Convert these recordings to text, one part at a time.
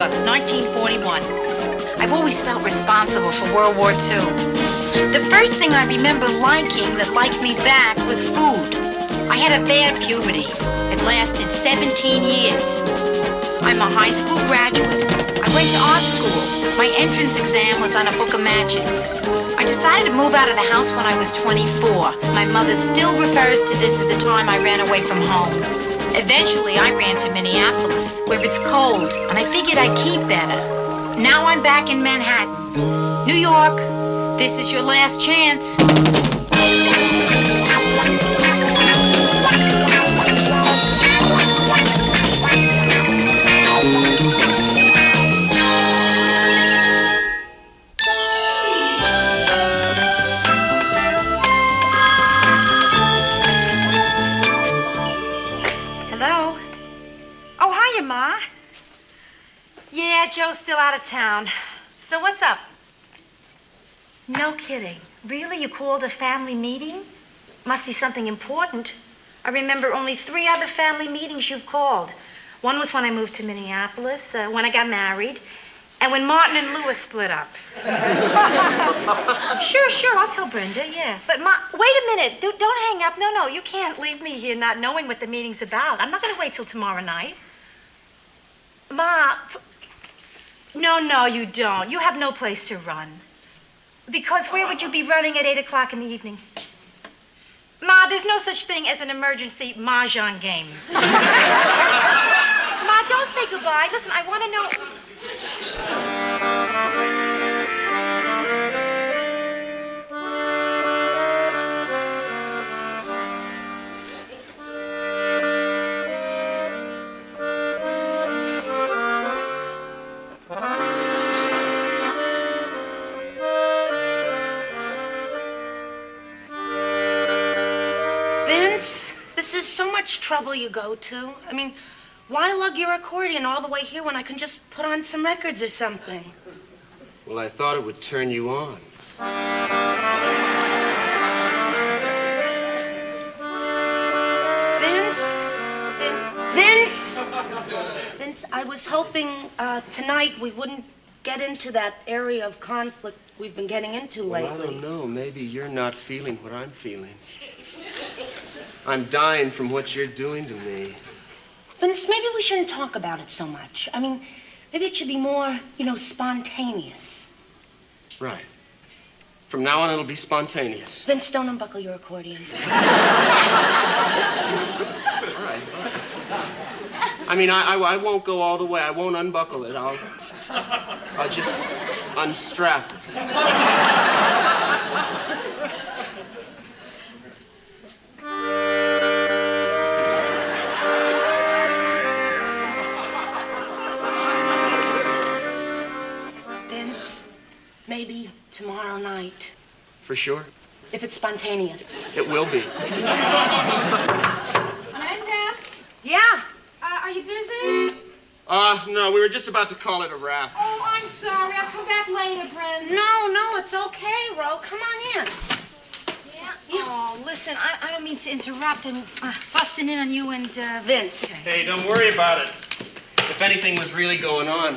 1941. I've always felt responsible for World War II. The first thing I remember liking that liked me back was food. I had a bad puberty. It lasted 17 years. I'm a high school graduate. I went to art school. My entrance exam was on a book of matches. I decided to move out of the house when I was 24. My mother still refers to this as the time I ran away from home. Eventually, I ran to Minneapolis, where it's cold, and I figured I'd keep better. Now I'm back in Manhattan. New York, this is your last chance. Ma? Yeah, Joe's still out of town. So what's up? No kidding. Really? You called a family meeting? Must be something important. I remember only 3 other family meetings you've called. One was when I moved to Minneapolis, when I got married, and when Martin and Louis split up. Sure, I'll tell Brenda, yeah. But Ma, wait a minute. Don't hang up. No, you can't leave me here not knowing what the meeting's about. I'm not going to wait till tomorrow night. Ma, no, you don't. You have no place to run. Because where would you be running at 8 o'clock in the evening? Ma, there's no such thing as an emergency mahjong game. Ma, don't say goodbye. Listen, I want to know... This is so much trouble you go to. I mean, why lug your accordion all the way here when I can just put on some records or something? Well, I thought it would turn you on. Vince, I was hoping tonight we wouldn't get into that area of conflict we've been getting into lately. Well, I don't know. Maybe you're not feeling what I'm feeling. I'm dying from what you're doing to me. Vince, maybe we shouldn't talk about it so much. I mean, maybe it should be more, spontaneous. Right. From now on, it'll be spontaneous. Vince, don't unbuckle your accordion. All right. I mean, I won't go all the way. I won't unbuckle it. I'll just unstrap it. Maybe tomorrow night. For sure? If it's spontaneous. It will be. Brenda? Yeah? Are you busy? No, we were just about to call it a wrap. Oh, I'm sorry. I'll come back later, Brenda. No, it's okay, Ro. Come on in. Yeah? Oh, listen, I don't mean to interrupt. I'm busting in on you and, Vince. Hey, don't worry about it. If anything was really going on,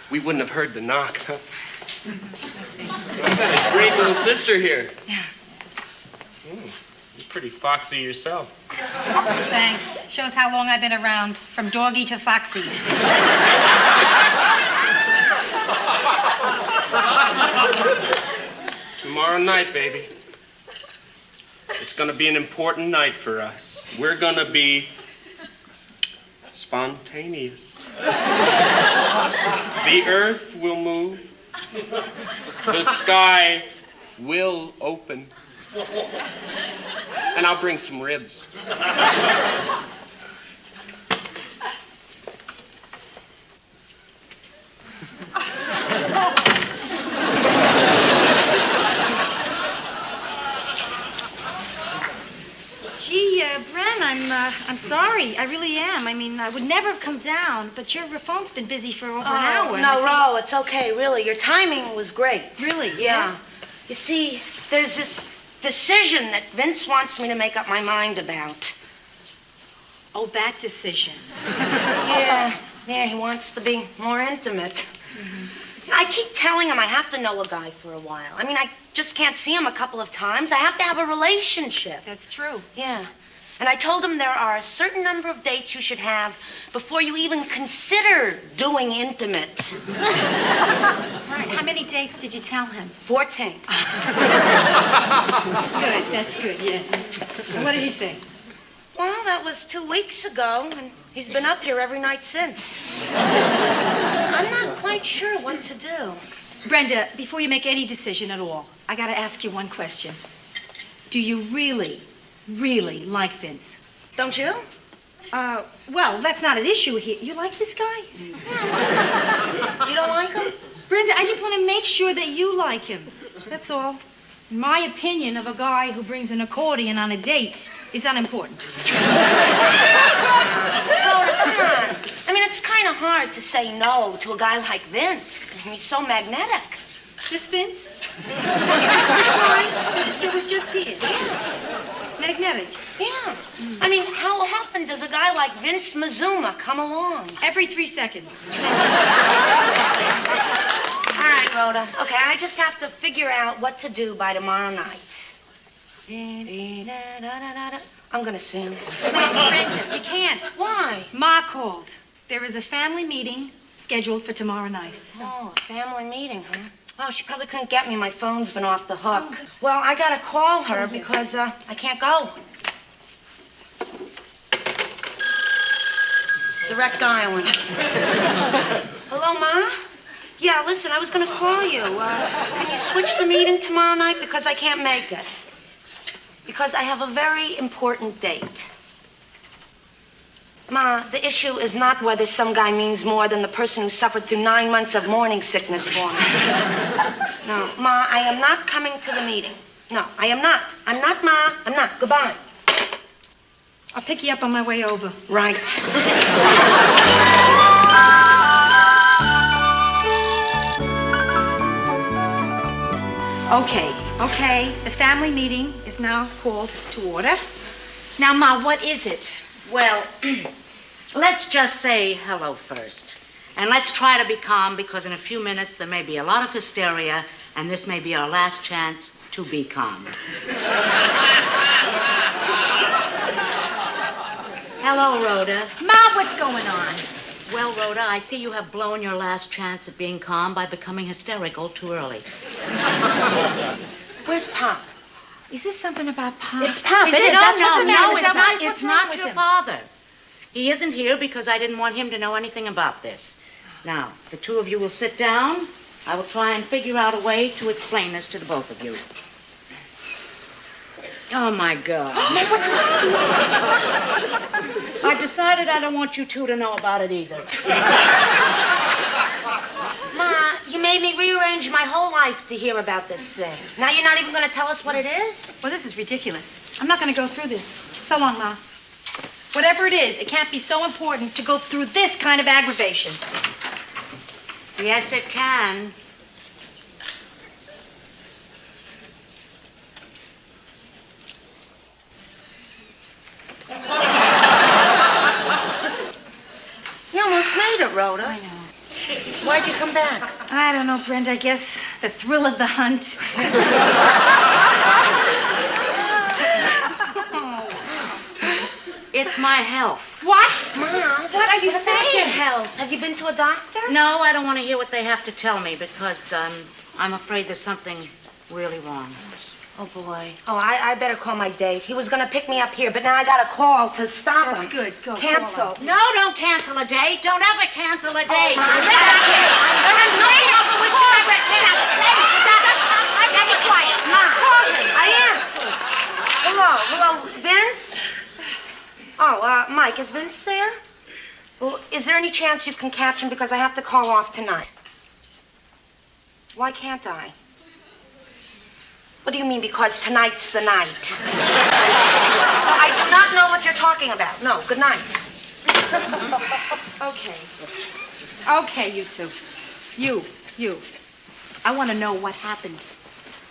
we wouldn't have heard the knock. I see. I've got a great little sister here. Yeah. You're pretty foxy yourself. Thanks. Shows how long I've been around, from doggy to foxy. Tomorrow night, baby. It's gonna be an important night for us. We're gonna be spontaneous. The earth will move. The sky will open. And I'll bring some ribs. Gee, Bren, I'm sorry. I really am. I mean, I would never have come down, but your phone's been busy for over an hour. No, Ro, it's okay, really. Your timing was great. Really? Yeah. You see, there's this decision that Vince wants me to make up my mind about. Oh, that decision. Yeah. Yeah, he wants to be more intimate. I keep telling him I have to know a guy for a while. I mean, I just can't see him a couple of times. I have to have a relationship. That's true. Yeah. And I told him there are a certain number of dates you should have before you even consider doing intimate. Right. How many dates did you tell him? 14. Good. That's good, yeah. And what did he say? Well, that was 2 weeks ago, and he's been up here every night since. I'm not quite sure what to do. Brenda, before you make any decision at all, I gotta ask you one question. Do you really like Vince? Don't you? Well, that's not an issue here. You like this guy? You don't like him? Brenda, I just want to make sure that you like him. That's all. My opinion of a guy who brings an accordion on a date is unimportant. Rhoda, come on. I mean, it's kind of hard to say no to a guy like Vince. I mean, he's so magnetic. This Vince? That was just here. Magnetic. Yeah. I mean, how often does a guy like Vince Mazuma come along? Every 3 seconds. All right, Rhoda. Okay, I just have to figure out what to do by tomorrow night. I'm gonna sing. Brenda, you can't. Why? Ma called. There is a family meeting scheduled for tomorrow night. Oh, a family meeting, huh? Oh, she probably couldn't get me. My phone's been off the hook. Well, I gotta call her because I can't go. Direct dialing. Hello, Ma? Yeah, listen, I was gonna call you. Can you switch the meeting tomorrow night because I can't make it? Because I have a very important date. Ma, the issue is not whether some guy means more than the person who suffered through 9 months of morning sickness for me. No, Ma, I am not coming to the meeting. No, I am not. I'm not, Ma. I'm not. Goodbye. I'll pick you up on my way over. Right. Okay. The family meeting is now called to order. Now, Ma, what is it? Well, let's just say hello first. And let's try to be calm because in a few minutes there may be a lot of hysteria and this may be our last chance to be calm. Hello, Rhoda. Ma, what's going on? Well, Rhoda, I see you have blown your last chance at being calm by becoming hysterical too early. Where's Pop? Is this something about Pop? It's Pop. Is It it? is. That's what's the matter. No, Is it's that not. what's It's wrong not with your him? father. He isn't here because I didn't want him to know anything about this. Now, the two of you will sit down. I will try and figure out a way to explain this to the both of you. Oh, my God. What's wrong? I've decided I don't want you two to know about it either. Ma, you made me rearrange my whole life to hear about this thing. Now you're not even going to tell us what it is? Well, this is ridiculous. I'm not going to go through this. So long, Ma. Whatever it is, it can't be so important to go through this kind of aggravation. Yes, it can. You almost made it, Rhoda. I know. Why'd you come back? I don't know, Brenda. I guess the thrill of the hunt. It's my health. What? Ma, What are you what about your saying? health? Have you been to a doctor? No, I don't want to hear what they have to tell me because I'm afraid there's something really wrong. Oh, boy. Oh, I better call my date. He was going to pick me up here, but now I got a call to stop him. That's good. Go. Cancel. No, don't cancel a date. Don't ever cancel a date. Ma, Listen, I'm straight over with you. Be quiet. Ma, I am. Hello, Vince? Oh, Mike, is Vince there? Well, is there any chance you can catch him because I have to call off tonight? Why can't I? What do you mean, because tonight's the night? No, I do not know what you're talking about. No, good night. Okay, you two. You. I want to know what happened.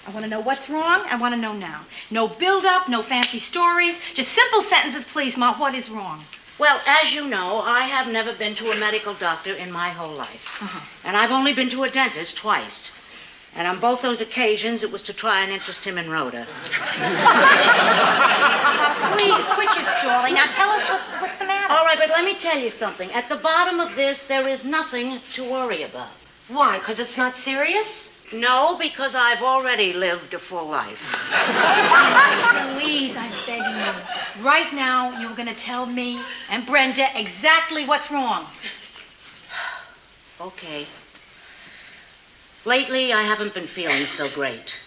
I want to know what's wrong. I want to know now. No build-up, no fancy stories. Just simple sentences, please, Ma. What is wrong? Well, as you know, I have never been to a medical doctor in my whole life. And I've only been to a dentist twice. And on both those occasions, it was to try and interest him in Rhoda. Please, quit your stalling. Now tell us what's the matter. All right, but let me tell you something. At the bottom of this, there is nothing to worry about. Why? Because it's not serious? No, because I've already lived a full life. Please, I'm begging you. Right now, you're going to tell me and Brenda exactly what's wrong. Okay. Lately, I haven't been feeling so great.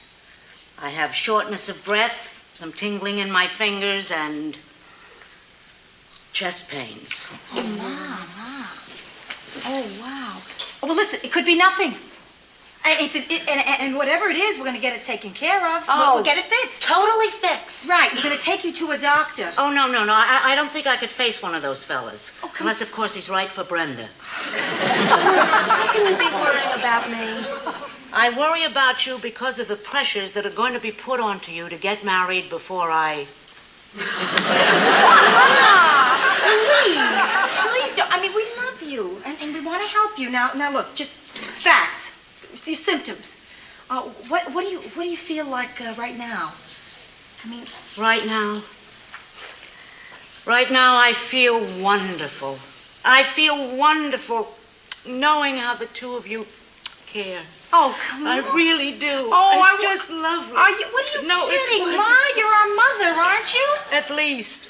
I have shortness of breath, some tingling in my fingers, and chest pains. Oh, wow. Oh, wow. Oh, well, listen, it could be nothing. And whatever it is, we're going to get it taken care of. We'll get it fixed. Totally fixed. Right, we're going to take you to a doctor. Oh, no. I don't think I could face one of those fellas. Oh, come Unless, of course, he's right for Brenda. How can you be worrying about me? I worry about you because of the pressures that are going to be put onto you to get married before I... Please don't. I mean, we love you, and we want to help you. Now, look, just facts. It's your symptoms. What do you feel like right now? I mean, Right now I feel wonderful. I feel wonderful knowing how the two of you care. oh, come I on. really do. Oh, it's just lovely. What are you No, it's kidding, wonderful. Ma? You're our mother, aren't you? At least.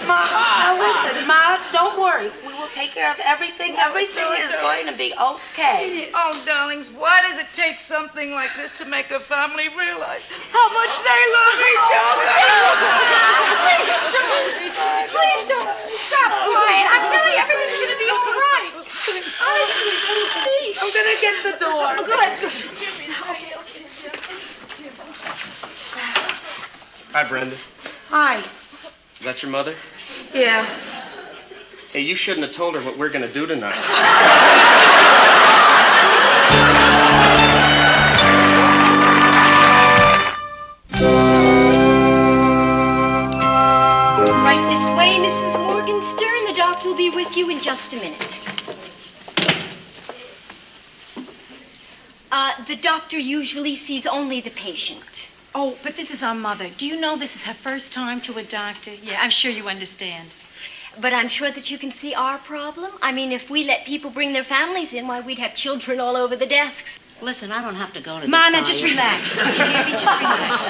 Ma, now listen, Ma, don't worry. We will take care of everything. Everything is going to be okay. Oh, darlings, why does it take something like this to make a family realize how much they love each other? Please don't stop crying. I'm telling you, everything's going to be all right. Honestly, I'm going to get the door. good. Hi, Brenda. Hi. Is that your mother? Yeah. Hey, you shouldn't have told her what we're going to do tonight. Right this way, Mrs. Morgenstern. The doctor will be with you in just a minute. The doctor usually sees only the patient. Oh, but this is our mother. Do you know this is her first time to a doctor? Yeah, I'm sure you understand. But I'm sure that you can see our problem. I mean, if we let people bring their families in, why, we'd have children all over the desks. Listen, I don't have to go to Ma, this now guy. just relax. Did you hear me? Just relax.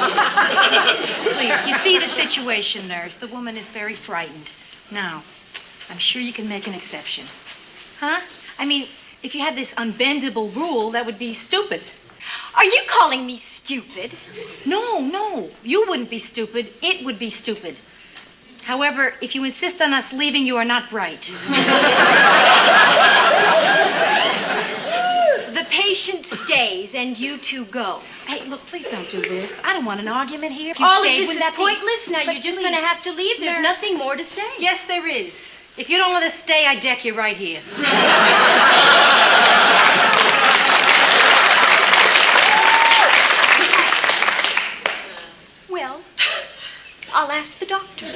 Please, you see the situation, nurse. The woman is very frightened. Now, I'm sure you can make an exception. Huh? I mean, if you had this unbendable rule, that would be stupid. Are you calling me stupid? No. You wouldn't be stupid. It would be stupid. However, if you insist on us leaving, you are not bright. The patient stays and you two go. Hey, look, please don't do this. I don't want an argument here. If you All of stayed, this wouldn't is that be- pointless. Now But you're just please. going to have to leave. There's Nurse. nothing more to say. Yes, there is. If you don't let us stay, I deck you right here. Well, I'll ask the doctor.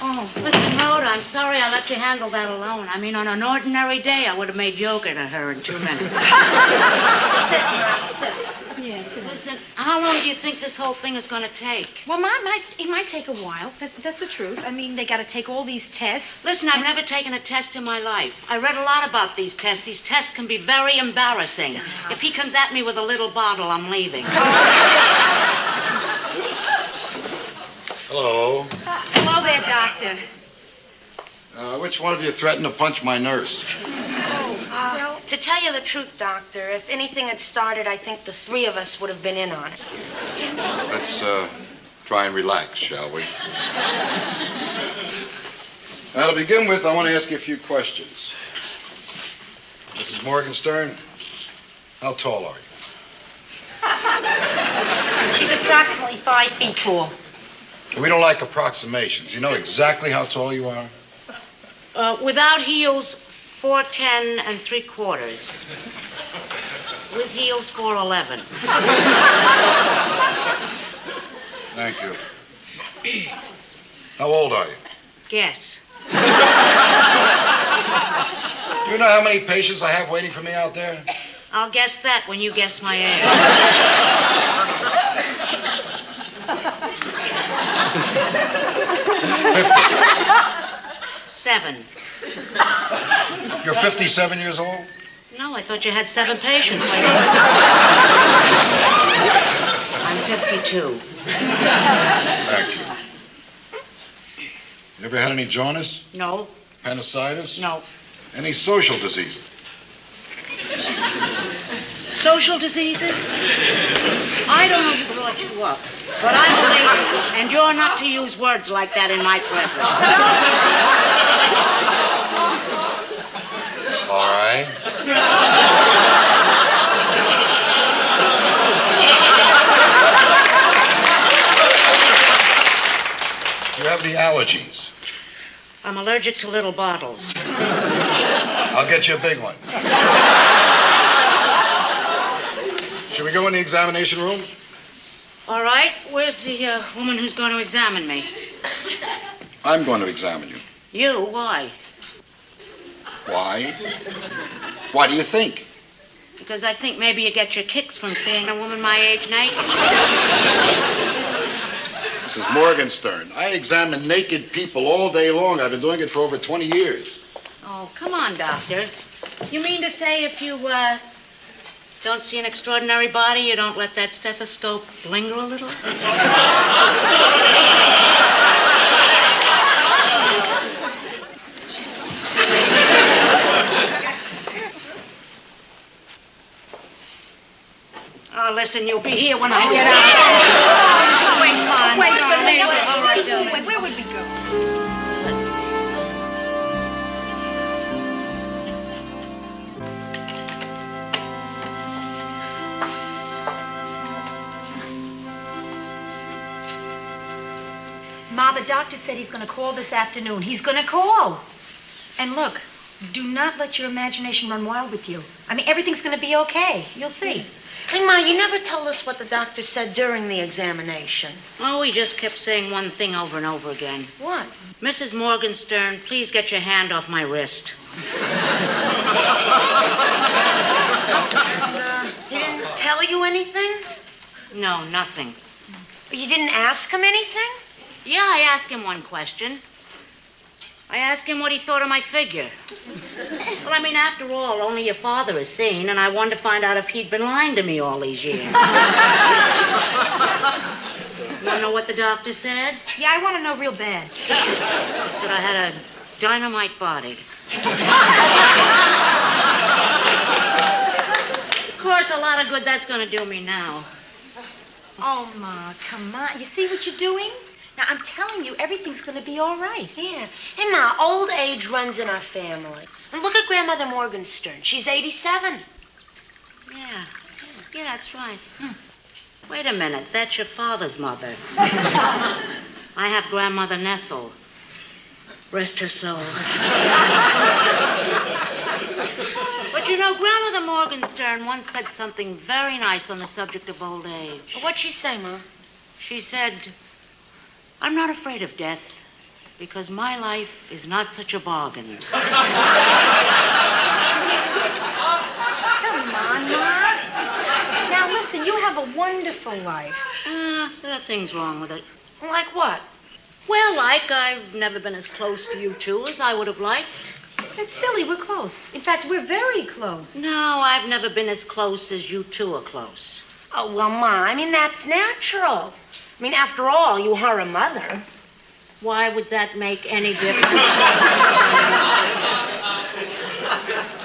Oh, Listen, Rhoda, I'm sorry I let you handle that alone. I mean, on an ordinary day, I would have made yoga to her in 2 minutes. Sit, Ma, sit. yes. Listen, how long do you think this whole thing is going to take? Well, it might take a while. That's the truth. I mean, they got to take all these tests. Listen, I've never taken a test in my life. I read a lot about these tests. These tests can be very embarrassing. If he comes at me with a little bottle, I'm leaving. Hello. Hello there, doctor. Which one of you threatened to punch my nurse? To tell you the truth, Doctor, if anything had started, I think the three of us would have been in on it. Let's try and relax, shall we? Now, to begin with, I want to ask you a few questions. Mrs. Morgenstern, how tall are you? She's approximately 5 feet tall. We don't like approximations. You know exactly how tall you are? Without heels, 4'10" and 3/4. With heels, 4'11". Thank you. How old are you? Guess. Do you know how many patients I have waiting for me out there? I'll guess that when you guess my age. 50. 7. You're 57 years old? No, I thought you had 7 patients waiting. I'm 52. Thank you. You ever had any jaundice? No. Appendicitis? No. Any social diseases? Social diseases? I don't know who brought you up, but I'm a lady, and you're not to use words like that in my presence. All right. Do you have any allergies? I'm allergic to little bottles. I'll get you a big one. Should we go in the examination room? All right, where's the woman who's going to examine me? I'm going to examine you. You? Why? Why? Why do you think? Because I think maybe you get your kicks from seeing a woman my age naked. Mrs. Morgenstern, I examine naked people all day long. I've been doing it for over 20 years. Oh, come on, doctor. You mean to say if you, don't see an extraordinary body, you don't let that stethoscope linger a little? Oh, listen, you'll be here when I get out. Wait, come on. Wait, darling. wait, All right, wait, darling. wait, where would we go? Ma, the doctor said he's going to call this afternoon. He's going to call. And look, do not let your imagination run wild with you. I mean, everything's going to be okay. You'll see. Hey, Ma, you never told us what the doctor said during the examination. Oh, he just kept saying one thing over and over again. What? Mrs. Morgenstern, please get your hand off my wrist. He didn't tell you anything? No, nothing. You didn't ask him anything? Yeah, I asked him one question. I asked him what he thought of my figure. Well, I mean, after all, only your father is seen, and I wanted to find out if he'd been lying to me all these years. You want to know what the doctor said? Yeah, I want to know real bad. He said I had a dynamite body. Of course, a lot of good that's going to do me now. Oh, Ma, come on. You see what you're doing? Now, I'm telling you, everything's going to be all right. Yeah. Hey, Ma, old age runs in our family. And look at Grandmother Morgenstern. She's 87. Yeah, that's right. Wait a minute, that's your father's mother. I have Grandmother Nessel. Rest her soul. But you know, Grandmother Morgenstern once said something very nice on the subject of old age. What'd she say, Ma? She said, I'm not afraid of death because my life is not such a bargain. Come on, Ma. Now, listen, you have a wonderful life. There are things wrong with it. Like what? Well, like I've never been as close to you two as I would have liked. That's silly. We're close. In fact, we're very close. No, I've never been as close as you two are close. Oh, well, Ma, I mean, that's natural. I mean, after all, you are a mother. Why would that make any difference?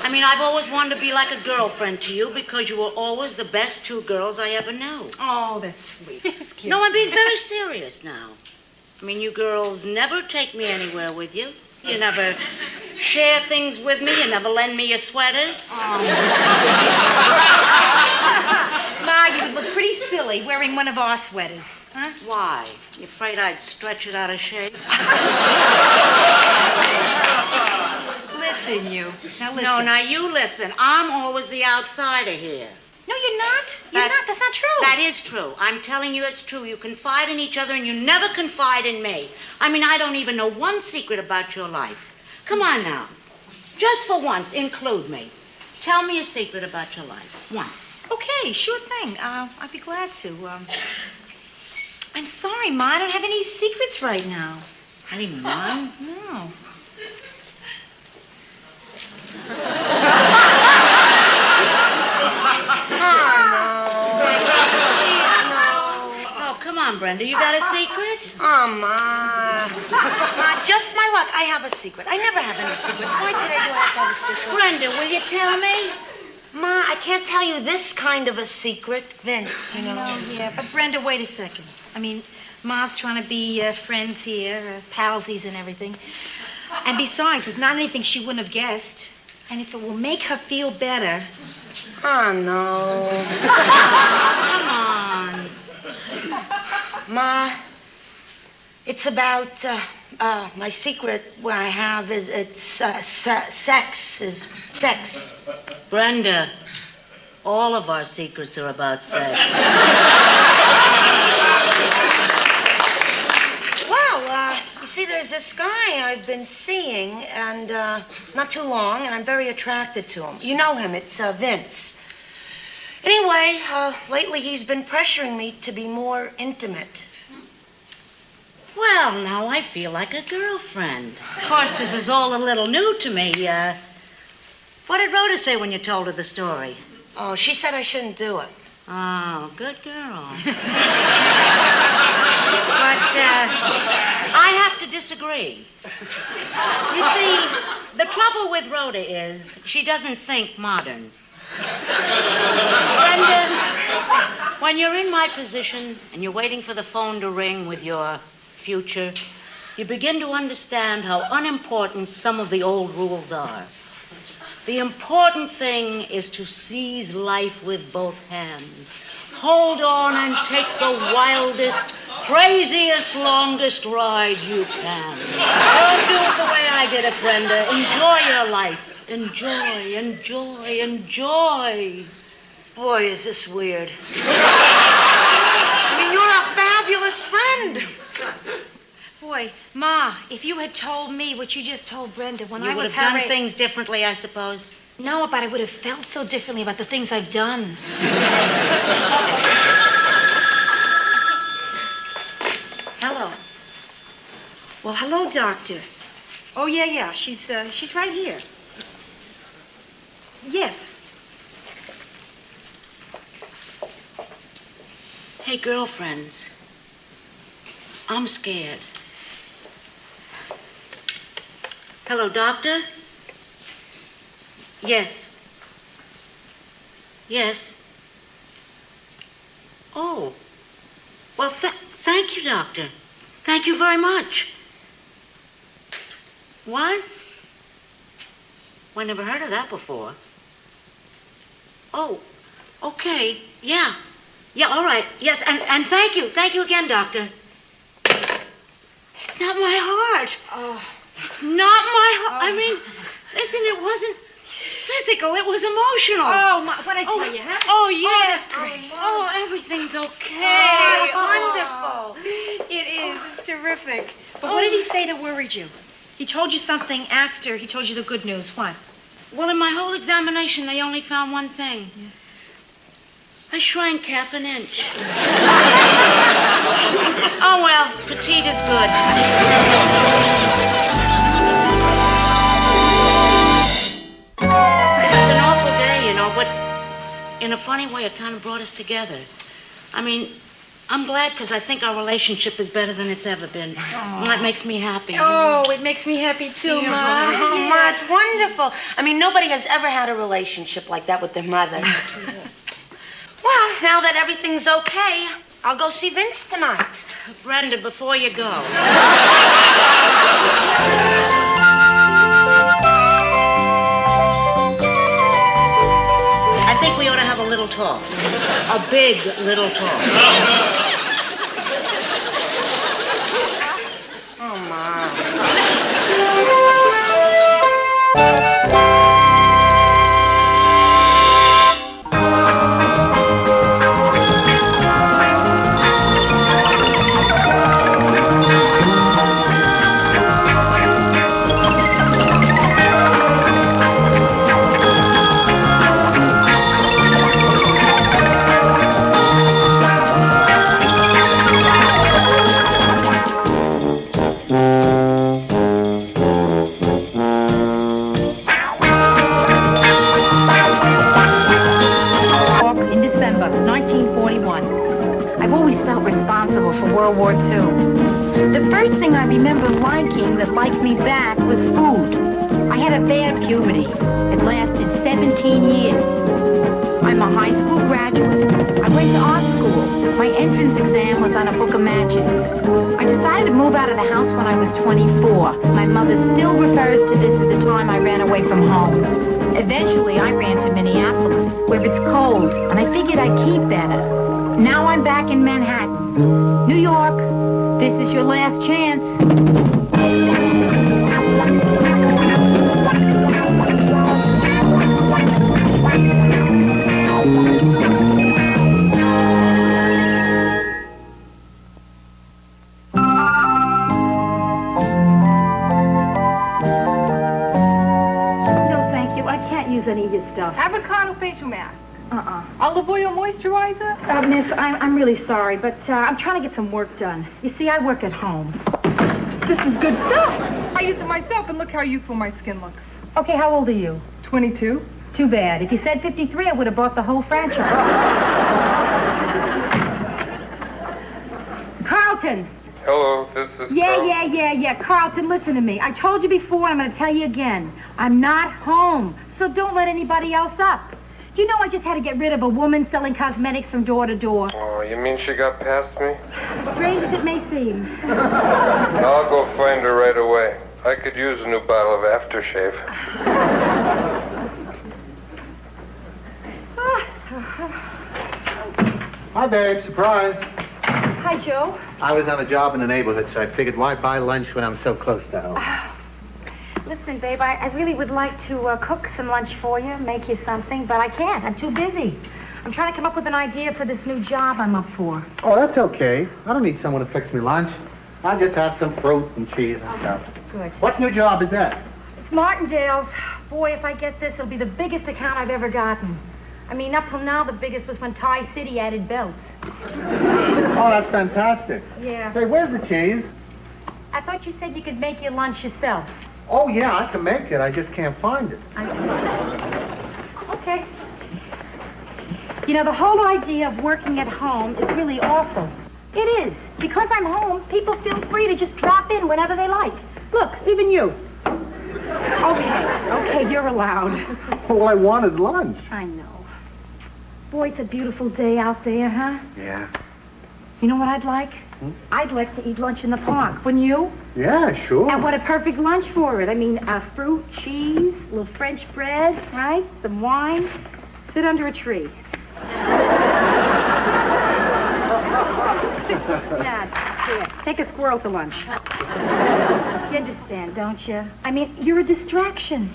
I mean, I've always wanted to be like a girlfriend to you because you were always the best 2 girls I ever knew. Oh, that's sweet. That's cute. No, I'm being very serious now. I mean, you girls never take me anywhere with you. You never share things with me. You never lend me your sweaters. Ma, you would look pretty silly wearing one of our sweaters. Huh? Why? You afraid I'd stretch it out of shape? Listen, you. Now listen. No, now you listen. I'm always the outsider here. No, you're not. You're not. That's not true. That is true. I'm telling you it's true. You confide in each other and you never confide in me. I mean, I don't even know one secret about your life. Come on now. Just for once, include me. Tell me a secret about your life. One. Okay, sure thing. I'd be glad to. I'm sorry, Ma. I don't have any secrets right now. Not even one? No. Oh, come on, Brenda. You got a secret? Oh, Ma. Ma, just my luck. I have a secret. I never have any secrets. Why today do I have to have a secret? Brenda, will you tell me? Ma, I can't tell you this kind of a secret. Vince, you know. No, yeah, but Brenda, wait a second. I mean, Ma's trying to be friends here, palsies and everything. And besides, it's not anything she wouldn't have guessed. And if it will make her feel better... Oh, no. Come on. Ma, it's about, my secret where I have is, it's, sex. Brenda, all of our secrets are about sex. Well, you see, there's this guy I've been seeing, and, not too long, and I'm very attracted to him. You know him, it's, Vince. Anyway, lately he's been pressuring me to be more intimate. Well, now I feel like a girlfriend. Of course, this is all a little new to me. What did Rhoda say when you told her the story? Oh, she said I shouldn't do it. Oh, good girl. But I have to disagree. You see, the trouble with Rhoda is she doesn't think modern. Brenda, when you're in my position and you're waiting for the phone to ring with your future, you begin to understand how unimportant some of the old rules are. The important thing is to seize life with both hands. Hold on and take the wildest, craziest, longest ride you can. Don't do it the way I did it, Brenda. Enjoy your life. Enjoy. Boy, is this weird. I mean, you're a fabulous friend. Boy, Ma, if you had told me what you just told Brenda when You I would was have her done things differently, I suppose. No, but I would have felt so differently about the things I've done. Hello. Well, hello, Doctor. Oh, yeah, she's right here. Yes. Hey, girlfriends, I'm scared. Hello, doctor? Yes. Yes. Oh. Well, thank you, doctor. Thank you very much. What? Well, I never heard of that before. Oh, okay. Yeah. Yeah, all right. Yes, and thank you. Thank you again, doctor. It's not my heart. Oh. It's not my heart. I mean, listen, it wasn't physical. It was emotional. Oh, Ma, what'd I tell you, huh? Oh, yeah. Oh, that's great. Oh, everything's okay. Wonderful. It is. It's terrific. But what did he say that worried you? He told you something after he told you the good news. What? Well, in my whole examination, they only found one thing. Yeah. I shrank half an inch. Oh, well, petite is good. This was an awful day, you know, but in a funny way, it kind of brought us together. I mean, I'm glad because I think our relationship is better than it's ever been. Oh. That makes me happy. Oh, it makes me happy too, Yeah. Ma. Oh, Ma, it's wonderful. I mean, nobody has ever had a relationship like that with their mother. Well, now that everything's okay, I'll go see Vince tonight. Brenda, before you go. I think we ought to have a little talk. A big little talk. Oh, Ma. World War II. The first thing I remember liking that liked me back was food. I had a bad puberty. It lasted 17 years. I'm a high school graduate. I went to art school. My entrance exam was on a book of matches. I decided to move out of the house when I was 24. My mother still refers to this as the time I ran away from home. Eventually, I ran to Minneapolis, where it's cold, and I figured I'd keep better. Now I'm back in Manhattan. New York, this is your last chance. Any of your stuff. Avocado facial mask. Olive oil moisturizer? Miss, I'm really sorry, but I'm trying to get some work done. You see, I work at home. This is good stuff. I use it myself, and look how youthful my skin looks. Okay, how old are you? 22. Too bad. If you said 53, I would have bought the whole franchise. Carlton! Hello, this is Yeah. Carlton, listen to me. I told you before, I'm going to tell you again. I'm not home, so don't let anybody else up. Do you know I just had to get rid of a woman selling cosmetics from door to door? Oh, you mean she got past me? Strange as it may seem. I'll go find her right away. I could use a new bottle of aftershave. Hi, babe. Surprise. Hi, Joe. I was on a job in the neighborhood, so I figured why buy lunch when I'm so close to home? Listen, babe, I really would like to cook some lunch for you, make you something, but I can't. I'm too busy. I'm trying to come up with an idea for this new job I'm up for. Oh, that's okay. I don't need someone to fix me lunch. I'll just have some fruit and cheese and stuff. Good. What new job is that? It's Martindale's. Boy, if I get this, it'll be the biggest account I've ever gotten. I mean, up till now, the biggest was when Tie City added belts. Oh, that's fantastic. Yeah. Say, where's the cheese? I thought you said you could make your lunch yourself. Oh, yeah, I can make it. I just can't find it. Okay. You know, the whole idea of working at home is really awful. It is. Because I'm home, people feel free to just drop in whenever they like. Look, even you. Okay, you're allowed. All I want is lunch. I know. Boy, it's a beautiful day out there, huh? Yeah. You know what I'd like? I'd like to eat lunch in the park, wouldn't you? Yeah, sure. And what a perfect lunch for it. I mean, fruit, cheese, a little French bread, right? Some wine. Sit under a tree. Now, here, take a squirrel to lunch. You understand, don't you? I mean, you're a distraction.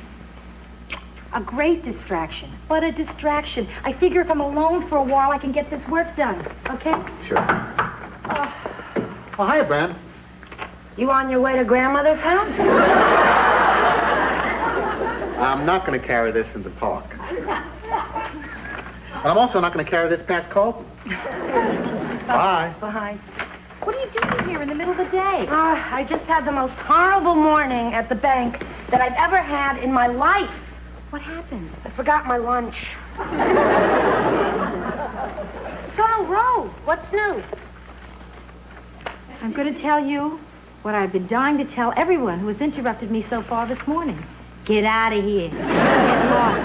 A great distraction. What a distraction. I figure if I'm alone for a while, I can get this work done. Okay? Sure. Oh, hiya, Bran. You on your way to Grandmother's house? I'm not going to carry this in the park. And I'm also not going to carry this past Colton. Bye. Bye. What are you doing here in the middle of the day? I just had the most horrible morning at the bank that I've ever had in my life. What happened? I forgot my lunch. So, Ro, what's new? I'm going to tell you what I've been dying to tell everyone who has interrupted me so far this morning. Get out of here. Get lost.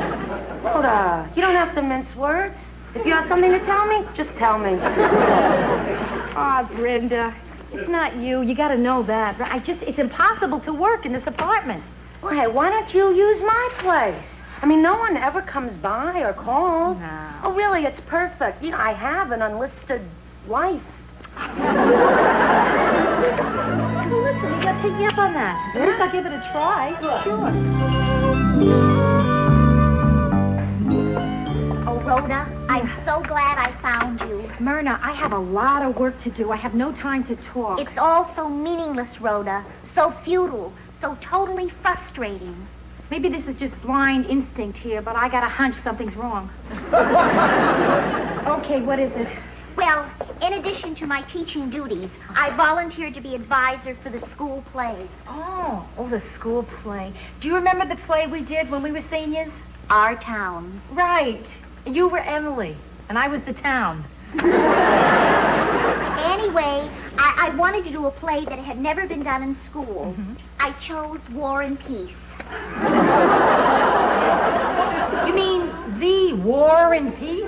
Rhoda, you don't have to mince words. If you have something to tell me, just tell me. Brenda, it's not you. You got to know that. It's impossible to work in this apartment. Well, hey, why don't you use my place? I mean, no one ever comes by or calls. No. Oh, really, it's perfect. You know, I have an unlisted wife. Well, listen, you got to take me up on that. At least I'll give it a try. Sure. Oh, Rhoda, I'm so glad I found you. Myrna, I have a lot of work to do. I have no time to talk. It's all so meaningless, Rhoda. So futile. So totally frustrating. Maybe this is just blind instinct here, but I got a hunch something's wrong. Okay, what is it? Well, in addition to my teaching duties, I volunteered to be advisor for the school play. Oh, the school play. Do you remember the play we did when we were seniors? Our Town. Right. You were Emily, and I was the town. Anyway, I wanted to do a play that had never been done in school. I chose War and Peace. You mean The War and Peace?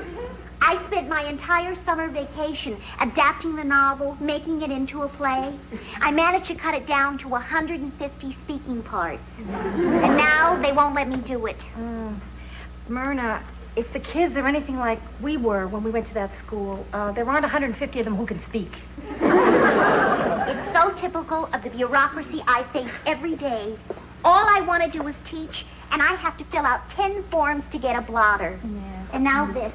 I spent my entire summer vacation adapting the novel, making it into a play. I managed to cut it down to 150 speaking parts. And now they won't let me do it. Myrna, if the kids are anything like we were when we went to that school, there aren't 150 of them who can speak. It's so typical of the bureaucracy I face every day. All I want to do is teach, and I have to fill out 10 forms to get a blotter. Yeah. And now this.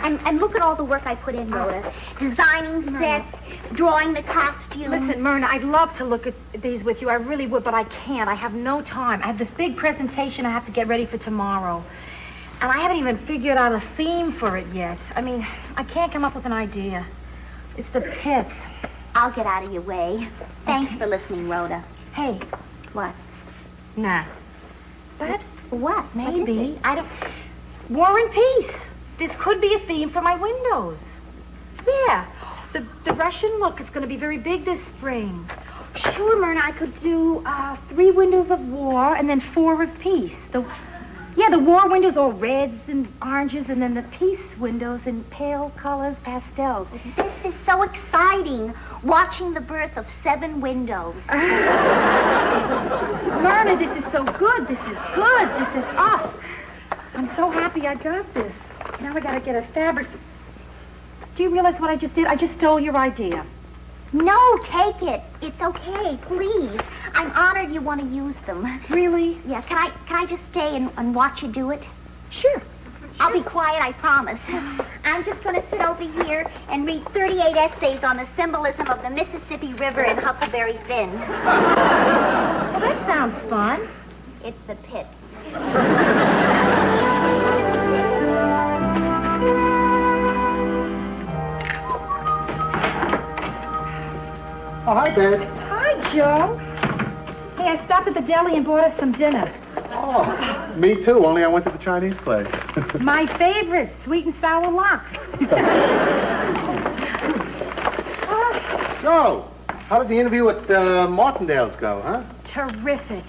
And look at all the work I put in, Rhoda. Designing sets, drawing the costumes. Listen, Myrna, I'd love to look at these with you. I really would, but I can't. I have no time. I have this big presentation I have to get ready for tomorrow. And I haven't even figured out a theme for it yet. I mean, I can't come up with an idea. It's the pits. I'll get out of your way. Thanks for listening, Rhoda. Hey. What? Nah. What? What? Maybe. I don't... War and Peace. This could be a theme for my windows. Yeah. The Russian look is going to be very big this spring. Sure, Myrna, I could do 3 windows of war and then 4 of peace. The war windows are reds and oranges, and then the peace windows in pale colors, pastels. This is so exciting, watching the birth of 7 windows. Myrna, this is so good. This is good. This is I'm so happy I got this. Now I gotta get a fabric. Do you realize what I just did? I just stole your idea. No, take it. It's okay, please. I'm honored you want to use them. Really? Yes. Can I just stay and watch you do it? Sure. I'll be quiet, I promise. I'm just going to sit over here and read 38 essays on the symbolism of the Mississippi River and Huckleberry Finn. Well, that sounds fun. It's the pits. Oh, hi, babe. Hi, Joe. Hey, I stopped at the deli and bought us some dinner. Oh, me too, only I went to the Chinese place. My favorite, sweet and sour lox. So, how did the interview at Martindale's go, huh? Terrific.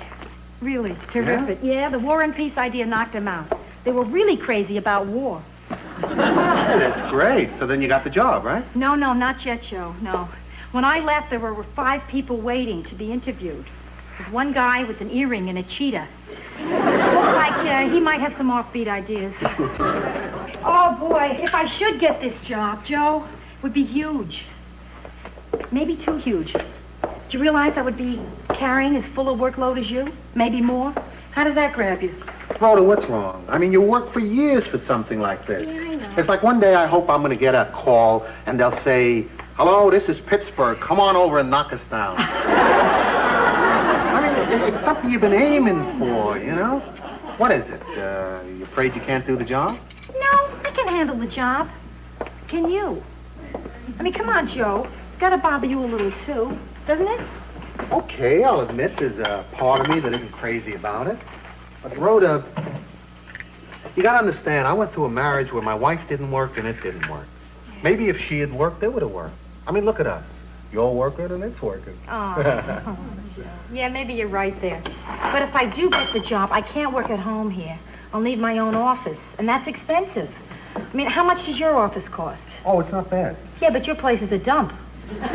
Really, terrific. Yeah, the War and Peace idea knocked them out. They were really crazy about war. Hey, that's great. So then you got the job, right? No, not yet, Joe, no. When I left, there were 5 people waiting to be interviewed. There's one guy with an earring and a cheetah. Looks like he might have some offbeat ideas. Oh, boy, if I should get this job, Joe, it would be huge. Maybe too huge. Do you realize I would be carrying as full a workload as you? Maybe more? How does that grab you? Rhoda, what's wrong? I mean, you worked for years for something like this. Yeah, I know. It's like one day I hope I'm going to get a call and they'll say, "Hello, this is Pittsburgh. Come on over and knock us down." I mean, it's something you've been aiming for, you know? What is it? You afraid you can't do the job? No, I can handle the job. Can you? I mean, come on, Joe. It's got to bother you a little, too, doesn't it? Okay, I'll admit there's a part of me that isn't crazy about it. But Rhoda, you got to understand, I went through a marriage where my wife didn't work and it didn't work. Maybe if she had worked, it would have worked. I mean, look at us. You're working and it's working. Oh, yeah, maybe you're right there. But if I do get the job, I can't work at home here. I'll need my own office, and that's expensive. I mean, how much does your office cost? Oh, it's not bad. Yeah, but your place is a dump. Okay.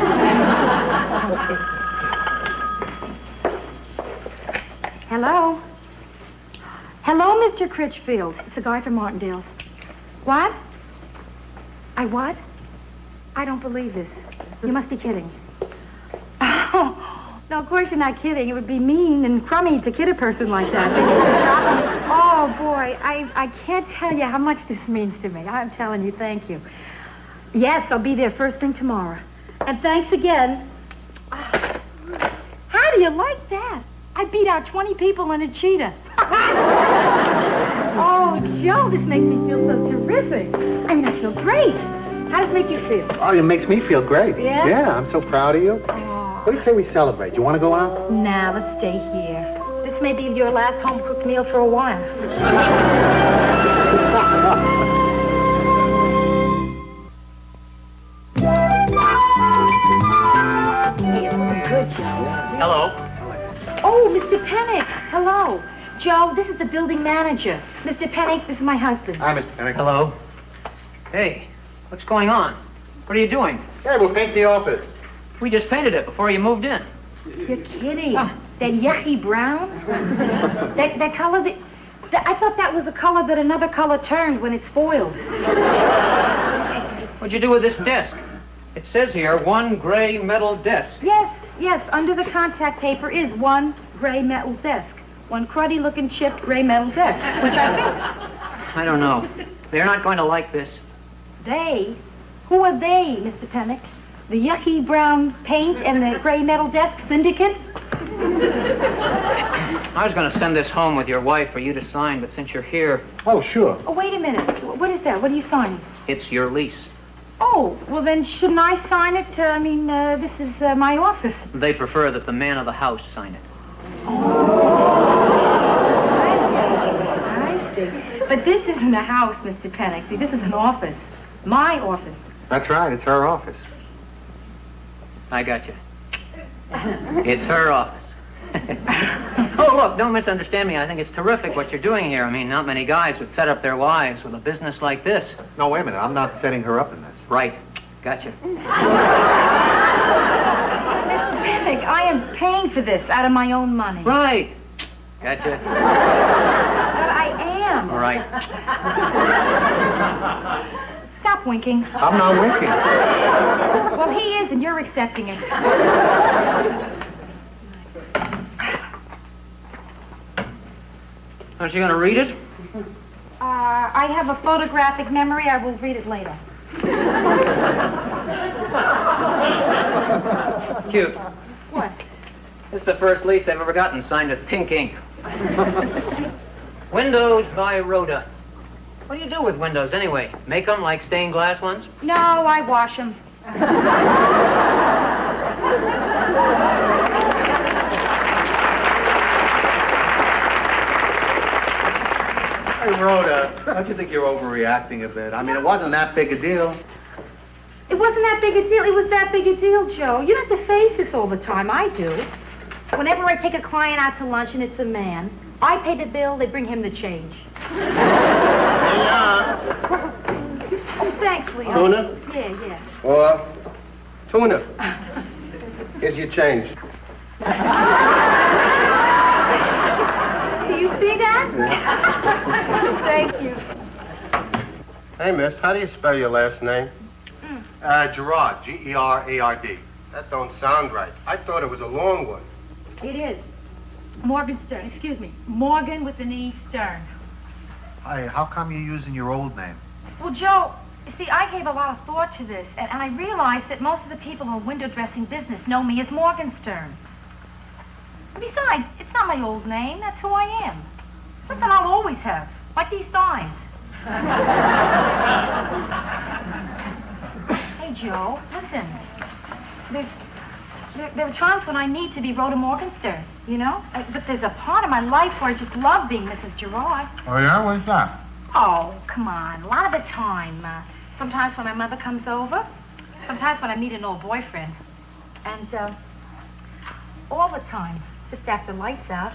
Hello? Hello, Mr. Critchfield. It's a guy from Martindale's. What? I what? I don't believe this. You must be kidding. Oh, no, of course you're not kidding. It would be mean and crummy to kid a person like that. Oh, boy, I can't tell you how much this means to me. I'm telling you, thank you. Yes, I'll be there first thing tomorrow. And thanks again. How do you like that? I beat out 20 people in a cheetah. Oh, Joe, this makes me feel so terrific. I mean, I feel great. How does it make you feel? Oh, it makes me feel great. Yeah? Yeah, I'm so proud of you. Oh. What do you say we celebrate? You want to go out? Nah, let's stay here. This may be your last home-cooked meal for a while. Joe. Hello. Oh, Mr. Pennick. Hello. Joe, this is the building manager. Mr. Pennick, this is my husband. Hi, Mr. Pennick. Hello. Hey, what's going on? What are you doing? Hey, we'll paint the office. We just painted it before you moved in. You're kidding. That yucky brown? that color that... I thought that was a color that another color turned when it spoiled. What'd you do with this desk? It says here, one gray metal desk. Yes, under the contact paper is one gray metal desk. One cruddy-looking chipped gray metal desk, which I fixed. I don't know. They're not going to like this. They? Who are they, Mr. Pennick? The yucky brown paint and the gray metal desk syndicate? I was going to send this home with your wife for you to sign, but since you're here... Oh, sure. Oh, wait a minute. What is that? What are you signing? It's your lease. Oh, well then shouldn't I sign it? This is my office. They prefer that the man of the house sign it. I see. But this isn't a house, Mr. Pennick. See, this is an office. My office. That's right, it's her office. I got you. It's her office. Oh, look, don't misunderstand me. I think it's terrific what you're doing here. I mean, not many guys would set up their wives with a business like this. No, wait a minute. I'm not setting her up in this. Right. Gotcha. Mr. Pennick, I am paying for this out of my own money. Right. Gotcha. But I am. All right. Stop winking. I'm not winking. Well, he is, and you're accepting it. Aren't you going to read it? I have a photographic memory. I will read it later. Cute. What? This is the first lease I've ever gotten signed with pink ink. Windows by Rhoda. What do you do with windows anyway? Make them like stained glass ones? No, I wash them. Hey, Rhoda, don't you think you're overreacting a bit? I mean, it wasn't that big a deal. It wasn't that big a deal. It was that big a deal, Joe. You don't have to face this all the time. I do. Whenever I take a client out to lunch and it's a man, I pay the bill, they bring him the change. Oh, thanks, Leo. Tuna? Yeah. Or tuna. Here's your change. Do you see that? Thank you. Hey, miss, how do you spell your last name? Gerard, G-E-R-A-R-D. That don't sound right. I thought it was a long one. It is. Morgan Stern. Excuse me. Morgan with an E, Stern. Hey, how come you're using your old name? Well, Joe, you see, I gave a lot of thought to this, and I realized that most of the people in the window dressing business know me as Morgan Stern. Besides, it's not my old name. That's who I am. Something I'll always have, like these signs. Hey, Joe, listen. There are times when I need to be Rhoda Morgenstern, you know? But there's a part of my life where I just love being Mrs. Gerard. Oh, yeah? What's that? Oh, come on. A lot of the time. Sometimes when my mother comes over. Sometimes when I meet an old boyfriend. And, all the time. Just after lights out.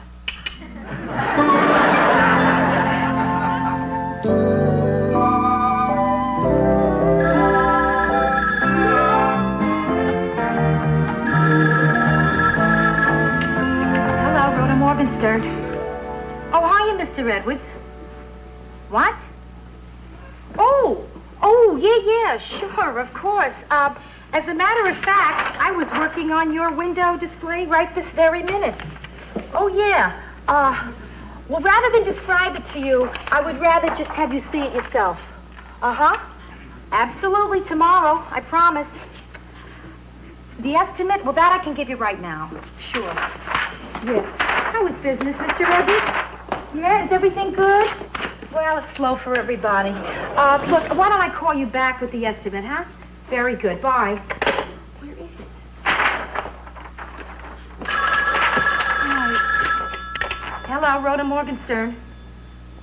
Hello, Rhoda Morgenstern. Oh, hiya, Mr. Edwards. What? Oh, yeah, sure, of course. As a matter of fact, I was working on your window display right this very minute. Oh, yeah. Well, rather than describe it to you, I would rather just have you see it yourself. Uh-huh. Absolutely, tomorrow, I promise. The estimate, well, that I can give you right now. Sure. Yes. How is business, Mr. Edwards? Yeah, is everything good? Well, it's slow for everybody. Look, why don't I call you back with the estimate, huh? Very good. Bye. Where is it? Hello, Rhoda Morgenstern.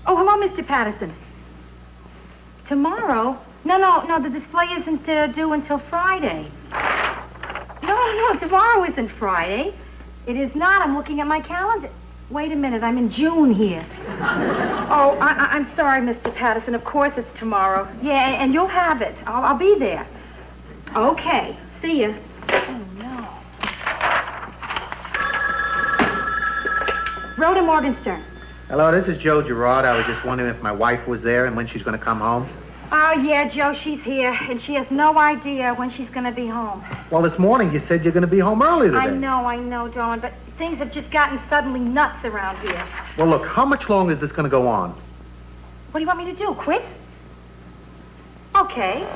Oh, hello, Mr. Patterson. Tomorrow? No, the display isn't due until Friday. No, Oh, no, tomorrow isn't Friday. It is not. I'm looking at my calendar. Wait a minute, I'm in June here. Oh, I'm sorry, Mr. Patterson. Of course it's tomorrow. Yeah, and you'll have it. I'll be there. Okay, see ya. Oh, no. Rhoda Morgenstern. Hello, this is Joe Gerard. I was just wondering if my wife was there and when she's going to come home. Oh, yeah, Joe, she's here, and she has no idea when she's going to be home. Well, this morning you said you're going to be home early today. I know, Dawn, but things have just gotten suddenly nuts around here. Well, look, how much longer is this going to go on? What do you want me to do, quit? Okay,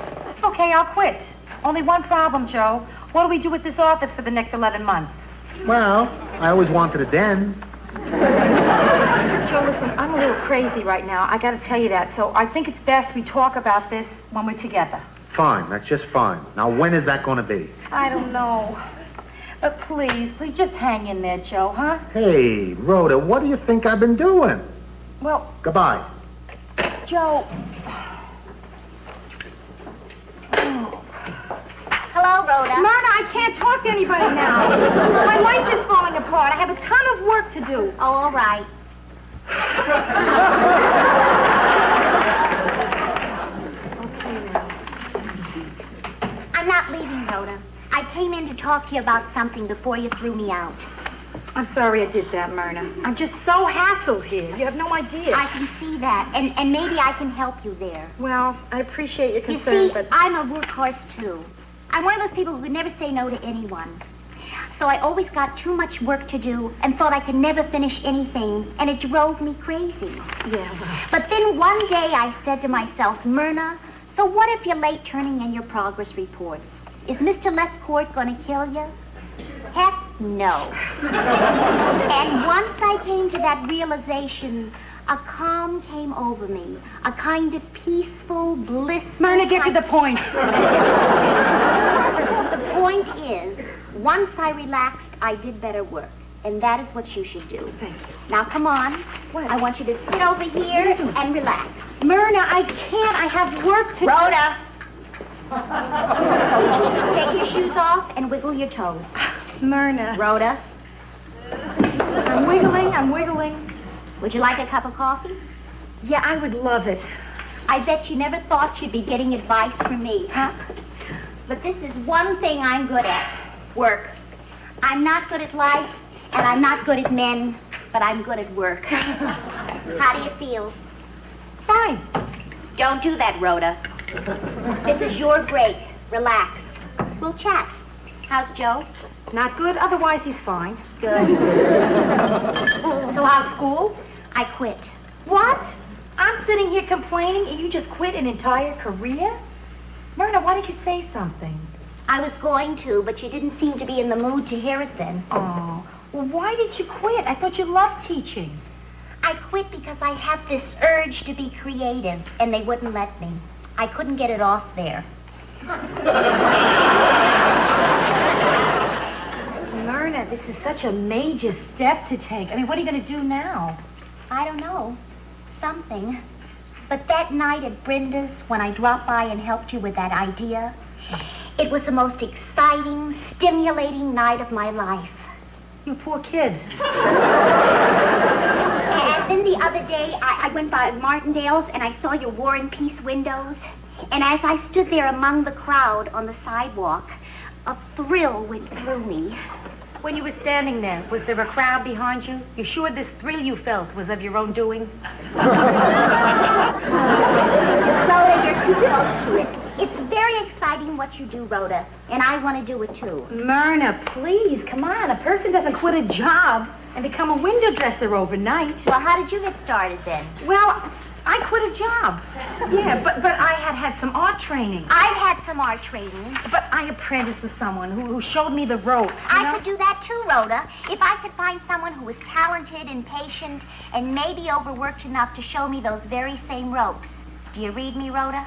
I'll quit. Only one problem, Joe. What do we do with this office for the next 11 months? Well, I always wanted a den. Joe, listen, I'm a little crazy right now. I gotta tell you that. So I think it's best we talk about this when we're together. Fine, that's just fine. Now, when is that going to be? I don't know. But please just hang in there, Joe, huh? Hey, Rhoda, what do you think I've been doing? Well... Goodbye. Joe... Hello, Rhoda. Myrna, I can't talk to anybody now. My life is falling apart. I have a ton of work to do. Oh, all right. Okay, now. I'm not leaving, Rhoda. I came in to talk to you about something before you threw me out. I'm sorry I did that, Myrna. I'm just so hassled here. You have no idea. I can see that, and maybe I can help you there. Well, I appreciate your You concern, see, but... I'm a workhorse, too. I'm one of those people who could never say no to anyone. So I always got too much work to do and thought I could never finish anything, and it drove me crazy. Yeah, well... But then one day I said to myself, Myrna, so what if you're late turning in your progress reports? Is Mr. Lethcourt going to kill you? Heck no. And once I came to that realization, a calm came over me, a kind of peaceful, blissful... Myrna, get to the point. The point is, once I relaxed, I did better work. And that is what you should do. Thank you. Now, come on. What? I want you to sit over here and relax. Myrna, I can't. I have work to do. Rhoda! Take your shoes off and wiggle your toes. Myrna. Rhoda, I'm wiggling. would you like a cup of coffee? Yeah, I would love it. I bet you never thought you'd be getting advice from me, huh? But this is one thing I'm good at. Work. I'm not good at life, and I'm not good at men, but I'm good at work. How do you feel? Fine. Don't do that, Rhoda. This is your break. Relax. We'll chat. How's Joe? Not good, otherwise he's fine. Good. So how's school? I quit. What? I'm sitting here complaining and you just quit an entire career? Myrna, why did you say something? I was going to, but you didn't seem to be in the mood to hear it then. Oh, well, why did you quit? I thought you loved teaching. I quit because I had this urge to be creative, and they wouldn't let me. I couldn't get it off there. Myrna, this is such a major step to take. I mean, what are you going to do now? I don't know. Something. But that night at Brenda's, when I dropped by and helped you with that idea, it was the most exciting, stimulating night of my life. You poor kid. And then the other day, I went by Martindale's and I saw your War and Peace windows. And as I stood there among the crowd on the sidewalk, a thrill went through me. When you were standing there, was there a crowd behind you? You sure this thrill you felt was of your own doing? Rhoda, you're too close to it. It's very exciting what you do, Rhoda, and I want to do it too. Myrna, please, come on. A person doesn't quit a job and become a window dresser overnight. Well, how did you get started then? Well, I quit a job. Yeah, but I had some art training. I've had some art training. But I apprenticed with someone who showed me the ropes. I could do that too, Rhoda, if I could find someone who was talented and patient and maybe overworked enough to show me those very same ropes. Do you read me, Rhoda?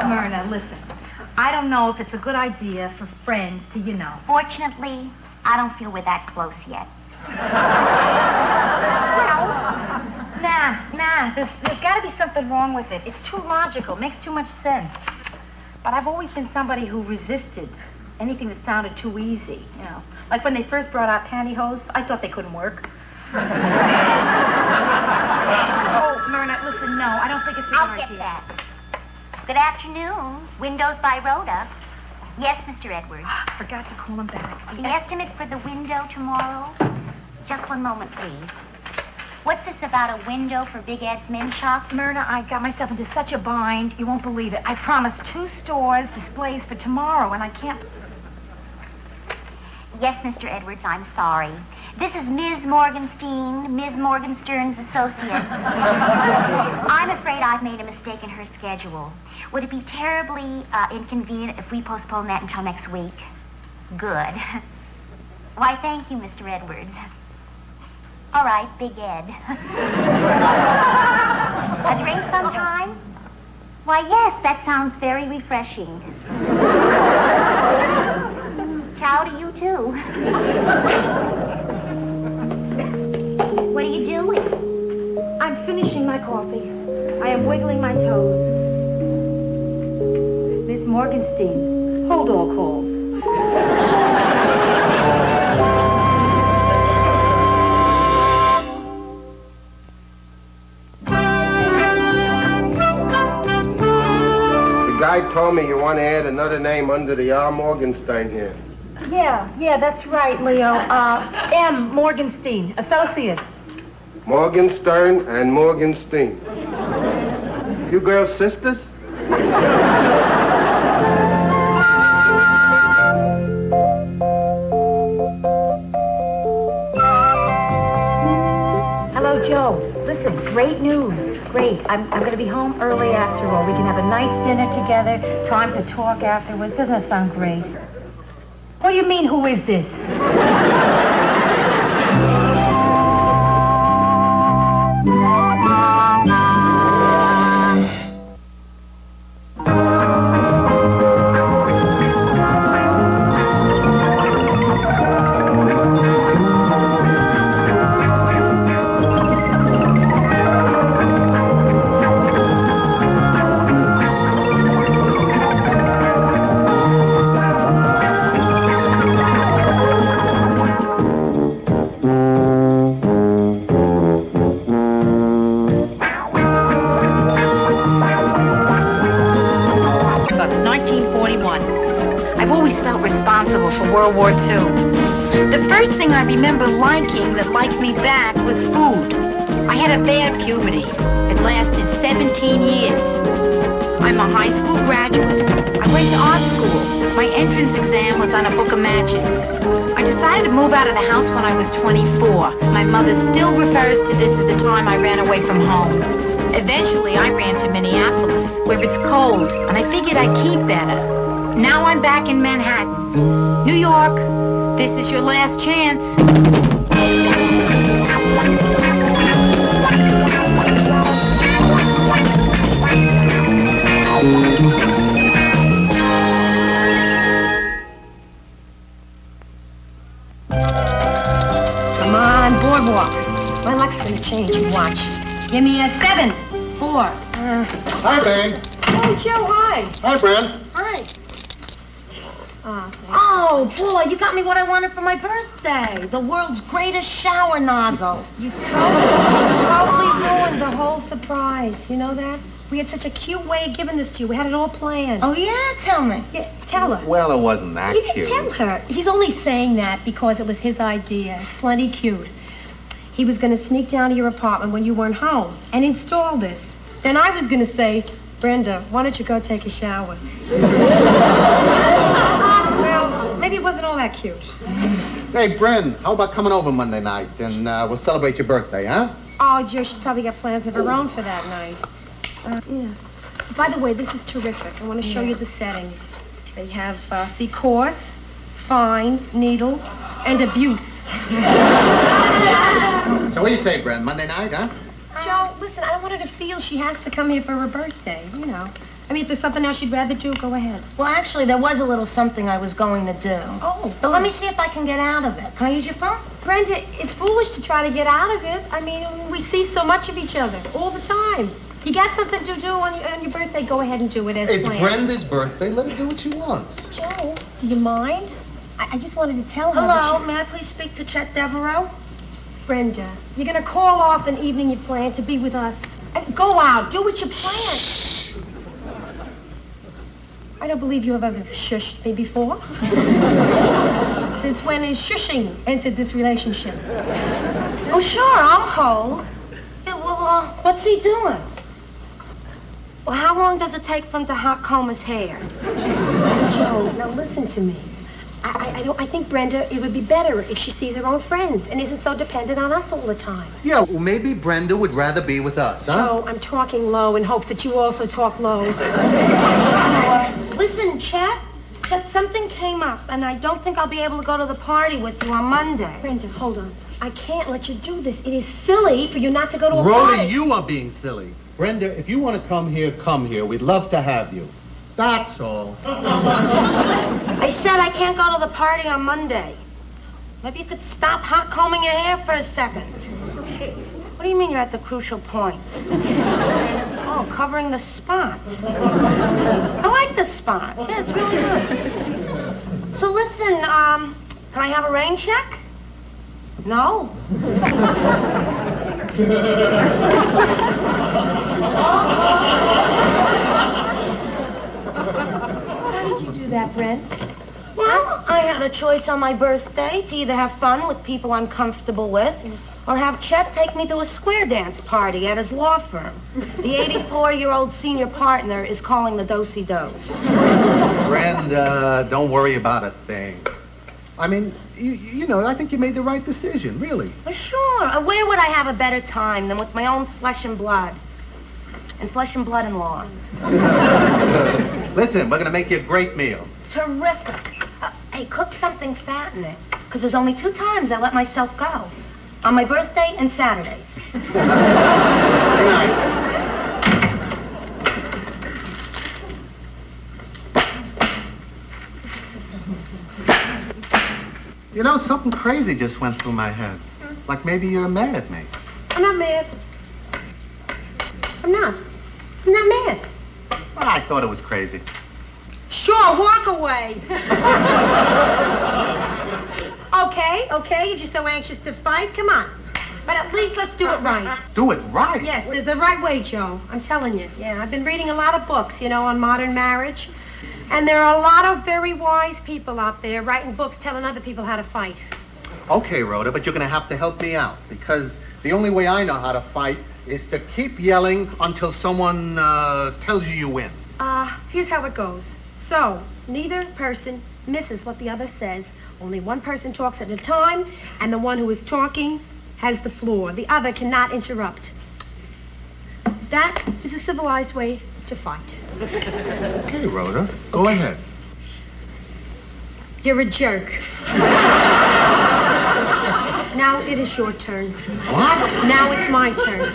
Myrna, listen. I don't know if it's a good idea for friends to, Fortunately, I don't feel we're that close yet. Nah. There's got to be something wrong with it. It's too logical. Makes too much sense. But I've always been somebody who resisted. anything that sounded too easy, you know. Like when they first brought out pantyhose, I thought they couldn't work. Oh, Myrna, listen, no, I don't think it's a good I'll idea. get that. Good afternoon. Windows by Rhoda. Yes, Mr. Edwards. Forgot to call him back. The estimate for the window tomorrow? Just one moment, please. What's this about a window for Big Ed's men's shop? Myrna, I got myself into such a bind, you won't believe it. I promised 2 stores displays for tomorrow, and I can't... Yes, Mr. Edwards, I'm sorry. This is Ms. Morgenstein, Ms. Morgenstern's associate. I'm afraid I've made a mistake in her schedule. Would it be terribly inconvenient if we postpone that until next week? Good. Why, thank you, Mr. Edwards. All right, Big Ed. A drink sometime? Why, yes, that sounds very refreshing. Ciao to you, too. What are you doing? I'm finishing my coffee. I am wiggling my toes. Miss Morgenstein, hold all calls. The guy told me you want to add another name under the R. Morgenstein here. Yeah, that's right, Leo. M. Morgenstein, associate. Morgenstern and Morgenstein. You girls sisters? Hello, Joe. Listen, great news. Great. I'm going to be home early after all. We can have a nice dinner together, time to talk afterwards. Doesn't that sound great? What do you mean, who is this? World War II. The first thing I remember liking that liked me back was food. I had a bad puberty. It lasted 17 years. I'm a high school graduate. I went to art school. My entrance exam was on a book of matches. I decided to move out of the house when I was 24. My mother still refers to this as the time I ran away from home. Eventually, I ran to Minneapolis, where it's cold, and I figured I'd keep better. Now I'm back in Manhattan. New York, this is your last chance. Come on, boardwalk. My luck's gonna change, you watch. Give me a 7, 4. Hi, Ben. Oh, Joe, hi. Hi, Brent. Hi. Oh, boy, you got me what I wanted for my birthday. The world's greatest shower nozzle. You totally ruined the whole surprise. You know that? We had such a cute way of giving this to you. We had it all planned. Oh, yeah? Tell me. Yeah, tell her. Well, it wasn't that You cute. didn't tell her. He's only saying that because it was his idea. It's plenty cute. He was going to sneak down to your apartment when you weren't home and install this. Then I was going to say, Brenda, why don't you go take a shower? Well, maybe it wasn't all that cute. Hey, Bren, how about coming over Monday night and we'll celebrate your birthday, huh? Oh, Joe, she's probably got plans of her own for that night. Yeah. By the way, this is terrific. I want to show you the settings. They have the coarse, fine, needle, and abuse. So what do you say, Bren? Monday night, huh? Joe, listen, I don't want her to feel she has to come here for her birthday, you know. I mean, if there's something else you'd rather do, go ahead. Well, actually, there was a little something I was going to do. Oh. But let me see if I can get out of it. Can I use your phone? Brenda, it's foolish to try to get out of it. I mean, we see so much of each other all the time. You got something to do on your birthday, go ahead and do it as It's planned. Brenda's birthday. Let her do what she wants. Joe, do you mind? I just wanted to tell her. Hello, may I please speak to Chet Devereaux? Brenda, you're going to call off an evening you planned to be with us. Go out, do what you planned. I don't believe you have ever shushed me before. Since when is shushing entered this relationship? Oh, sure, I'll hold. Yeah, well, what's he doing? Well, how long does it take for him to hot comb his hair? Joe, now listen to me. I think Brenda, it would be better if she sees her own friends and isn't so dependent on us all the time. Yeah, well, maybe Brenda would rather be with us, huh? Joe, I'm talking low in hopes that you also talk low. Listen, Chet, something came up, and I don't think I'll be able to go to the party with you on Monday. Brenda, hold on. I can't let you do this. It is silly for you not to go to a party. Rhoda, you are being silly. Brenda, if you want to come here, come here. We'd love to have you. That's all. I said I can't go to the party on Monday. Maybe you could stop hot combing your hair for a second. What do you mean you're at the crucial point? Oh, covering the spot. I like the spot. Yeah, it's really good. So listen, can I have a rain check? No. Why did you do that, Brent? Well, I had a choice on my birthday to either have fun with people I'm comfortable with or have Chet take me to a square dance party at his law firm. The 84-year-old senior partner is calling the do-si-dos. Brenda, don't worry about a thing. I mean, you know, I think you made the right decision, really. Well, sure. Where would I have a better time than with my own flesh and blood? And flesh and blood-in-law. Listen, we're going to make you a great meal. Terrific. Hey, cook something fat in it. Because there's only 2 times I let myself go. On my birthday and Saturdays. Good night. You know, something crazy just went through my head. Like maybe you're mad at me. I'm not mad. I'm not mad. Well, I thought it was crazy. Sure, walk away. Okay, if you're so anxious to fight, come on. But at least let's do it right. Do it right? Yes, the right way, Joe. I'm telling you. Yeah, I've been reading a lot of books, you know, on modern marriage. And there are a lot of very wise people out there writing books telling other people how to fight. Okay, Rhoda, but you're going to have to help me out. Because the only way I know how to fight is to keep yelling until someone tells you win. Here's how it goes. So, neither person misses what the other says. Only one person talks at a time, and the one who is talking has the floor. The other cannot interrupt. That is a civilized way to fight. Okay, Rhoda, go ahead. You're a jerk. Now it is your turn. What? Now it's my turn.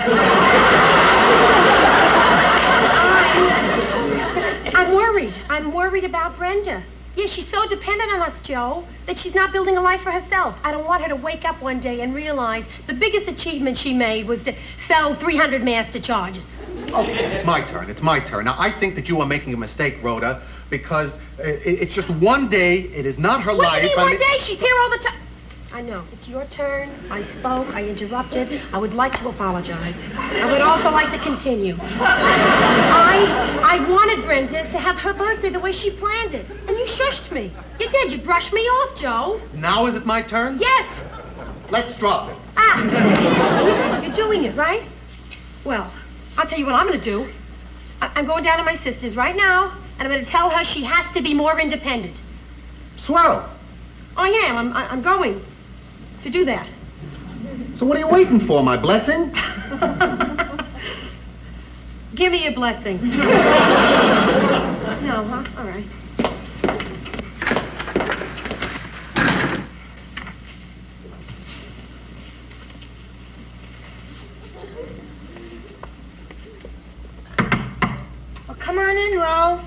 I'm worried. I'm worried about Brenda. Yeah, she's so dependent on us, Joe, that she's not building a life for herself. I don't want her to wake up one day and realize the biggest achievement she made was to sell 300 master charges. Okay, it's my turn. It's my turn. Now, I think that you are making a mistake, Rhoda, because it's just one day. It is not her life. What do you mean one day? She's here all the time. I know. It's your turn. I spoke. I interrupted. I would like to apologize. I would also like to continue. I wanted Brenda to have her birthday the way she planned it. And you shushed me. You did. You brushed me off, Joe. Now is it my turn? Yes. Let's drop it. You're doing it, right? Well, I'll tell you what I'm going to do. I'm going down to my sister's right now, and I'm going to tell her she has to be more independent. Swell. I am. I'm going to do that. So what are you waiting for, my blessing? Give me your blessing. No, huh? All right. Well, come on in, Ro.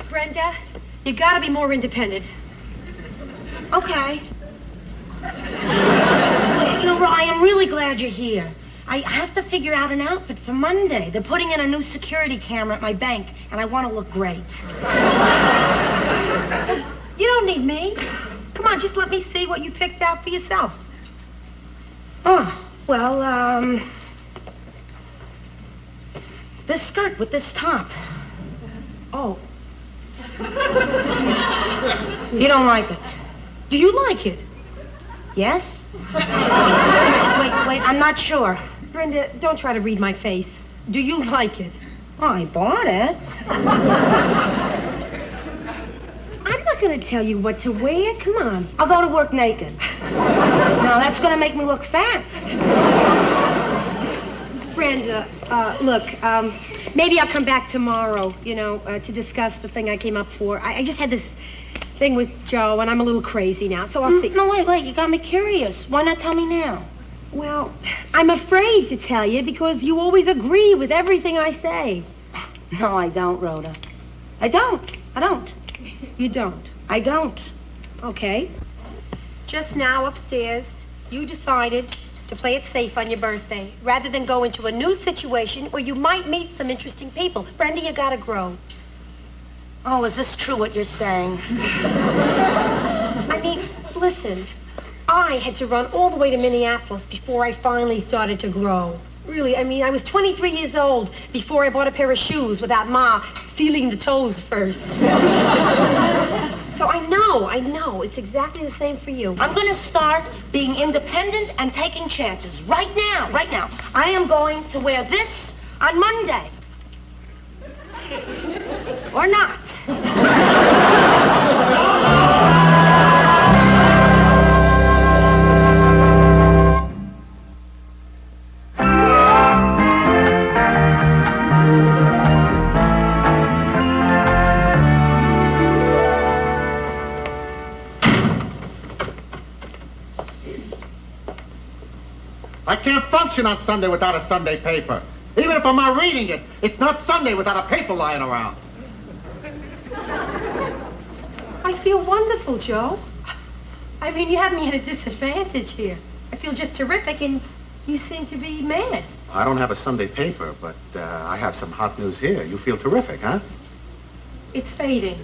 Brenda, you gotta be more independent. Okay. You know, Ro, I am really glad you're here. I have to figure out an outfit for Monday. They're putting in a new security camera at my bank, and I want to look great. You don't need me. Come on, just let me see what you picked out for yourself. Oh, well, this skirt with this top. Oh. You don't like it? Do you like it? Yes? Wait, I'm not sure. Brenda, don't try to read my face. Do you like it? Oh, I bought it. I'm not going to tell you what to wear. Come on. I'll go to work naked. No, that's going to make me look fat. Brenda, look, maybe I'll come back tomorrow, to discuss the thing I came up for. I just had this thing with Joe, and I'm a little crazy now, so I'll see. No, wait, you got me curious. Why not tell me now? Well, I'm afraid to tell you because you always agree with everything I say. No, I don't, Rhoda. I don't. You don't? I don't. Okay. Just now upstairs, you decided to play it safe on your birthday rather than go into a new situation where you might meet some interesting people. Brenda, you gotta grow. Oh, is this true what you're saying? I mean, listen, I had to run all the way to Minneapolis before I finally started to grow. Really, I mean, I was 23 years old before I bought a pair of shoes without Ma feeling the toes first. So I know, it's exactly the same for you. I'm going to start being independent and taking chances right now. I am going to wear this on Monday. Or not. I can't function on Sunday without a Sunday paper. Even if I'm not reading it, it's not Sunday without a paper lying around. I feel wonderful, Joe. I mean, you have me at a disadvantage here. I feel just terrific, and you seem to be mad. I don't have a Sunday paper, but I have some hot news here. You feel terrific, huh? It's fading.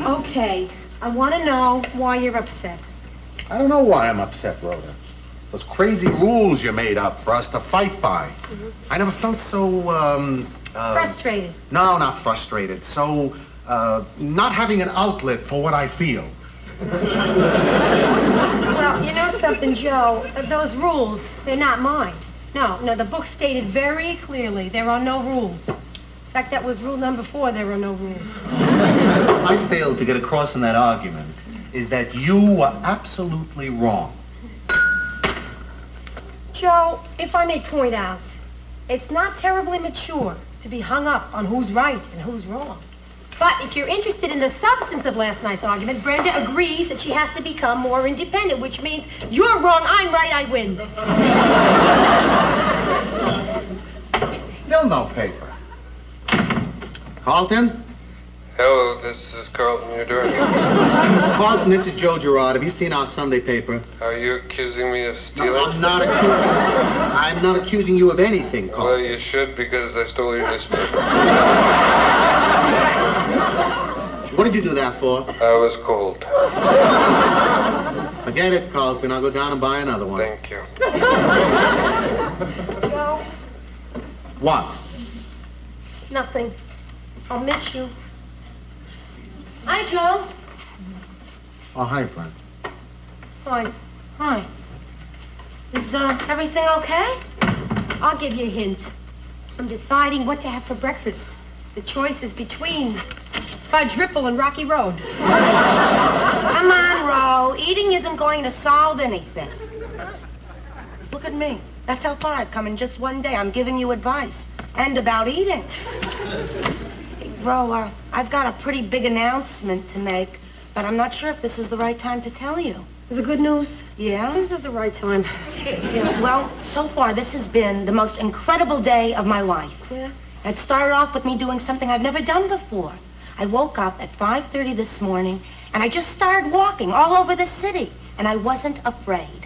Okay. I want to know why you're upset. I don't know why I'm upset, Rhoda. Those crazy rules you made up for us to fight by. Mm-hmm. I never felt so, frustrated. No, not frustrated. So, not having an outlet for what I feel. Well, you know something, Joe? Those rules, they're not mine. No, the book stated very clearly there are no rules. In fact, that was rule number 4, there are no rules. I failed to get across in that argument is that you were absolutely wrong. Joe, if I may point out, it's not terribly mature to be hung up on who's right and who's wrong. But if you're interested in the substance of last night's argument, Brenda agrees that she has to become more independent, which means you're wrong, I'm right, I win. Still no paper. Carlton? Hello, this is Carlton, your director. Carlton, this is Joe Gerard. Have you seen our Sunday paper? Are you accusing me of stealing? No, I'm not accusing you of anything, Carlton. Well, you should, because I stole your newspaper. What did you do that for? I was cold. Forget it, Carlton. I'll go down and buy another one. Thank you. Joe? What? Nothing. I'll miss you. Hi, Joe. Oh, hi, Brent. Hi. Is everything okay? I'll give you a hint. I'm deciding what to have for breakfast. The choice is between Fudge Ripple and Rocky Road. Come on, Ro. Eating isn't going to solve anything. Look at me. That's how far I've come in just one day. I'm giving you advice. And about eating. Hey, Ro, I've got a pretty big announcement to make, but I'm not sure if this is the right time to tell you. Is it good news? Yeah? This is the right time. Yeah, well, so far this has been the most incredible day of my life. Yeah? It started off with me doing something I've never done before. I woke up at 5:30 this morning, and I just started walking all over the city, and I wasn't afraid.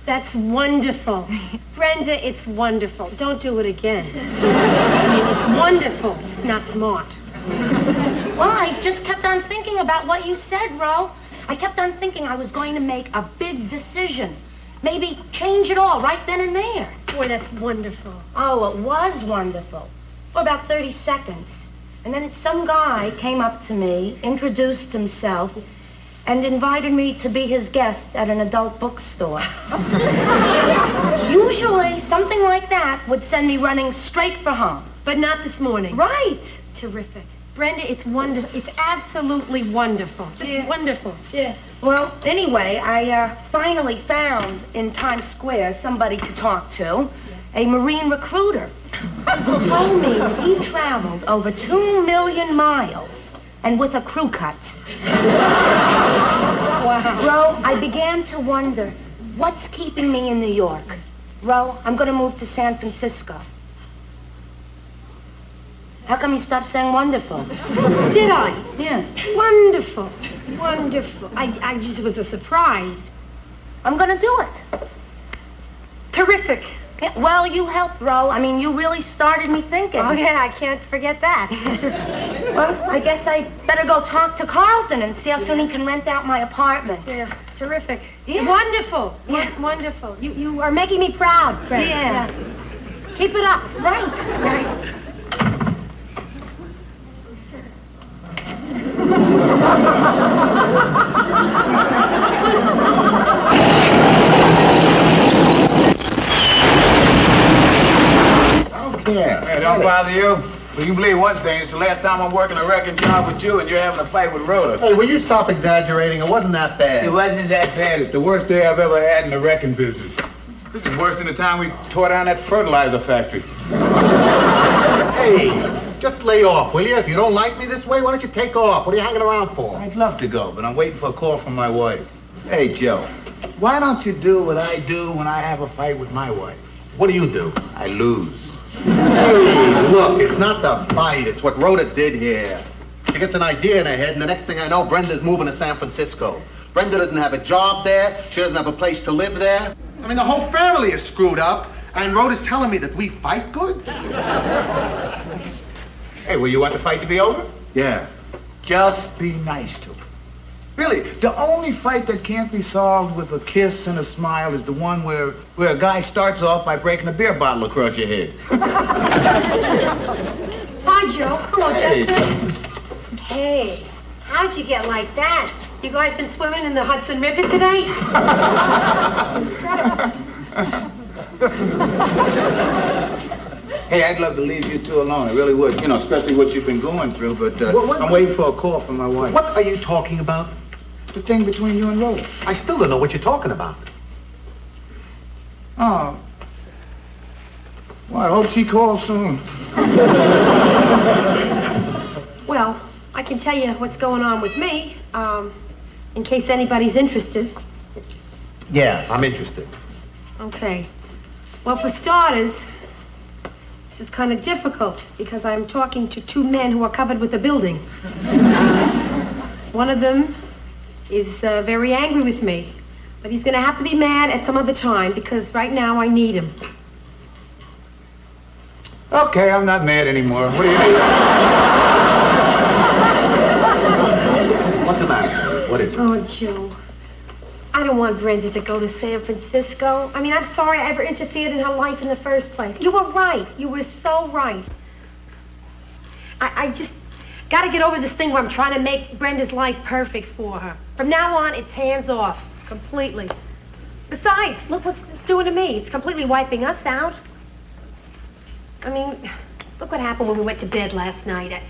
That's wonderful. Brenda, it's wonderful. Don't do it again. I mean, it's wonderful. It's not smart. Well, I just kept on thinking about what you said, Ro. I kept on thinking I was going to make a big decision. Maybe change it all right then and there. Boy, that's wonderful. Oh, it was wonderful. For about 30 seconds. And then some guy came up to me, introduced himself, and invited me to be his guest at an adult bookstore. Usually, something like that would send me running straight for home. But not this morning. Right. Terrific. Brenda, it's wonderful. It's absolutely wonderful. Just wonderful. Yeah. Well, anyway, I finally found in Times Square somebody to talk to, a Marine recruiter, who told me that he traveled over 2 million miles and with a crew cut. Wow. Ro, I began to wonder, what's keeping me in New York? Ro, I'm going to move to San Francisco. How come you stopped saying wonderful? Did I? Yeah. Wonderful. Wonderful. I just was a surprise. I'm going to do it. Terrific. Yeah, well, you helped, Ro. I mean, you really started me thinking. Oh, yeah, I can't forget that. Well, I guess I better go talk to Carlton and see how soon he can rent out my apartment. Yeah, terrific. Yeah. Wonderful. Yeah. Wonderful. You are making me proud, Brenda. Yeah. Keep it up. Right. Right. Hey, don't bother you. Well, you can believe one thing. It's the last time I'm working a wrecking job with you, and you're having a fight with Rhoda. Hey, will you stop exaggerating? It wasn't that bad. It wasn't that bad. It's the worst day I've ever had in the wrecking business. This is worse than the time we tore down that fertilizer factory. Hey, just lay off, will you? If you don't like me this way, why don't you take off? What are you hanging around for? I'd love to go, but I'm waiting for a call from my wife. Hey, Joe, why don't you do what I do when I have a fight with my wife? What do you do? I lose. Hey, look, it's not the fight. It's what Rhoda did here. She gets an idea in her head, and the next thing I know, Brenda's moving to San Francisco. Brenda doesn't have a job there. She doesn't have a place to live there. I mean, the whole family is screwed up, and Rhoda's telling me that we fight good? Hey, well, you want the fight to be over? Yeah. Just be nice to her. Really, the only fight that can't be solved with a kiss and a smile is the one where a guy starts off by breaking a beer bottle across your head. Hi, Joe. Hello, Hey. Justin. Hey, how'd you get like that? You guys been swimming in the Hudson River today? Hey, I'd love to leave you two alone. I really would. You know, especially what you've been going through, but I'm waiting for a call from my wife. What are you talking about? The thing between you and Rhoda. I still don't know what you're talking about. Oh. Well, I hope she calls soon. Well, I can tell you what's going on with me, in case anybody's interested. Yeah, I'm interested. Okay. Well, for starters, this is kind of difficult because I'm talking to 2 men who are covered with a building. One of them is very angry with me, but he's going to have to be mad at some other time because right now I need him. Okay, I'm not mad anymore. What do you need? What's the matter? What is it? Oh, Joe. I don't want Brenda to go to San Francisco. I mean, I'm sorry I ever interfered in her life in the first place. You were right. You were so right. I just got to get over this thing where I'm trying to make Brenda's life perfect for her. From now on, it's hands off. Completely. Besides, look what it's doing to me. It's completely wiping us out. I mean, look what happened when we went to bed last night.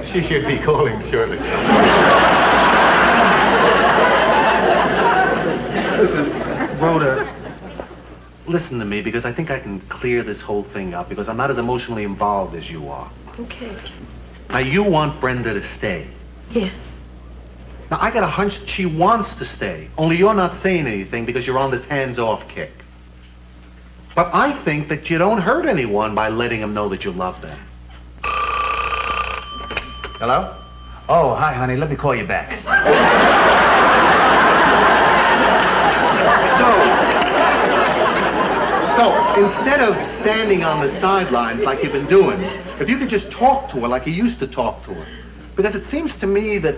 She should be calling shortly. Listen, Rhoda, listen to me because I think I can clear this whole thing up because I'm not as emotionally involved as you are. Okay. Now, you want Brenda to stay. Yeah. Now, I got a hunch that she wants to stay, only you're not saying anything because you're on this hands-off kick. But I think that you don't hurt anyone by letting them know that you love them. Hello? Oh, hi, honey. Let me call you back. instead of standing on the sidelines like you've been doing, if you could just talk to her like you used to talk to her. Because it seems to me that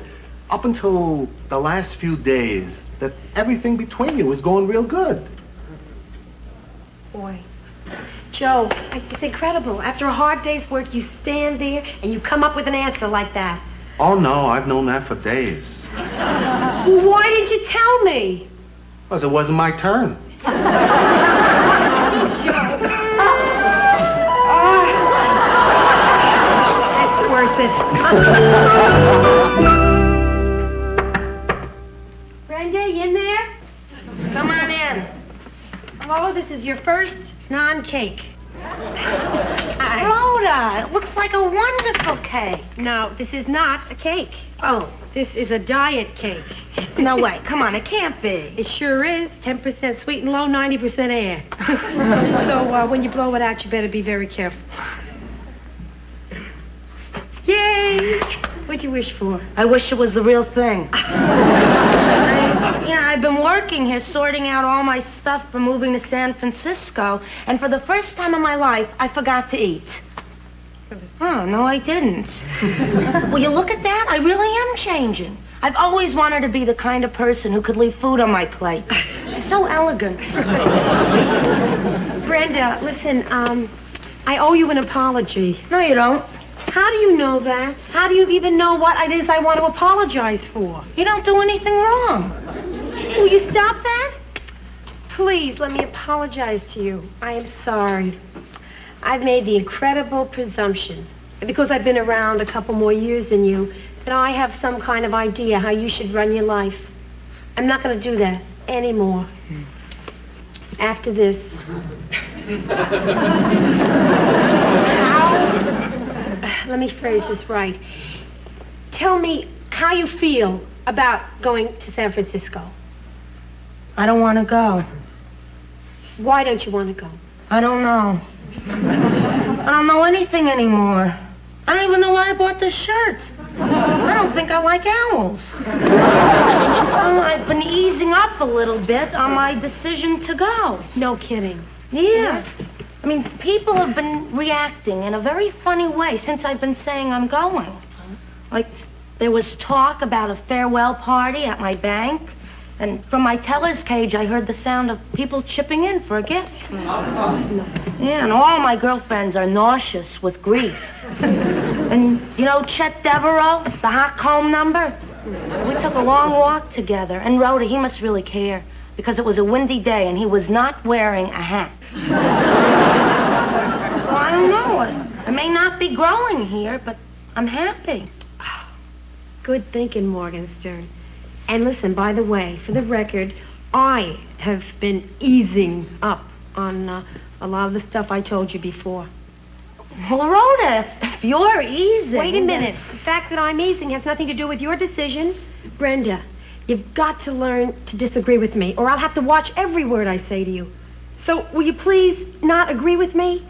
up until the last few days, that everything between you was going real good. Boy. Joe, it's incredible. After a hard day's work, you stand there and you come up with an answer like that. Oh, no, I've known that for days. Well, why didn't you tell me? Because it wasn't my turn. That's worth it. Brenda, you in there? Come on in. Hello, this is your first non-cake. Rhoda, it looks like a wonderful cake. No, this is not a cake. Oh. This is a diet cake. No way. Come on, it can't be. It sure is. 10% sweet and low, 90% air. So when you blow it out, you better be very careful. Yay! What'd you wish for? I wish it was the real thing. I've been working here sorting out all my stuff for moving to San Francisco, and for the first time in my life, I forgot to eat. Oh, no, I didn't. Will you look at that? I really am changing. I've always wanted to be the kind of person who could leave food on my plate. So elegant. Brenda, listen, I owe you an apology. No, you don't. How do you know that? How do you even know what it is I want to apologize for? You don't do anything wrong. Will you stop that? Please, let me apologize to you. I am sorry. I've made the incredible presumption, because I've been around a couple more years than you, that I have some kind of idea how you should run your life. I'm not going to do that anymore. After this. Let me phrase this right. Tell me how you feel about going to San Francisco. I don't want to go. Why don't you want to go? I don't know. I don't know anything anymore. I don't even know why I bought this shirt. I don't think I like owls. I've been easing up a little bit on my decision to go. No kidding. Yeah. I mean, people have been reacting in a very funny way since I've been saying I'm going. Like, there was talk about a farewell party at my bank, and from my teller's cage, I heard the sound of people chipping in for a gift. Yeah, and all my girlfriends are nauseous with grief. And, you know, Chet Devereaux, the hot comb number? We took a long walk together, and Rhoda, he must really care, because it was a windy day, and he was not wearing a hat. So I don't know. I may not be growing here, but I'm happy. Good thinking, Morgenstern. And listen, by the way, for the record, I have been easing up on a lot of the stuff I told you before. Well, Rhoda, if you're easing... Wait a minute. The fact that I'm easing has nothing to do with your decision. Brenda, you've got to learn to disagree with me, or I'll have to watch every word I say to you. So, will you please not agree with me?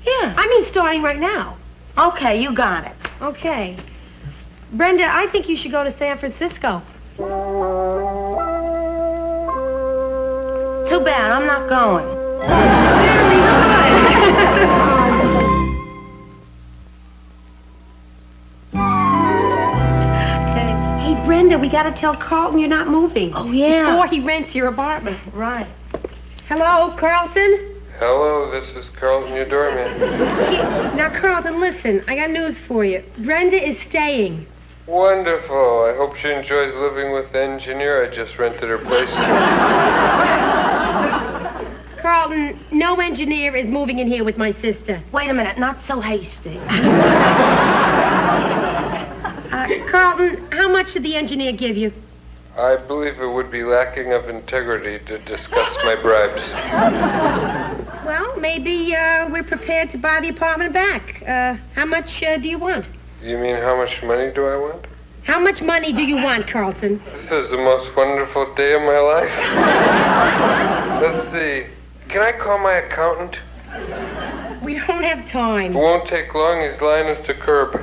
Yeah. I mean, starting right now. Okay, you got it. Okay. Brenda, I think you should go to San Francisco. Too bad, I'm not going. Hey, Brenda, we gotta tell Carlton you're not moving. Oh, yeah. Before he rents your apartment. Right. Hello, Carlton? Hello, this is Carlton, your doorman. Now, Carlton, listen, I got news for you. Brenda is staying. Wonderful. I hope she enjoys living with the engineer I just rented her place to. Carlton, no engineer is moving in here with my sister. Wait a minute, not so hasty. Carlton, how much did the engineer give you? I believe it would be lacking of integrity to discuss my bribes. Well, maybe we're prepared to buy the apartment back. How much do you want? You mean how much money do I want? How much money do you want, Carlton? This is the most wonderful day of my life. Let's see. Can I call my accountant? We don't have time. It won't take long. He's lying at the curb.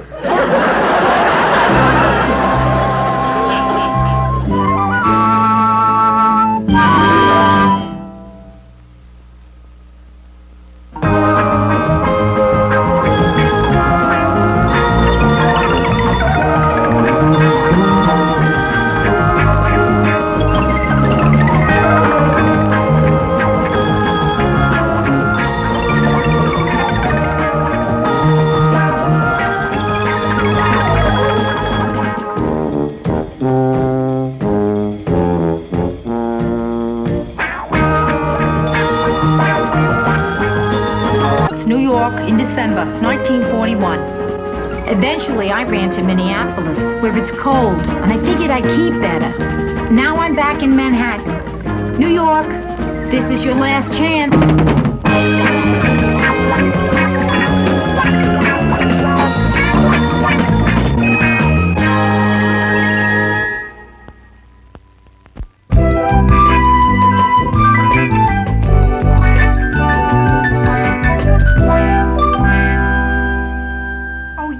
in December 1941. Eventually, I ran to Minneapolis, where it's cold, and I figured I'd keep better. Now I'm back in Manhattan. New York, this is your last chance.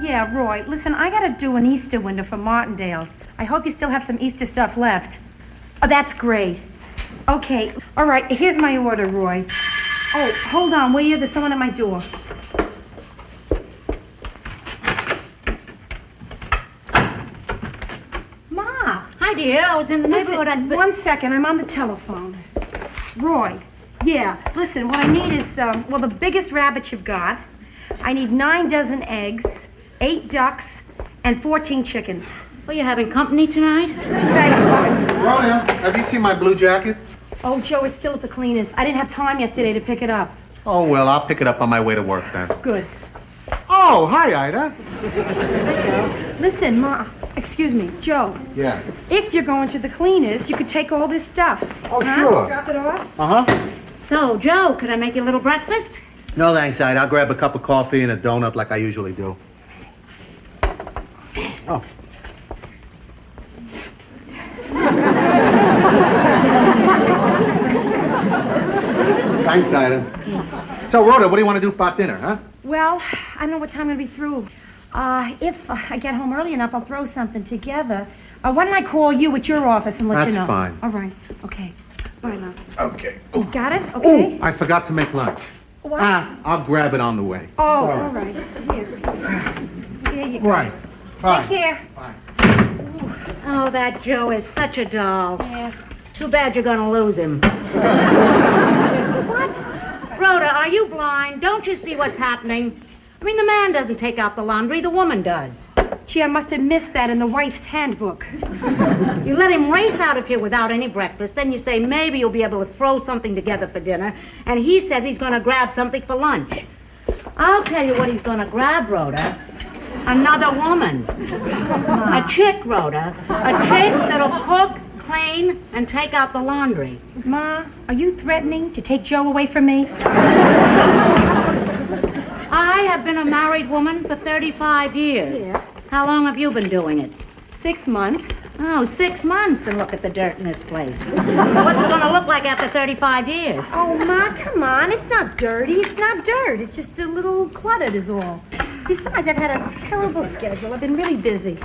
Yeah, Roy, listen, I gotta do an Easter window for Martindale. I hope you still have some Easter stuff left. Oh, that's great. Okay, all right, here's my order, Roy. Oh, hold on, will you? There's someone at my door. Ma! Hi, dear. I was in the Listen, neighborhood. one second, I'm on the telephone. Roy, yeah, listen, what I need is, well, the biggest rabbit you've got. I need 9 dozen eggs, 8 ducks, and 14 chickens. Well, you having company tonight? Thanks, Roy. Rhoda, have you seen my blue jacket? Oh, Joe, it's still at the cleaners. I didn't have time yesterday to pick it up. Oh, well, I'll pick it up on my way to work then. Good. Oh, hi, Ida. Listen, Ma, excuse me, Joe. Yeah. If you're going to the cleaners, you could take all this stuff. Oh, sure. Drop it off. Uh-huh. So, Joe, could I make you a little breakfast? No, thanks, Ida. I'll grab a cup of coffee and a donut like I usually do. Oh. Thanks, Ida. So, Rhoda, what do you want to do for dinner, huh? Well, I don't know what time I'm going to be through. If I get home early enough, I'll throw something together. Why don't I call you at your office and let you know? That's fine. All right. Okay. All right, Mom. Okay. You got it? Okay. Oh, I forgot to make lunch. What? I'll grab it on the way. Oh, all right. Here. Here you go. Right. Bye. Take care. Oh, that Joe is such a doll. Yeah. It's too bad you're gonna lose him. What? Rhoda, are you blind? Don't you see what's happening? I mean, the man doesn't take out the laundry, the woman does. Gee, I must have missed that in the wife's handbook. You let him race out of here without any breakfast, then you say maybe you'll be able to throw something together for dinner, and he says he's gonna grab something for lunch. I'll tell you what he's gonna grab, Rhoda. Another woman. A chick, Rhoda. A chick that'll cook, clean, and take out the laundry. Ma, are you threatening to take Joe away from me? I have been a married woman for 35 years. Yeah. How long have you been doing it? 6 months. Oh, 6 months, and look at the dirt in this place. What's it gonna look like after 35 years? Oh, Ma, come on. It's not dirty. It's not dirt. It's just a little cluttered is all. Besides, I've had a terrible schedule. I've been really busy.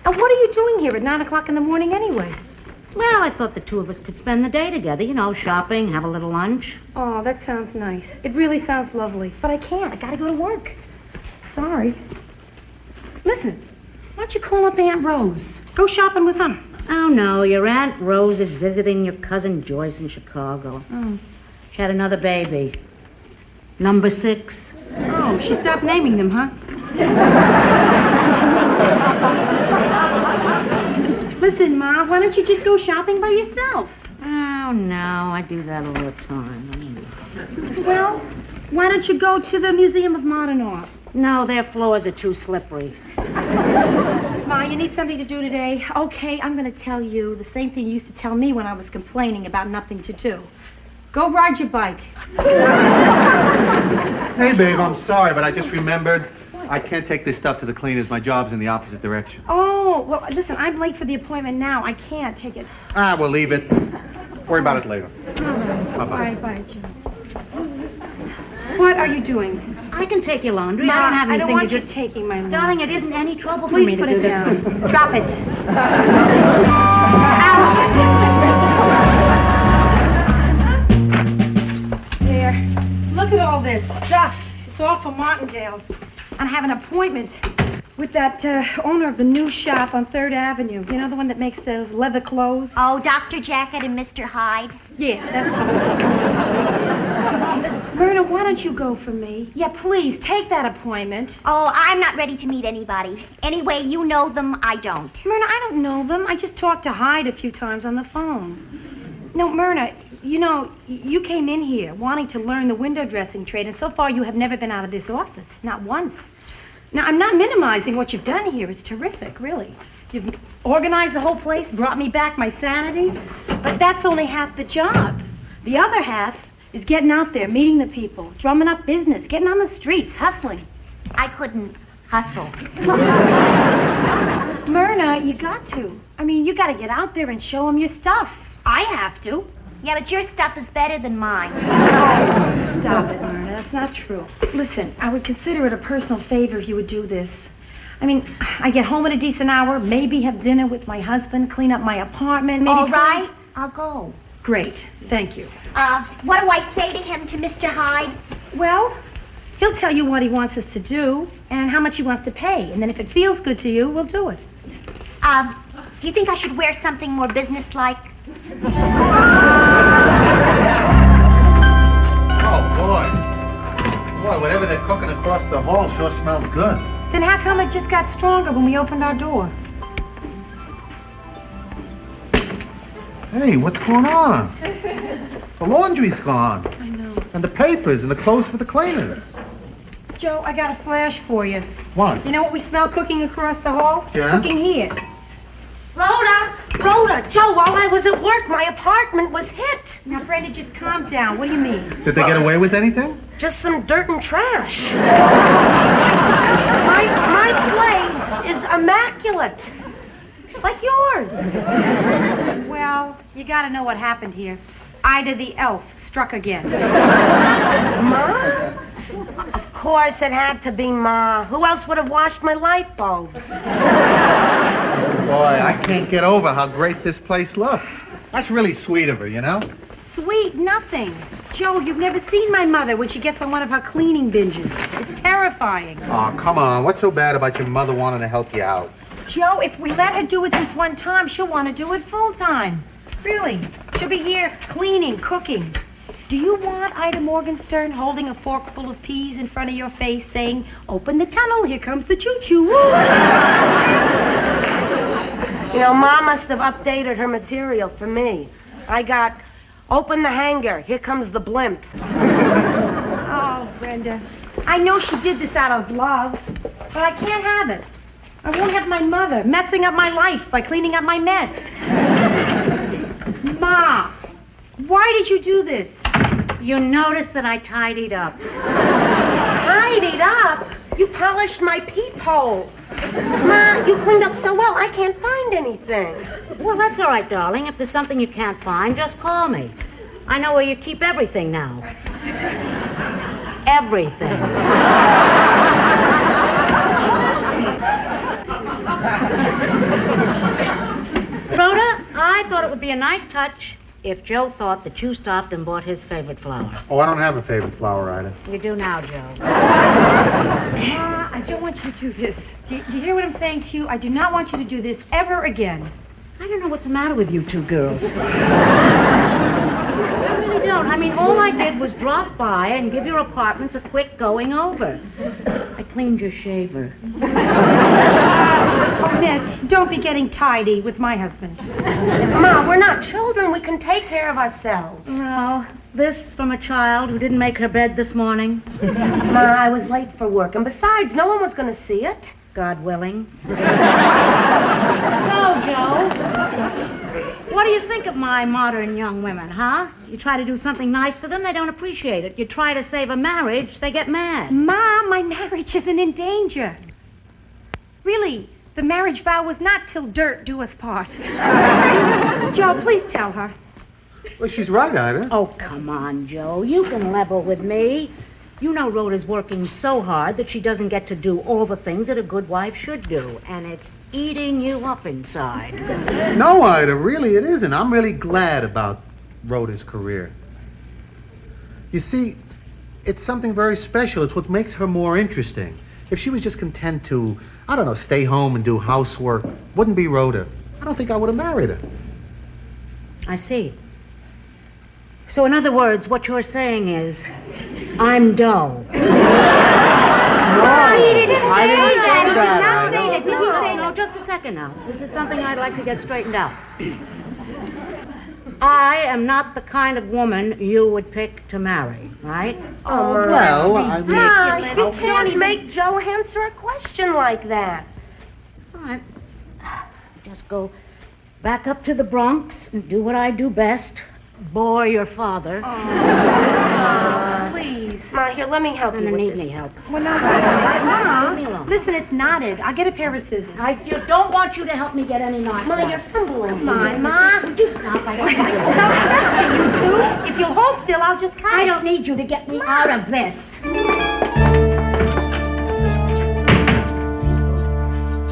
And what are you doing here at 9 o'clock in the morning anyway? Well, I thought the two of us could spend the day together, you know, shopping, have a little lunch. Oh, that sounds nice. It really sounds lovely. But I can't. I gotta go to work. Sorry. Listen, why don't you call up Aunt Rose? Go shopping with her. Oh, no, your Aunt Rose is visiting your cousin Joyce in Chicago. Oh. She had another baby. Number 6. Oh, she stopped naming them, huh? Listen, Ma, why don't you just go shopping by yourself? Oh, no, I do that all the time. Well, why don't you go to the Museum of Modern Art? No, their floors are too slippery. Ma, you need something to do today. Okay, I'm going to tell you the same thing you used to tell me when I was complaining about nothing to do. Go ride your bike. Hey, babe, I'm sorry, but I just remembered I can't take this stuff to the cleaners. My job's in the opposite direction. Oh, well, listen, I'm late for the appointment now. I can't take it. We'll leave it. Worry about it later. Bye-bye. Bye-bye. All right, bye, Jim. What are you doing? I can take your laundry. Ma, I don't have I anything don't want to you do. taking my laundry. Darling, it isn't any trouble for Please me to put do it this. down. Drop it. There. Look at all this stuff. It's all for Martindale. I have an appointment with that owner of the new shop on 3rd Avenue. You know, the one that makes the leather clothes? Oh, Dr. Jacket and Mr. Hyde? Yeah, that's the one. Myrna, why don't you go for me? Yeah, please, take that appointment. Oh, I'm not ready to meet anybody. Anyway, you know them, I don't. Myrna, I don't know them. I just talked to Hyde a few times on the phone. No, Myrna, you know, you came in here wanting to learn the window dressing trade, and so far you have never been out of this office, not once. Now, I'm not minimizing what you've done here. It's terrific, really. You've organized the whole place, brought me back my sanity, but that's only half the job. The other half is getting out there, meeting the people, drumming up business, getting on the streets, hustling. I couldn't hustle. Myrna, you got to. I mean, you got to get out there and show them your stuff. I have to. Yeah, but your stuff is better than mine. Oh, stop it, Myrna. That's not true. Listen, I would consider it a personal favor if you would do this. I mean, I get home at a decent hour, maybe have dinner with my husband, clean up my apartment, maybe... All right, I'll go. Great. Thank you. What do I say to him, to Mr. Hyde? Well, he'll tell you what he wants us to do and how much he wants to pay. And then if it feels good to you, we'll do it. Do you think I should wear something more businesslike? Oh, boy. Boy, whatever they're cooking across the hall sure smells good. Then how come it just got stronger when we opened our door? Hey, what's going on? The laundry's gone. I know. And the papers and the clothes for the cleaners. Joe, I got a flash for you. What? You know what we smell cooking across the hall? Yeah? It's cooking here. Rhoda, Joe, while I was at work, my apartment was hit. Now, Brenda, just calm down. What do you mean? Did they get away with anything? Just some dirt and trash. My place is immaculate. Like yours. Well, you gotta know what happened here. Ida the elf struck again. Ma? Of course it had to be Ma. Who else would have washed my light bulbs? Boy, I can't get over how great this place looks. That's really sweet of her, you know? Sweet nothing. Joe, you've never seen my mother when she gets on one of her cleaning binges. It's terrifying. Oh, come on. What's so bad about your mother wanting to help you out? Joe, if we let her do it this one time, she'll want to do it full time. Really. She'll be here cleaning, cooking. Do you want Ida Morgenstern holding a fork full of peas in front of your face saying, "Open the tunnel, here comes the choo-choo"? You know, Ma must have updated her material for me. I got, "Open the hangar, here comes the blimp." Oh, Brenda. I know she did this out of love, but I can't have it. I won't have my mother messing up my life by cleaning up my mess. Ma, why did you do this? You noticed that I tidied up. Tidied up? You polished my peephole. Ma, you cleaned up so well, I can't find anything. Well, that's all right, darling. If there's something you can't find, just call me. I know where you keep everything now. Everything. Rhoda, I thought it would be a nice touch if Joe thought that you stopped and bought his favorite flower. Oh, I don't have a favorite flower, Ida. You do now, Joe. Ma, I don't want you to do this. Do you hear what I'm saying to you? I do not want you to do this ever again. I don't know what's the matter with you two girls. I really don't. I mean, all I did was drop by and give your apartments a quick going over. I cleaned your shaver. Oh, Miss, don't be getting tidy with my husband. Ma, we're not children. We can take care of ourselves. No, this from a child who didn't make her bed this morning. Ma, I was late for work, and besides, no one was going to see it. God willing. So, Joe, what do you think of my modern young women, huh? You try to do something nice for them, they don't appreciate it. You try to save a marriage, they get mad. Ma, my marriage isn't in danger. Really, the marriage vow was not till dirt do us part. Joe, please tell her. Well, she's right, Ida. Oh, come on, Joe. You can level with me. You know Rhoda's working so hard that she doesn't get to do all the things that a good wife should do. And it's eating you up inside. No, Ida, really, it isn't. I'm really glad about Rhoda's career. You see, it's something very special. It's what makes her more interesting. If she was just content to, I don't know, stay home and do housework, wouldn't be Rhoda. I don't think I would have married her. I see. So in other words, what you're saying is, I'm dull. No, he didn't say that. He did not say that. Did he say no, just a second now. This is something I'd like to get straightened out. I am not the kind of woman you would pick to marry, right? Oh, well, I mean... Ma, you can't make Joe answer a question like that. All right. Just go back up to the Bronx and do what I do best. Bore your father. Please. Ma, here, let me help you with need this. any help. Well, no, Mom. Listen, it's knotted. I'll get a pair of scissors. I don't want you to help me get any knots. Ma, out. you're fumbling. Come on, Ma. Would you stop? I don't want you. Now stop it, you two. If you'll hold still, I'll just cut. I don't need you to get me out of this.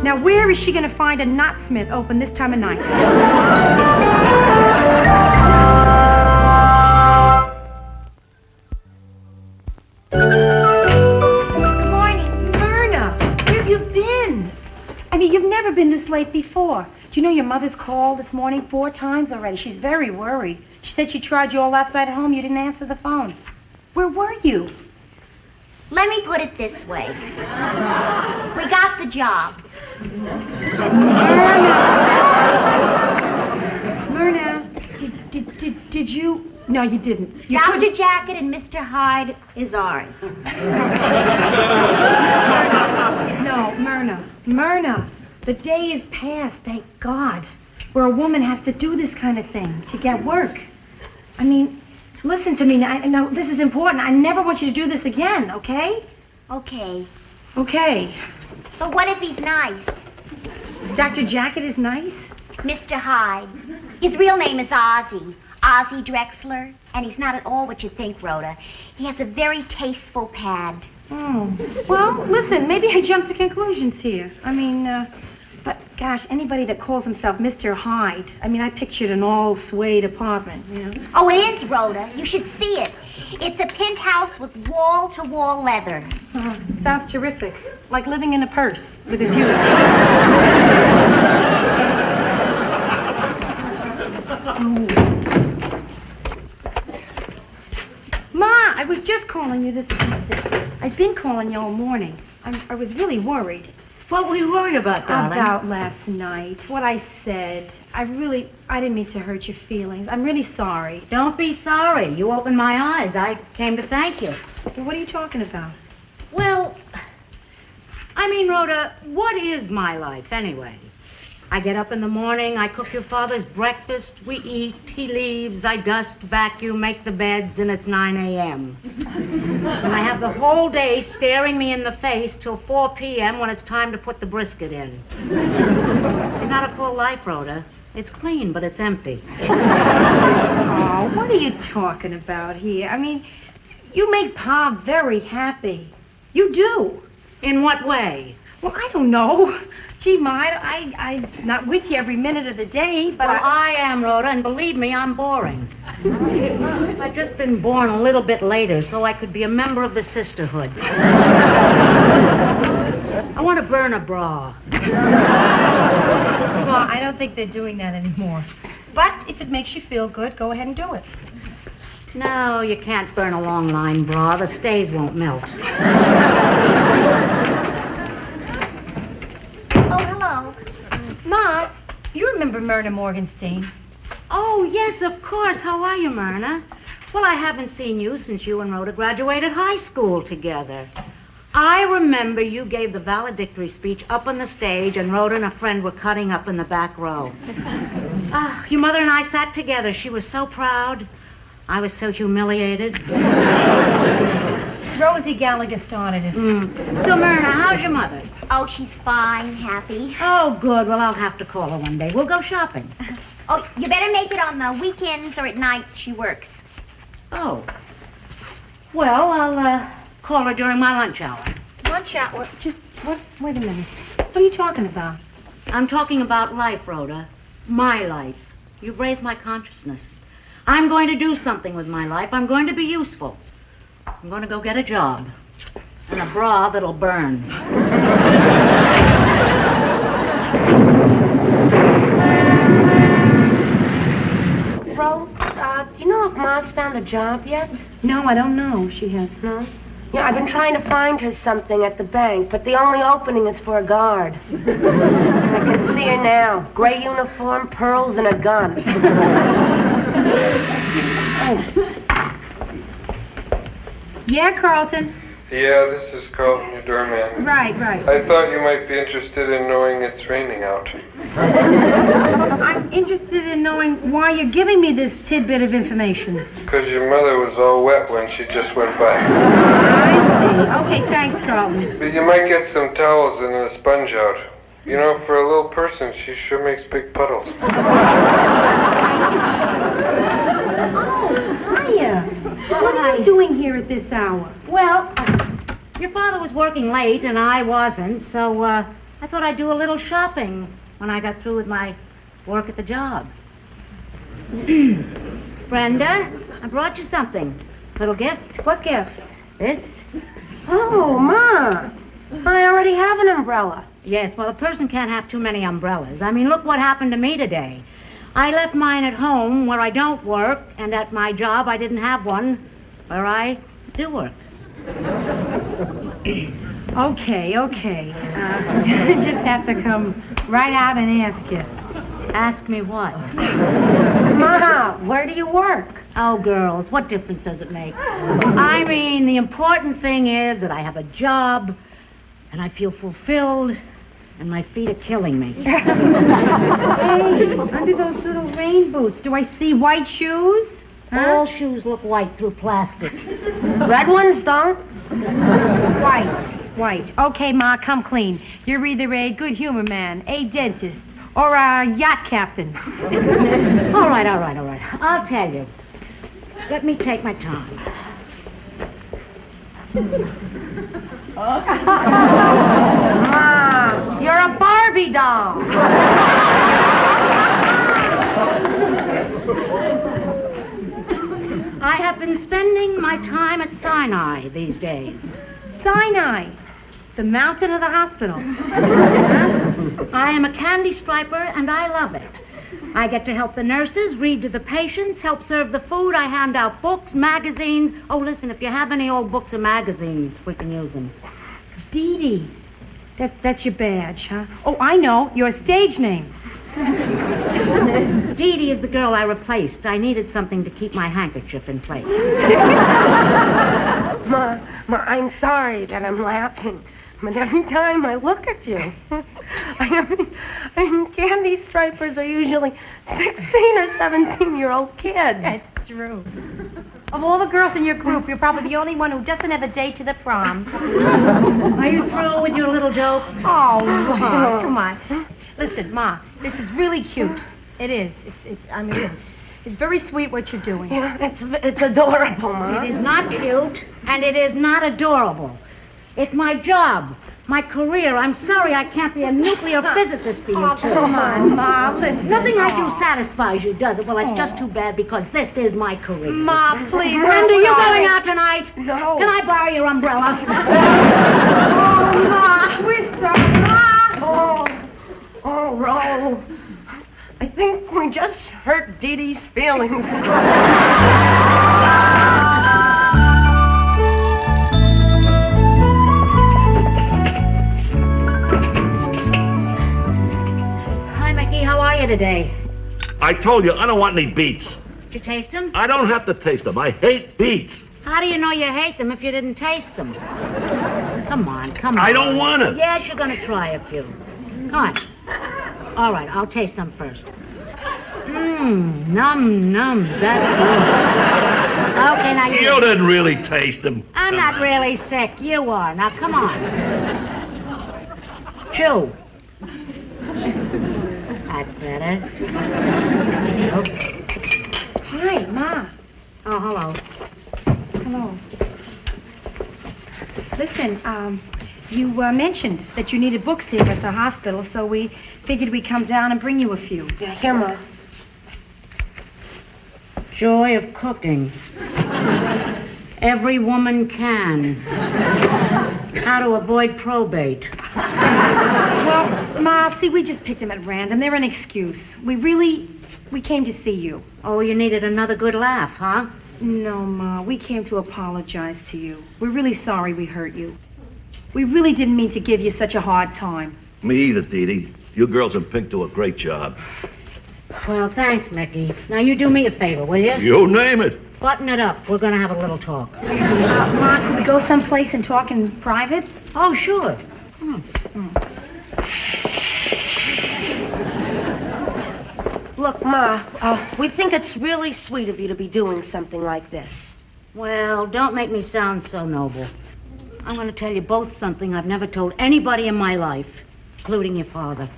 Now, where is she going to find a knotsmith open this time of night? Good morning. Myrna, where have you been? I mean, you've never been this late before. Do you know your mother's called this morning 4 times already? She's very worried. She said she tried you all outside at home. You didn't answer the phone. Where were you? Let me put it this way. We got the job. Myrna, did you... No, you didn't. You Dr. couldn't- Jacket and Mr. Hyde is ours. No, Myrna, the day is past, thank God, where a woman has to do this kind of thing to get work. I mean, listen to me now, this is important. I never want you to do this again, okay? Okay. Okay. But what if he's nice? Dr. Jacket is nice? Mr. Hyde. His real name is Ozzy. Ozzy Drexler. And he's not at all what you think, Rhoda. He has a very tasteful pad. Oh. Well, listen, maybe I jumped to conclusions here. I mean, but gosh, anybody that calls himself Mr. Hyde, I mean, I pictured an all suede apartment, you know? Oh, it is, Rhoda. You should see it. It's a penthouse with wall-to-wall leather. Sounds terrific. Like living in a purse with a view. Ma, I was just calling you this evening. I've been calling you all morning. I was really worried. What were you worried about, darling? About last night, what I said. I didn't mean to hurt your feelings. I'm really sorry. Don't be sorry. You opened my eyes. I came to thank you. Well, what are you talking about? Well, I mean, Rhoda, what is my life anyway? I get up in the morning, I cook your father's breakfast, we eat, he leaves, I dust, vacuum, make the beds, and it's 9 a.m. And I have the whole day staring me in the face till 4 p.m. when it's time to put the brisket in. It's not a full life, Rhoda. It's clean, but it's empty. Oh, what are you talking about here? I mean, you make Pa very happy. You do. In what way? Well, I don't know. Gee, Ma, I'm not with you every minute of the day, but Well, I am, Rhoda, and believe me, I'm boring. If I'd just been born a little bit later so I could be a member of the sisterhood. I want to burn a bra. Well, I don't think they're doing that anymore. But if it makes you feel good, go ahead and do it. No, you can't burn a long line bra. The stays won't melt. Oh, hello. Ma, you remember Myrna Morgenstein? Oh, yes, of course. How are you, Myrna? Well, I haven't seen you since you and Rhoda graduated high school together. I remember you gave the valedictory speech up on the stage, and Rhoda and a friend were cutting up in the back row. Your mother and I sat together. She was so proud. I was so humiliated. Rosie Gallagher started it. So, Myrna, how's your mother? Oh, she's fine, happy. Oh, good. Well, I'll have to call her one day. We'll go shopping. Oh, you better make it on the weekends or at nights she works. Oh. Well, I'll call her during my lunch hour. Lunch hour? Just, what? Wait a minute. What are you talking about? I'm talking about life, Rhoda. My life. You've raised my consciousness. I'm going to do something with my life. I'm going to be useful. I'm going to go get a job. And a bra that'll burn. Ro, do you know if Ma's found a job yet? No, I don't know. She has. No? Yeah, I've been trying to find her something at the bank, but the only opening is for a guard. I can see her now. Gray uniform, pearls, and a gun. Yeah, Carlton. Yeah, this is Carlton, your doorman. Right. I thought you might be interested in knowing it's raining out. I'm interested in knowing why you're giving me this tidbit of information. Because your mother was all wet when she just went by. I see. Okay, thanks, Carlton. But you might get some towels and a sponge out. You know, for a little person, she sure makes big puddles. Hiya. What are you doing here at this hour? Well, your father was working late and I wasn't, so I thought I'd do a little shopping when I got through with my work at the job. Brenda, I brought you something. Little gift. What gift? This. Oh, Ma. I already have an umbrella. Yes, well, a person can't have too many umbrellas. I mean, look what happened to me today. I left mine at home where I don't work, and at my job I didn't have one where I do work. Okay. I just have to come right out and ask you. Ask me what? Ma, where do you work? Oh, girls, what difference does it make? I mean, the important thing is that I have a job, and I feel fulfilled, and my feet are killing me. Hey, under those little rain boots, do I see white shoes? Huh? All shoes look white through plastic. Red ones don't? White. Okay, Ma, come clean. You're either a good humor man, a dentist, or a yacht captain. All right. I'll tell you. Let me take my time. Ma, you're a Barbie doll. I have been spending my time at Sinai these days. Sinai, the mountain of the hospital. I am a candy striper, and I love it. I get to help the nurses, read to the patients, help serve the food. I hand out books, magazines. Oh, listen, if you have any old books or magazines, we can use them. Dee Dee. That's your badge, huh? Oh, I know. Your stage name. Dee Dee is the girl I replaced. I needed something to keep my handkerchief in place. Ma, I'm sorry that I'm laughing, but every time I look at you, I mean, candy stripers are usually 16 or 17-year-old kids. That's true. Of all the girls in your group, you're probably the only one who doesn't have a date to the prom. Are you through with your little jokes? Oh, Ma, come on. Listen, Ma, this is really cute. It is. It's very sweet what you're doing. Yeah, it's adorable, Ma. It is not cute, and it is not adorable. It's my job, my career. I'm sorry I can't be a nuclear physicist for you two. Come on, Ma, listen. Nothing I do satisfies you, does it? Well, it's just too bad because this is my career. Ma, please. Brenda, you going out tonight? No. Can I borrow your umbrella? Oh, Ma, we're sorry, Ma. Oh, Ro. I think we just hurt Dee Dee's feelings. Hi, Mickey. How are you today? I told you, I don't want any beets. Did you taste them? I don't have to taste them. I hate beets. How do you know you hate them if you didn't taste them? Come on. I don't want it. Yes, you're going to try a few. Come on. All right, I'll taste some first. Nums. That's good. Okay, now You didn't really taste them. I'm not really sick. You are. Now, come on. Chew. That's better. Hi, Ma. Oh, hello. Hello. Listen, you mentioned that you needed books here at the hospital, so we figured we'd come down and bring you a few. Yeah, here, Ma. Joy of cooking. Every woman can. How to avoid probate. Well, Ma, see, we just picked them at random. They're an excuse. We came to see you. Oh, you needed another good laugh, huh? No, Ma, we came to apologize to you. We're really sorry we hurt you. We really didn't mean to give you such a hard time. Me either, Dee Dee. You girls in pink do a great job. Well, thanks, Mickey. Now, you do me a favor, will you? You name it. button it up. We're going to have a little talk. Ma, can we go someplace and talk in private? Oh, sure. Look, Ma, we think it's really sweet of you to be doing something like this. Well, don't make me sound so noble. I'm going to tell you both something I've never told anybody in my life, including your father.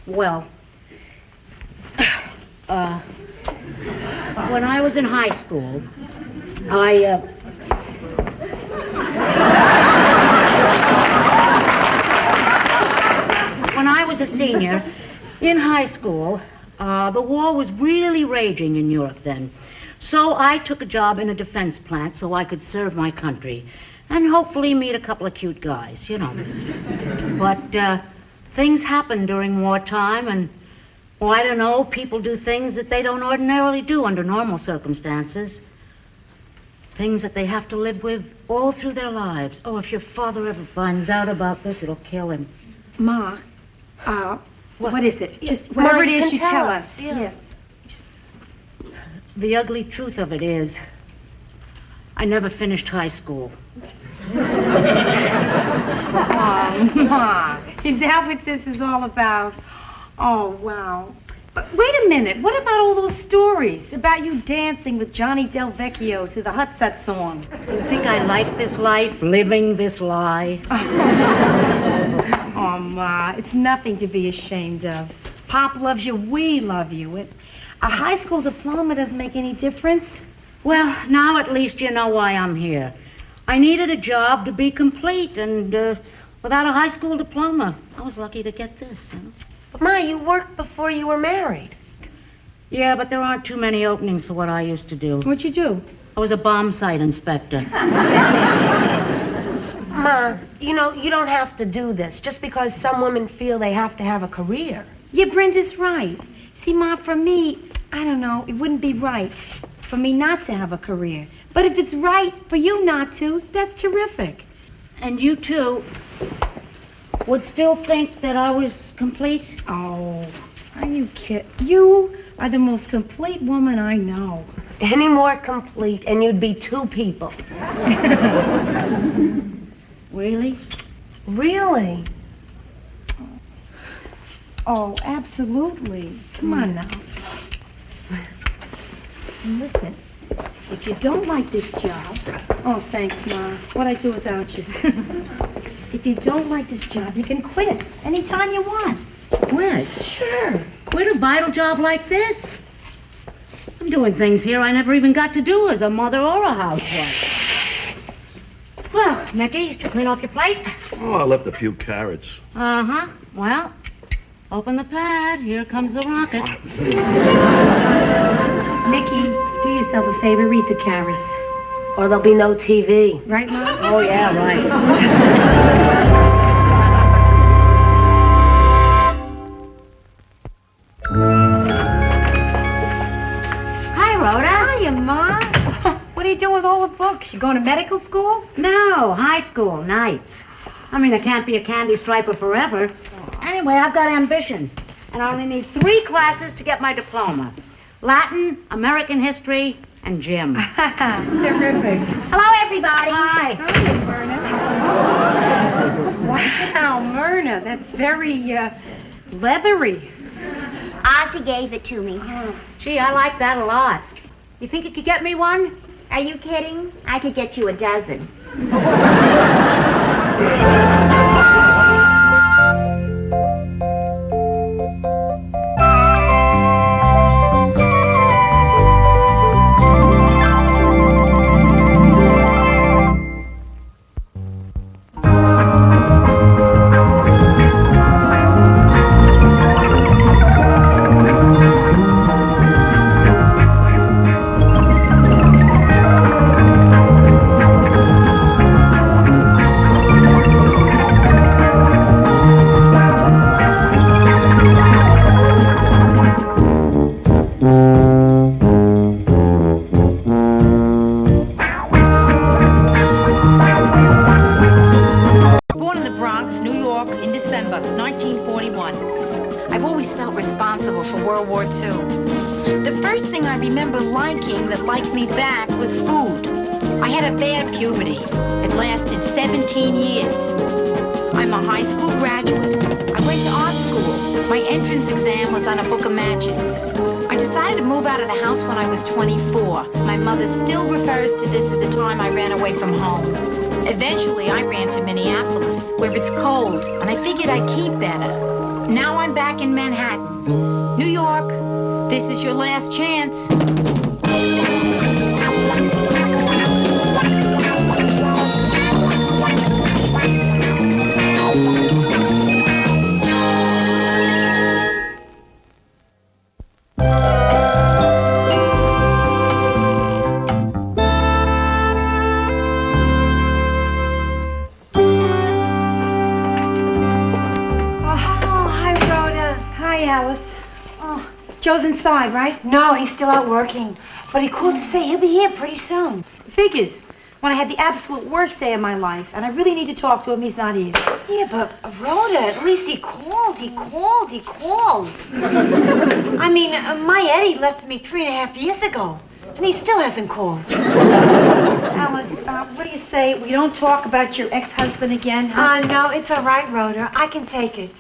Well, when I was in high school, when I was a senior in high school, the war was really raging in Europe then. So I took a job in a defense plant so I could serve my country and hopefully meet a couple of cute guys, you know. But things happen during wartime, and, well, I don't know, people do things that they don't ordinarily do under normal circumstances. Things that they have to live with all through their lives. Oh, if your father ever finds out about this, it'll kill him. Ma, what is it? Just whatever it is, you tell us. Yeah. Yes. The ugly truth of it is, I never finished high school. Oh, Ma, is that what this is all about? Oh, wow. But wait a minute, what about all those stories about you dancing with Johnny Del Vecchio to the Hut Set song? You think I like this life, living this lie? Oh, Ma, it's nothing to be ashamed of. Pop loves you, we love you. A high school diploma doesn't make any difference. Well, now at least you know why I'm here. I needed a job to be complete, and without a high school diploma, I was lucky to get this. You know? But, Ma, you worked before you were married. Yeah, but there aren't too many openings for what I used to do. What'd you do? I was a bomb site inspector. Ma, you know, you don't have to do this just because some women feel they have to have a career. Yeah, Brenda's right. See, Ma, for me, I don't know, it wouldn't be right for me not to have a career. But if it's right for you not to, that's terrific. And you, too, would still think that I was complete? Oh, are you kidding? You are the most complete woman I know. Any more complete, and you'd be two people. Really? Really? Oh, absolutely. Come on now. And listen, if you don't like this job... Oh, thanks, Ma. What'd I do without you? If you don't like this job, you can quit anytime you want. Quit? Sure. Quit a vital job like this? I'm doing things here I never even got to do as a mother or a housewife. Well, Mickey, did you clean off your plate? Oh, I left a few carrots. Uh-huh. Well, open the pad. Here comes the rocket. Mickey, do yourself a favor, read the carrots. Or there'll be no TV. Right, Ma? Oh, yeah, right. Hi, Rhoda. Hiya, Ma. What are you doing with all the books? You going to medical school? No, high school, nights. I mean, I can't be a candy striper forever. Anyway, I've got ambitions, and I only need 3 classes to get my diploma. Latin, American history, and gym. Terrific. Hello, everybody. Hi. Hi, Myrna. Wow, Myrna, that's very, leathery. Ozzy gave it to me. Gee, I like that a lot. You think you could get me one? Are you kidding? I could get you a dozen. 1941. I've always felt responsible for World War II. The first thing I remember liking that liked me back was food. I had a bad puberty. It lasted 17 years. I'm a high school graduate. I went to art school. My entrance exam was on a book of matches. I decided to move out of the house when I was 24. My mother still refers to this as the time I ran away from home. Eventually, I ran to Minneapolis, where it's cold, and I figured I'd keep better. Now I'm back in Manhattan. New York, this is your last chance. Joe's inside, right? No, he's still out working. But he called to say he'll be here pretty soon. Figures. When I had the absolute worst day of my life, and I really need to talk to him, he's not here. Yeah, but Rhoda, at least he called. I mean, my Eddie left me 3.5 years ago, and he still hasn't called. Alice, what do you say we don't talk about your ex-husband again, huh? No, it's all right, Rhoda. I can take it.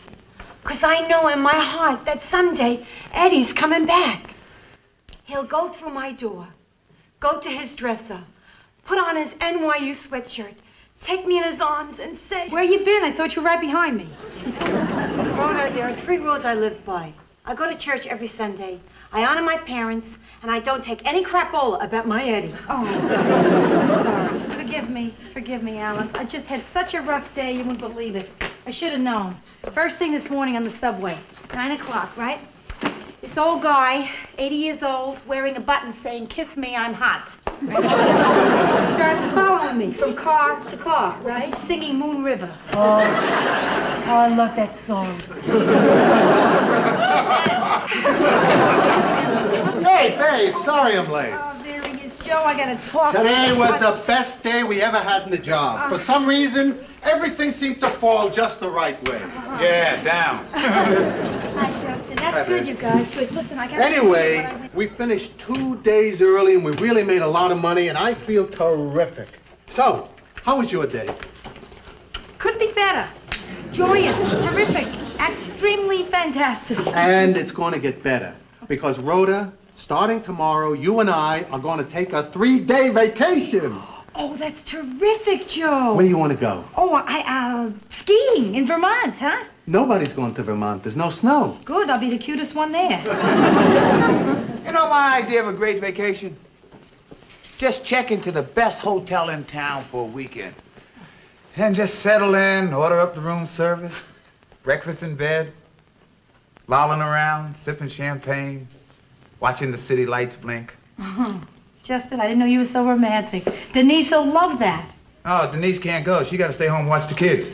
Because I know in my heart that someday Eddie's coming back. He'll go through my door, go to his dresser, put on his NYU sweatshirt, take me in his arms and say, "Where you been? I thought you were right behind me." Rhoda, there are 3 rules I live by. I go to church every Sunday. I honor my parents, and I don't take any crapola about my Eddie. Oh, I'm sorry. Forgive me, Alice. I just had such a rough day, you wouldn't believe it. I should have known. First thing this morning on the subway, 9 o'clock, right? This old guy, 80 years old, wearing a button saying, "Kiss me, I'm hot." Starts following me from car to car, right? Singing Moon River. Oh, I love that song. Hey, babe, sorry I'm late. Oh, there he is. Joe, I gotta talk to Today you. was the best day we ever had in the job. For some reason, everything seemed to fall just the right way. Yeah, down. Hi, Justin. That's good, you guys. Good. Listen, I gotta... Anyway, we finished 2 days early and we really made a lot of money and I feel terrific. So, how was your day? Couldn't be better. Joyous, terrific, extremely fantastic. And it's going to get better because Rhoda, starting tomorrow, you and I are going to take a 3-day vacation. Oh, that's terrific, Joe. Where do you want to go? Oh, skiing in Vermont, huh? Nobody's going to Vermont. There's no snow. Good, I'll be the cutest one there. You know my idea of a great vacation? Just check into the best hotel in town for a weekend. And just settle in, order up the room service, breakfast in bed, lolling around, sipping champagne, watching the city lights blink. Justin, I didn't know you were so romantic. Denise will love that. Oh, Denise can't go. She got to stay home and watch the kids. So,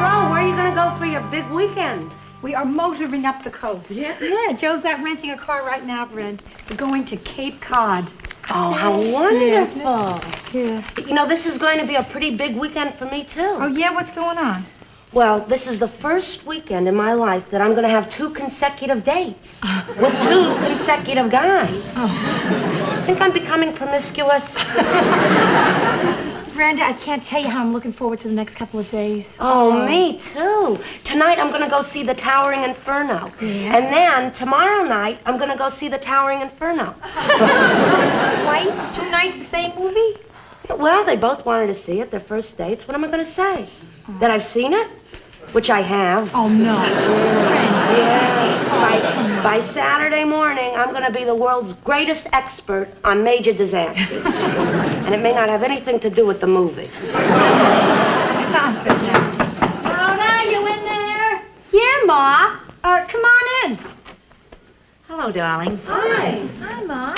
Ro, where are you going to go for your big weekend? We are motoring up the coast. Yeah, Joe's out renting a car right now, Brent. We're going to Cape Cod. Oh, how wonderful. Yeah. You know, this is going to be a pretty big weekend for me, too. Oh, yeah? What's going on? Well, this is the first weekend in my life that I'm going to have 2 consecutive dates with 2 consecutive guys. I think I'm becoming promiscuous. Brenda, I can't tell you how I'm looking forward to the next couple of days. Oh, me too. Tonight I'm going to go see The Towering Inferno. Yeah. And then tomorrow night I'm going to go see The Towering Inferno. Twice? 2 nights, the same movie? Well, they both wanted to see it, their first dates. What am I going to say? That I've seen it? Which I have. Oh, no. Yes. By Saturday morning, I'm going to be the world's greatest expert on major disasters. And it may not have anything to do with the movie. Stop it now. Rhoda, you in there? Yeah, Ma. Come on in. Hello, darlings. Hi. Hi, Ma.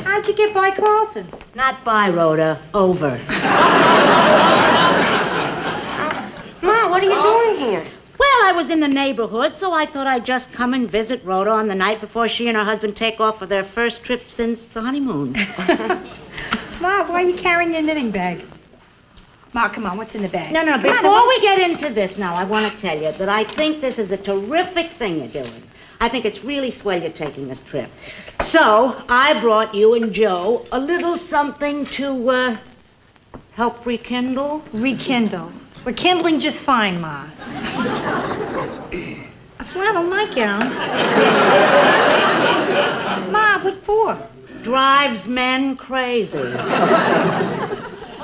How'd you get by Carlton? Not by, Rhoda. Over. Ma, what are you doing here? Well, I was in the neighborhood, so I thought I'd just come and visit Rhoda on the night before she and her husband take off for their first trip since the honeymoon. Ma, why are you carrying your knitting bag? Ma, come on, what's in the bag? No, Come on, before we get into this now, I want to tell you that I think this is a terrific thing you're doing. I think it's really swell you're taking this trip. So, I brought you and Joe a little something to, help rekindle. Rekindle. We're kindling just fine, Ma. A flannel nightgown? Ma, what for? Drives men crazy.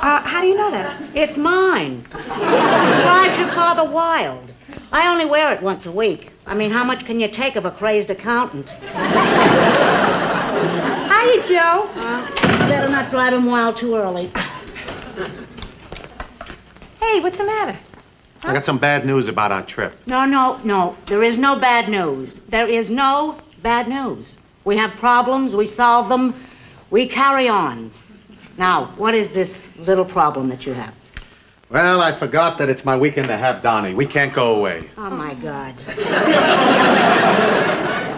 How do you know that? It's mine. Drives your father wild. I only wear it once a week. I mean, how much can you take of a crazed accountant? Hiya, Joe. Better not drive him wild too early. Hey, what's the matter? I got some bad news about our trip. No. There is no bad news. There is no bad news. We have problems, we solve them, we carry on. Now, what is this little problem that you have? Well, I forgot that it's my weekend to have Donnie. We can't go away. Oh, my God.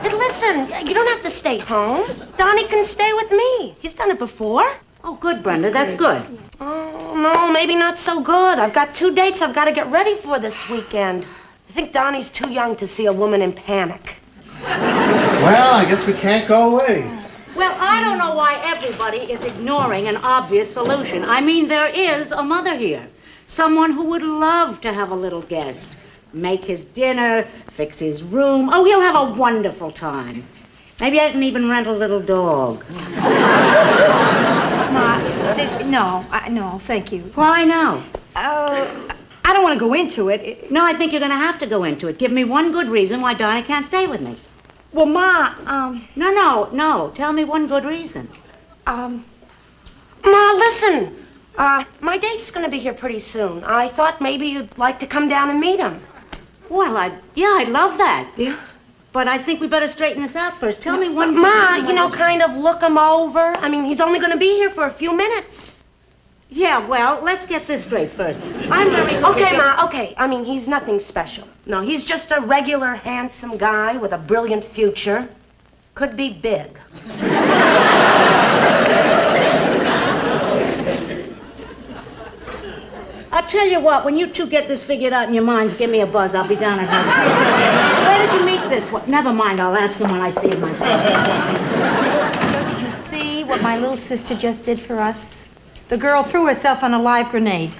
Hey, listen, you don't have to stay home. Donnie can stay with me. He's done it before. Oh, good, Brenda. That's good. Oh, no, maybe not so good. I've got 2 dates I've got to get ready for this weekend. I think Donnie's too young to see a woman in panic. Well, I guess we can't go away. Well, I don't know why everybody is ignoring an obvious solution. I mean, there is a mother here. Someone who would love to have a little guest. Make his dinner, fix his room. Oh, he'll have a wonderful time. Maybe I can even rent a little dog. Ma, no, thank you. Why no? I don't want to go into it. No, I think you're going to have to go into it. Give me one good reason why Donnie can't stay with me. Well, Ma, No. Tell me one good reason. Ma, listen. My date's gonna be here pretty soon. I thought maybe you'd like to come down and meet him. Well, I'd love that. Yeah? But I think we better straighten this out first. Tell me one... Ma, kind of look him over. I mean, he's only gonna be here for a few minutes. Yeah, well, let's get this straight first. I'm very... Okay, Ma, okay. I mean, he's nothing special. No, he's just a regular, handsome guy with a brilliant future. Could be big. I'll tell you what, when you two get this figured out in your minds, give me a buzz. I'll be down at home. Where did you meet this one? Never mind, I'll ask him when I see him myself. Joe, did you see what my little sister just did for us? The girl threw herself on a live grenade.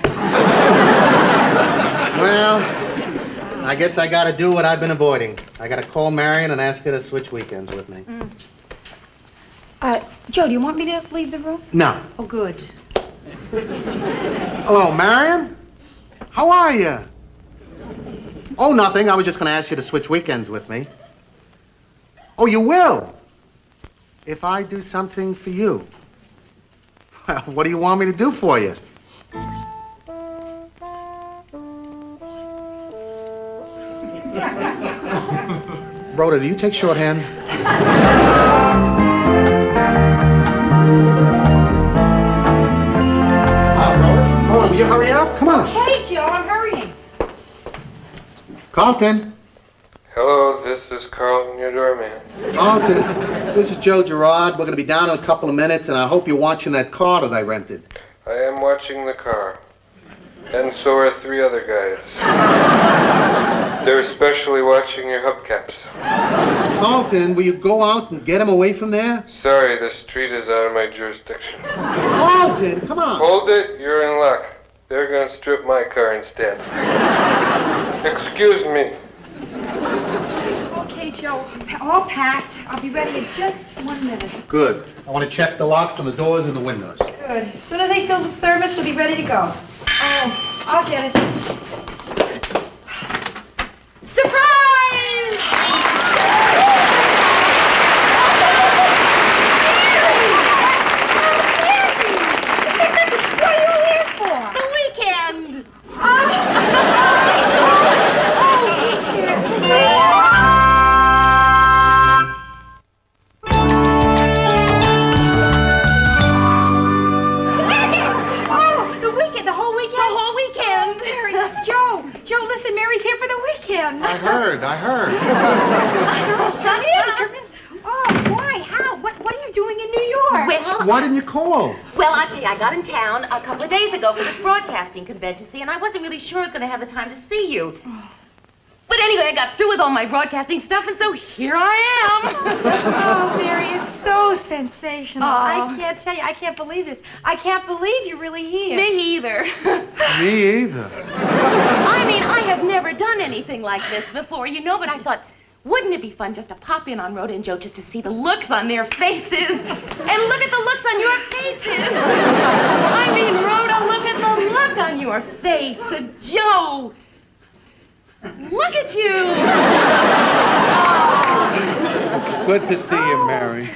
Well, I guess I gotta do what I've been avoiding. I gotta call Marion and ask her to switch weekends with me. Joe, do you want me to leave the room? No. Oh, good. Hello, Marion? How are you? Oh, nothing. I was just gonna ask you to switch weekends with me. Oh, you will? If I do something for you. Well, what do you want me to do for you? Rhoda, do you take shorthand? Rhoda, will you hurry up? Come on. Hey, Joe, I'm hurrying. Carlton. Hello, this is Carlton, your doorman. Carlton, this is Joe Gerard. We're going to be down in a couple of minutes, and I hope you're watching that car that I rented. I am watching the car. And so are 3 other guys. They're especially watching your hubcaps. Carlton, will you go out and get him away from there? Sorry, the street is out of my jurisdiction. Carlton, come on. Hold it, you're in luck. They're going to strip my car instead. Excuse me. Okay, Joe, all packed. I'll be ready in just 1 minute. Good. I want to check the locks on the doors and the windows. Good. As soon as I fill the thermos, we'll be ready to go. Oh, I'll get it. Surprise! What are you here for? The weekend. Joe, listen, Mary's here for the weekend. I heard. Come in. Oh, why? How? What are you doing doing in New York? Well, Why didn't you call? well, I'll tell you, I got in town a couple of days ago for this broadcasting convention, see, and I wasn't really sure I was going to have the time to see you. But anyway, I got through with all my broadcasting stuff, and so here I am. Oh, Mary, it's so sensational. Aw. I can't tell you. I can't believe this. I can't believe you're really here. Me either. Me either. I mean, I have never done anything like this before, you know, but I thought, wouldn't it be fun just to pop in on Rhoda and Joe just to see the looks on their faces? And look at the looks on your faces. I mean, Rhoda, look at the look on your face. Joe, look at you. It's good to see you, Mary.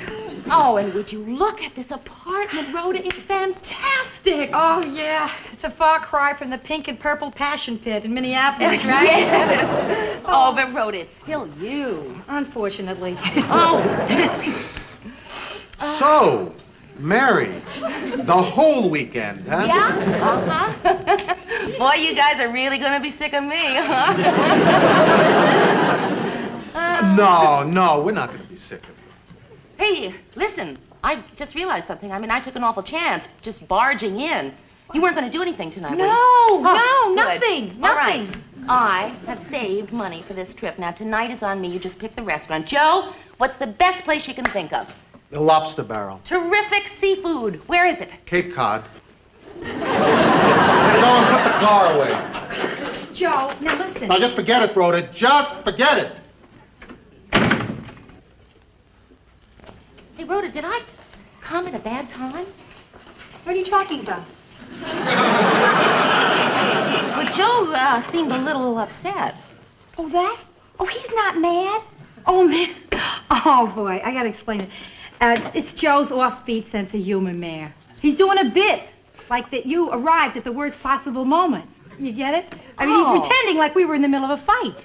Oh, and would you look at this apartment, Rhoda? It's fantastic. Oh, yeah. It's a far cry from the pink and purple passion pit in Minneapolis, right? Yes. Oh, but Rhoda, it's still you. Unfortunately. Oh. So, Mary, the whole weekend, huh? Yeah? Uh-huh. Boy, you guys are really going to be sick of me, huh? No, we're not going to be sick of you. Hey, listen, I just realized something. I mean, I took an awful chance just barging in. You weren't going to do anything tonight, were you? No, Good. nothing. All right. I have saved money for this trip. Now, tonight is on me. You just pick the restaurant. Joe, what's the best place you can think of? The Lobster Barrel. Terrific seafood. Where is it? Cape Cod. Go and put the car away. Joe, now listen. Now just forget it, Rhoda. Just forget it. Hey, Rhoda, did I come at a bad time? What are you talking about? Well, Joe seemed a little upset. Oh, that? Oh, he's not mad. Oh, man. Oh, boy, I gotta explain it. It's Joe's offbeat sense of humor, Mayor. He's doing a bit, like that you arrived at the worst possible moment. You get it? I mean, he's pretending like we were in the middle of a fight.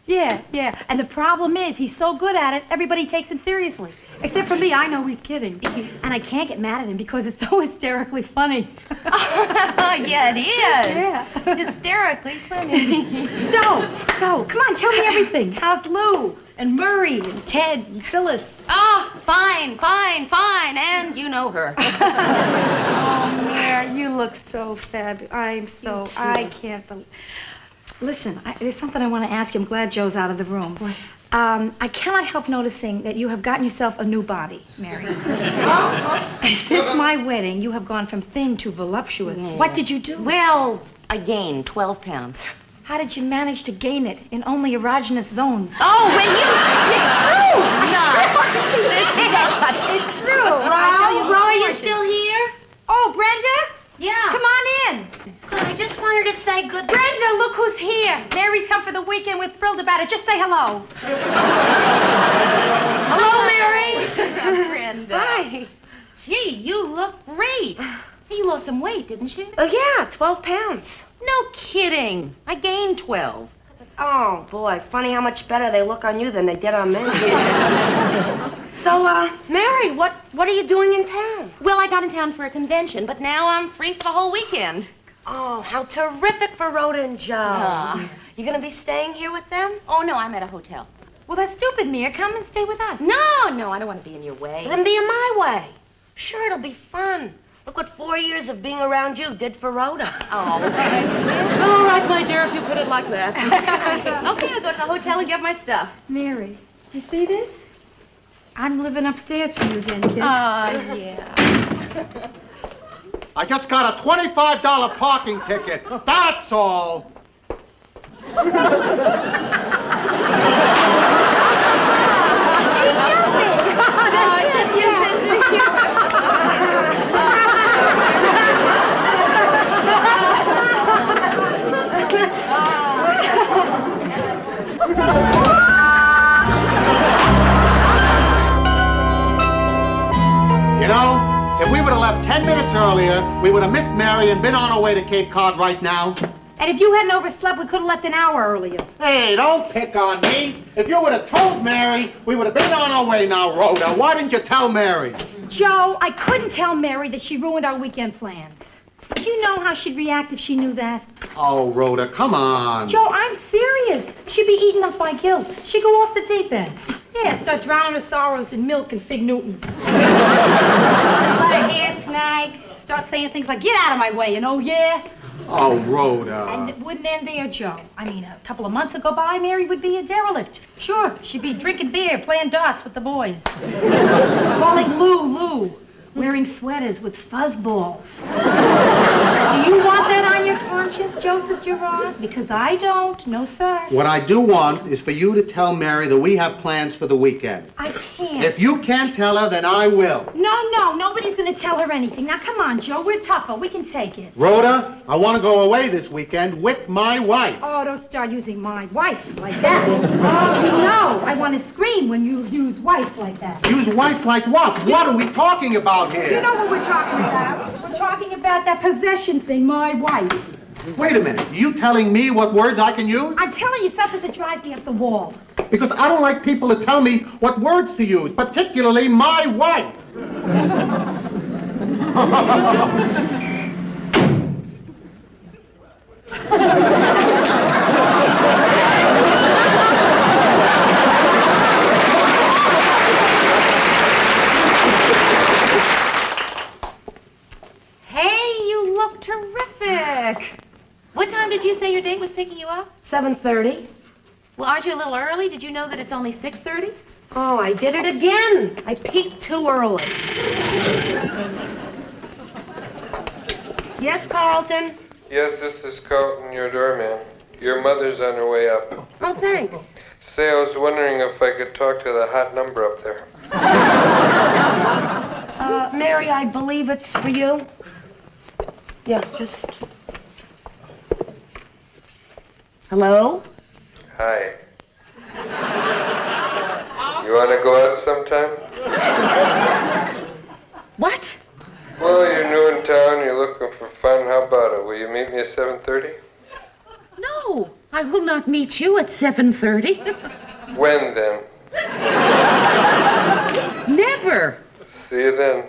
Yeah. And the problem is, he's so good at it, everybody takes him seriously. Except for me, I know he's kidding. And I can't get mad at him because it's so hysterically funny. Yeah, it is. Yeah. Hysterically funny. So, come on, tell me everything. How's Lou and Murray and Ted and Phyllis? Oh, fine. And you know her. Oh, Mary, you look so fabulous. I can't believe. Listen, there's something I want to ask you. I'm glad Joe's out of the room. What? I cannot help noticing that you have gotten yourself a new body, Mary. Since my wedding, you have gone from thin to voluptuous. Yeah. What did you do? Well, I gained 12 pounds. How did you manage to gain it in only erogenous zones? Oh, it's true! It's true. Ro, are you still here? Oh, Brenda? Yeah. Come on in. I just wanted to say good. Brenda, look who's here. Mary's come for the weekend. We're thrilled about it. Just say hello. Hello, Mary. Brenda. Hi. Gee, you look great. You lost some weight, didn't you? Oh, yeah, 12 pounds. No kidding. I gained 12. Oh, boy, funny how much better they look on you than they did on me. So, Mary, what are you doing in town? Well, I got in town for a convention, but now I'm free for the whole weekend. Oh, how terrific for Rhoda and Joe. You gonna be staying here with them? Oh, no, I'm at a hotel. Well, that's stupid, Mia. Come and stay with us. No, I don't want to be in your way. Then be in my way. Sure, it'll be fun. Look what 4 years of being around you did for Rhoda. Oh. All right, my dear, if you put it like that. Okay, I'll go to the hotel and get my stuff. Mary, do you see this? I'm living upstairs from you again, kid. Yeah. I just got a $25 parking ticket. That's all. You know, if we would have left 10 minutes earlier, we would have missed Mary and been on our way to Cape Cod right now. And if you hadn't overslept, we could have left an hour earlier. Hey, don't pick on me. If you would have told Mary, we would have been on our way now, Rhoda. Why didn't you tell Mary? Joe, I couldn't tell Mary that she ruined our weekend plans. Do you know how she'd react if she knew that? Oh, Rhoda, come on. Joe, I'm serious. She'd be eaten up by guilt. She'd go off the deep end. Yeah, start drowning her sorrows in milk and fig Newtons. Let her hair snag. Start saying things like, get out of my way, and oh yeah. Oh, Rhoda. And it wouldn't end there, Joe. I mean, a couple of months would go by, Mary would be a derelict. Sure, she'd be drinking beer, playing darts with the boys. Calling Lou. Wearing sweaters with fuzzballs. Do you want that on your conscience, Joseph Gerard? Because I don't. No, sir. What I do want is for you to tell Mary that we have plans for the weekend. I can't. If you can't tell her, then I will. No, nobody's going to tell her anything. Now, come on, Joe. We're tougher. We can take it. Rhoda, I want to go away this weekend with my wife. Oh, don't start using my wife like that. Oh, you know, I want to scream when you use wife like that. Use wife like what? What are we talking about here? You know what we're talking about. We're talking about that possession thing, my wife. Wait a minute. Are you telling me what words I can use? I'm telling you something that drives me up the wall. Because I don't like people to tell me what words to use, particularly my wife. Terrific. What time did you say your date was picking you up? 7:30. Well, aren't you a little early? Did you know that it's only 6:30? Oh, I did it again. I peaked too early. Yes, Carlton? Yes, this is Carlton, your doorman. Your mother's on her way up. Oh, thanks. Say, I was wondering if I could talk to the hot number up there. Mary, I believe it's for you. Yeah, just... Hello? Hi. You want to go out sometime? What? Well, you're new in town, you're looking for fun. How about it? Will you meet me at 7:30? No, I will not meet you at 7:30. When, then? Never. See you then.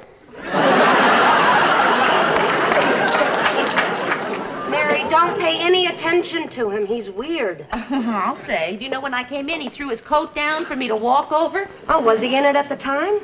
Mary, don't pay any attention to him. He's weird. I'll say. Do you know when I came in, he threw his coat down for me to walk over? Oh, was he in it at the time?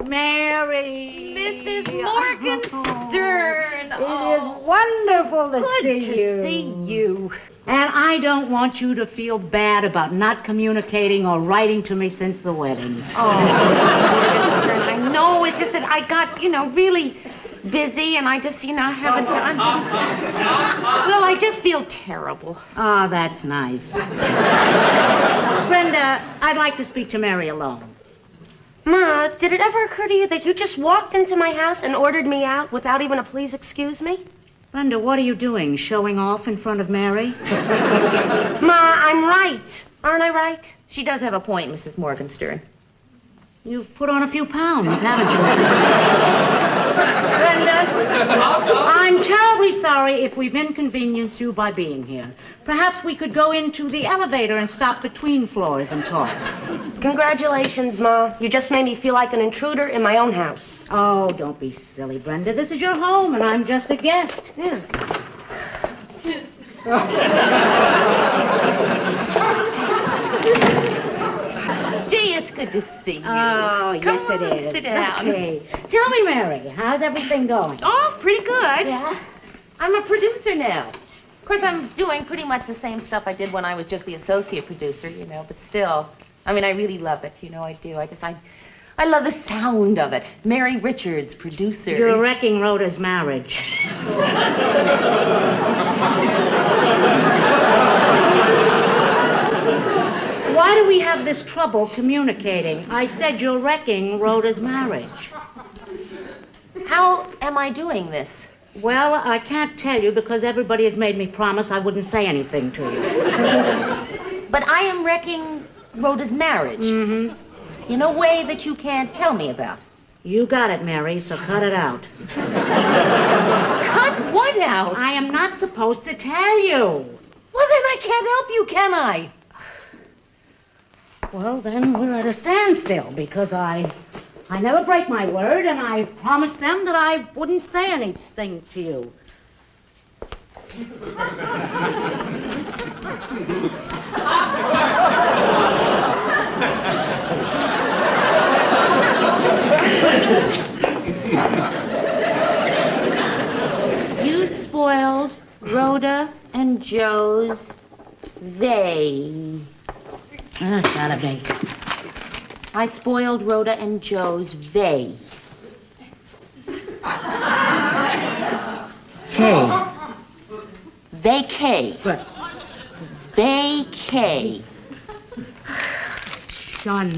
Mary. Mrs. Morgenstern. It is wonderful to see Good to you. see you. And I don't want you to feel bad about not communicating or writing to me since the wedding. Oh, Mrs. Morgenstern, I know. It's just that I got, really busy, and I just, haven't. I just feel terrible. Oh, that's nice. Brenda, I'd like to speak to Mary alone. Ma, did it ever occur to you that you just walked into my house and ordered me out without even a please excuse me? Brenda, what are you doing? Showing off in front of Mary? Ma, I'm right. Aren't I right? She does have a point, Mrs. Morgenstern. You've put on a few pounds, haven't you? Brenda, I'm terribly sorry if we've inconvenienced you by being here. Perhaps we could go into the elevator and stop between floors and talk. congratulations, Ma. You just made me feel like an intruder in my own house. Oh, don't be silly, Brenda. This is your home, and I'm just a guest. Yeah. Gee, it's good to see you. Oh, Come yes, on, it is. sit down. Okay. Tell me, Mary, how's everything going? Oh, pretty good. Yeah? I'm a producer now. Of course, I'm doing pretty much the same stuff I did when I was just the associate producer, but still. I really love it, I do. I love the sound of it. Mary Richards, producer. You're wrecking Rhoda's marriage. Why do we have this trouble communicating? I said you're wrecking Rhoda's marriage. How am I doing this? Well, I can't tell you because everybody has made me promise I wouldn't say anything to you. But I am wrecking Rhoda's marriage. Mm-hmm. In a way that you can't tell me about. You got it, Mary, so cut it out. Cut what out? I am not supposed to tell you. Well, then I can't help you, can I? Well, then we're at a standstill because I never break my word, and I promised them that I wouldn't say anything to you. You spoiled Rhoda and Joe's it's not a vey. I spoiled Rhoda and Joe's vey. K. Vacay. But Vacay. Shun.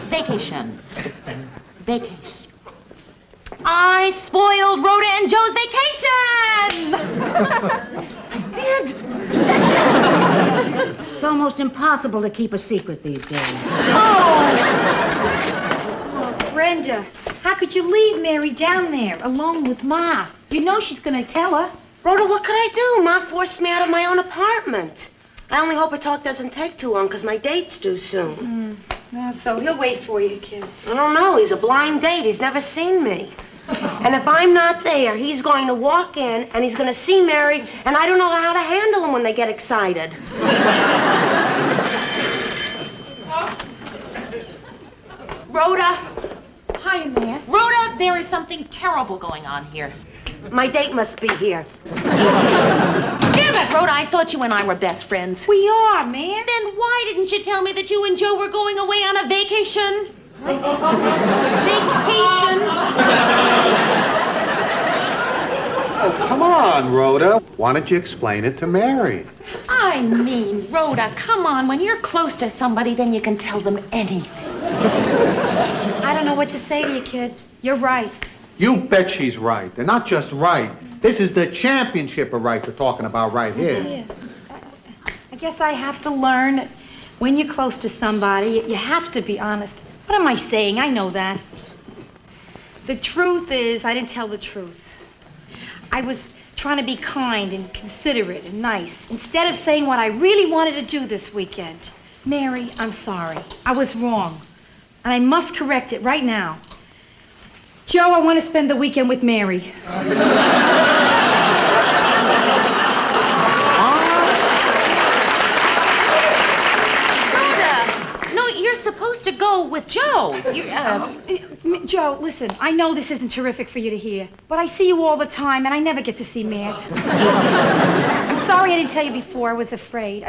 Vacation. Vacation. I spoiled Rhoda and Joe's vacation! I did. It's almost impossible to keep a secret these days. Oh, Brenda, how could you leave Mary down there alone with Ma? You know she's gonna tell her. Rhoda, what could I do? Ma forced me out of my own apartment. I only hope her talk doesn't take too long, because my date's due soon. So he'll wait for you, kid. I don't know. He's a blind date. He's never seen me. And if I'm not there, he's going to walk in and he's going to see Mary, and I don't know how to handle them when they get excited. Rhoda! Hi, Mia. Rhoda, there is something terrible going on here. My date must be here. Damn it, Rhoda, I thought you and I were best friends. We are, man. Then why didn't you tell me that you and Joe were going away on a vacation? Vacation? Oh, come on, Rhoda. Why don't you explain it to Mary? I mean, Rhoda, come on. When you're close to somebody, then you can tell them anything. I don't know what to say to you, kid. You're right. You bet she's right. They're not just right. This is the championship of right we're talking about right here. Yeah. I guess I have to learn that when you're close to somebody, you have to be honest. What am I saying? I know that. The truth is, I didn't tell the truth. I was trying to be kind and considerate and nice, instead of saying what I really wanted to do this weekend. Mary, I'm sorry. I was wrong. And I must correct it right now. Joe, I want to spend the weekend with Mary. You're supposed to go with Joe. Joe, listen, I know this isn't terrific for you to hear, but I see you all the time, and I never get to see Mary. I'm sorry I didn't tell you before. I was afraid.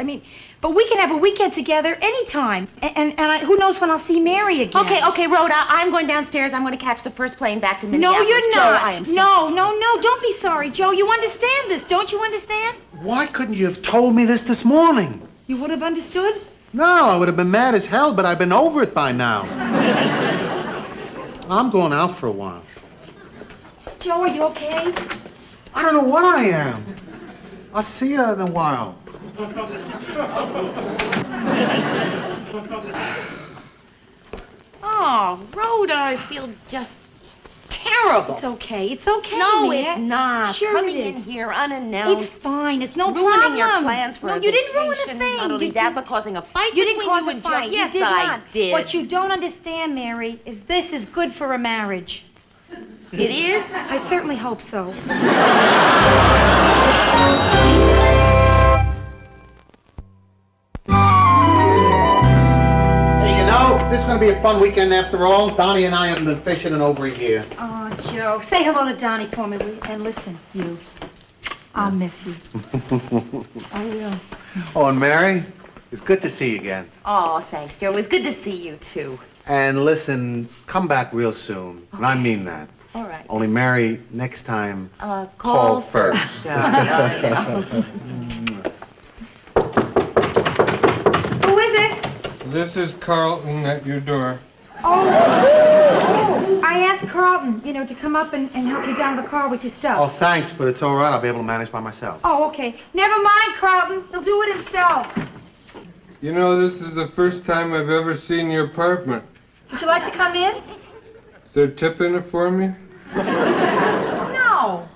But we can have a weekend together anytime. And who knows when I'll see Mary again. Okay, Rhoda, I'm going downstairs. I'm going to catch the first plane back to Minneapolis. No, you're Joe, not. I am No, don't be sorry, Joe. You understand this, don't you understand? Why couldn't you have told me this morning? You would have understood? No, I would have been mad as hell, but I've been over it by now. I'm going out for a while. Joe, are you okay? I don't know what I am. I'll see you in a while. Oh, Rhoda, I feel just terrible. It's okay, No, Mia. it's not. Sure Coming it in is. here unannounced. It's fine. It's no ruining problem. your plans for no, a you didn't ruin a vacation. thing. Not only You that, didn't- but causing a fight You didn't between cause you a and fight. Joe. You Yes, did I not. did. What you don't understand, Mary, is this is good for a marriage. It is? I certainly hope so. Hey, this is going to be a fun weekend after all. Donnie and I haven't been fishing in over a year. Oh, Joe, say hello to Donnie for me, will you? And listen, you, I'll miss you. I will. Oh, and Mary, it's good to see you again. Oh, thanks, Joe. It was good to see you, too. And listen, come back real soon. And I mean that. All right. Only, Mary, next time, Call first. Who is it? This is Carlton at your door. Oh, I asked Carlton, to come up and help you down the car with your stuff. Oh, thanks, but it's all right. I'll be able to manage by myself. Oh, okay. Never mind, Carlton. He'll do it himself. You know, this is the first time I've ever seen your apartment. Would you like to come in? Is there a tip in it for me? No.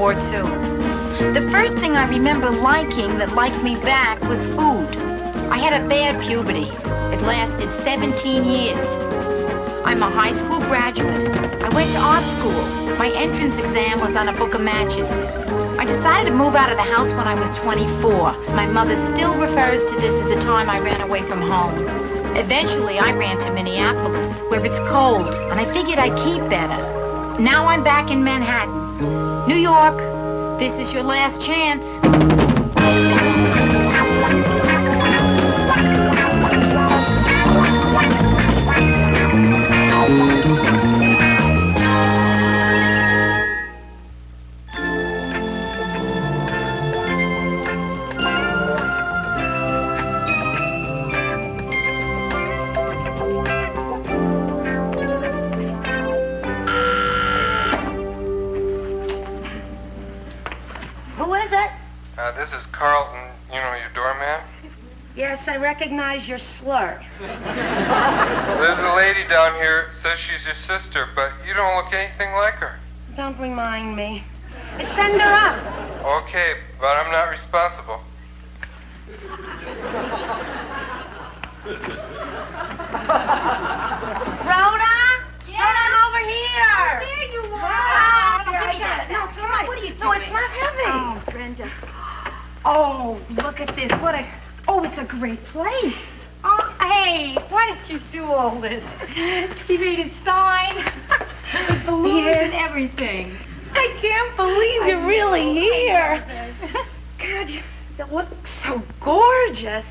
War II. The first thing I remember liking that liked me back was food. I had a bad puberty. It lasted 17 years. I'm a high school graduate. I went to art school. My entrance exam was on a book of matches. I decided to move out of the house when I was 24. My mother still refers to this as the time I ran away from home. Eventually, I ran to Minneapolis, where it's cold, and I figured I'd keep better. Now I'm back in Manhattan. New York, this is your last chance. Who is it? This is Carlton, you know, your doorman. Yes, I recognize your slur. There's a lady down here, says she's your sister, but you don't look anything like her. Don't remind me. Send her up. Okay, but I'm not responsible. Rhoda? Rhoda, I'm over here. There you are. Ah, Give me I got that. it. No, it's all right. What are you doing? No, it's not heavy. Oh, Brenda. Oh, look at this. Oh, it's a great place. Oh, hey, why did you do all this? She made it sign. With balloons and everything. I can't believe you're really here. God, you look so gorgeous.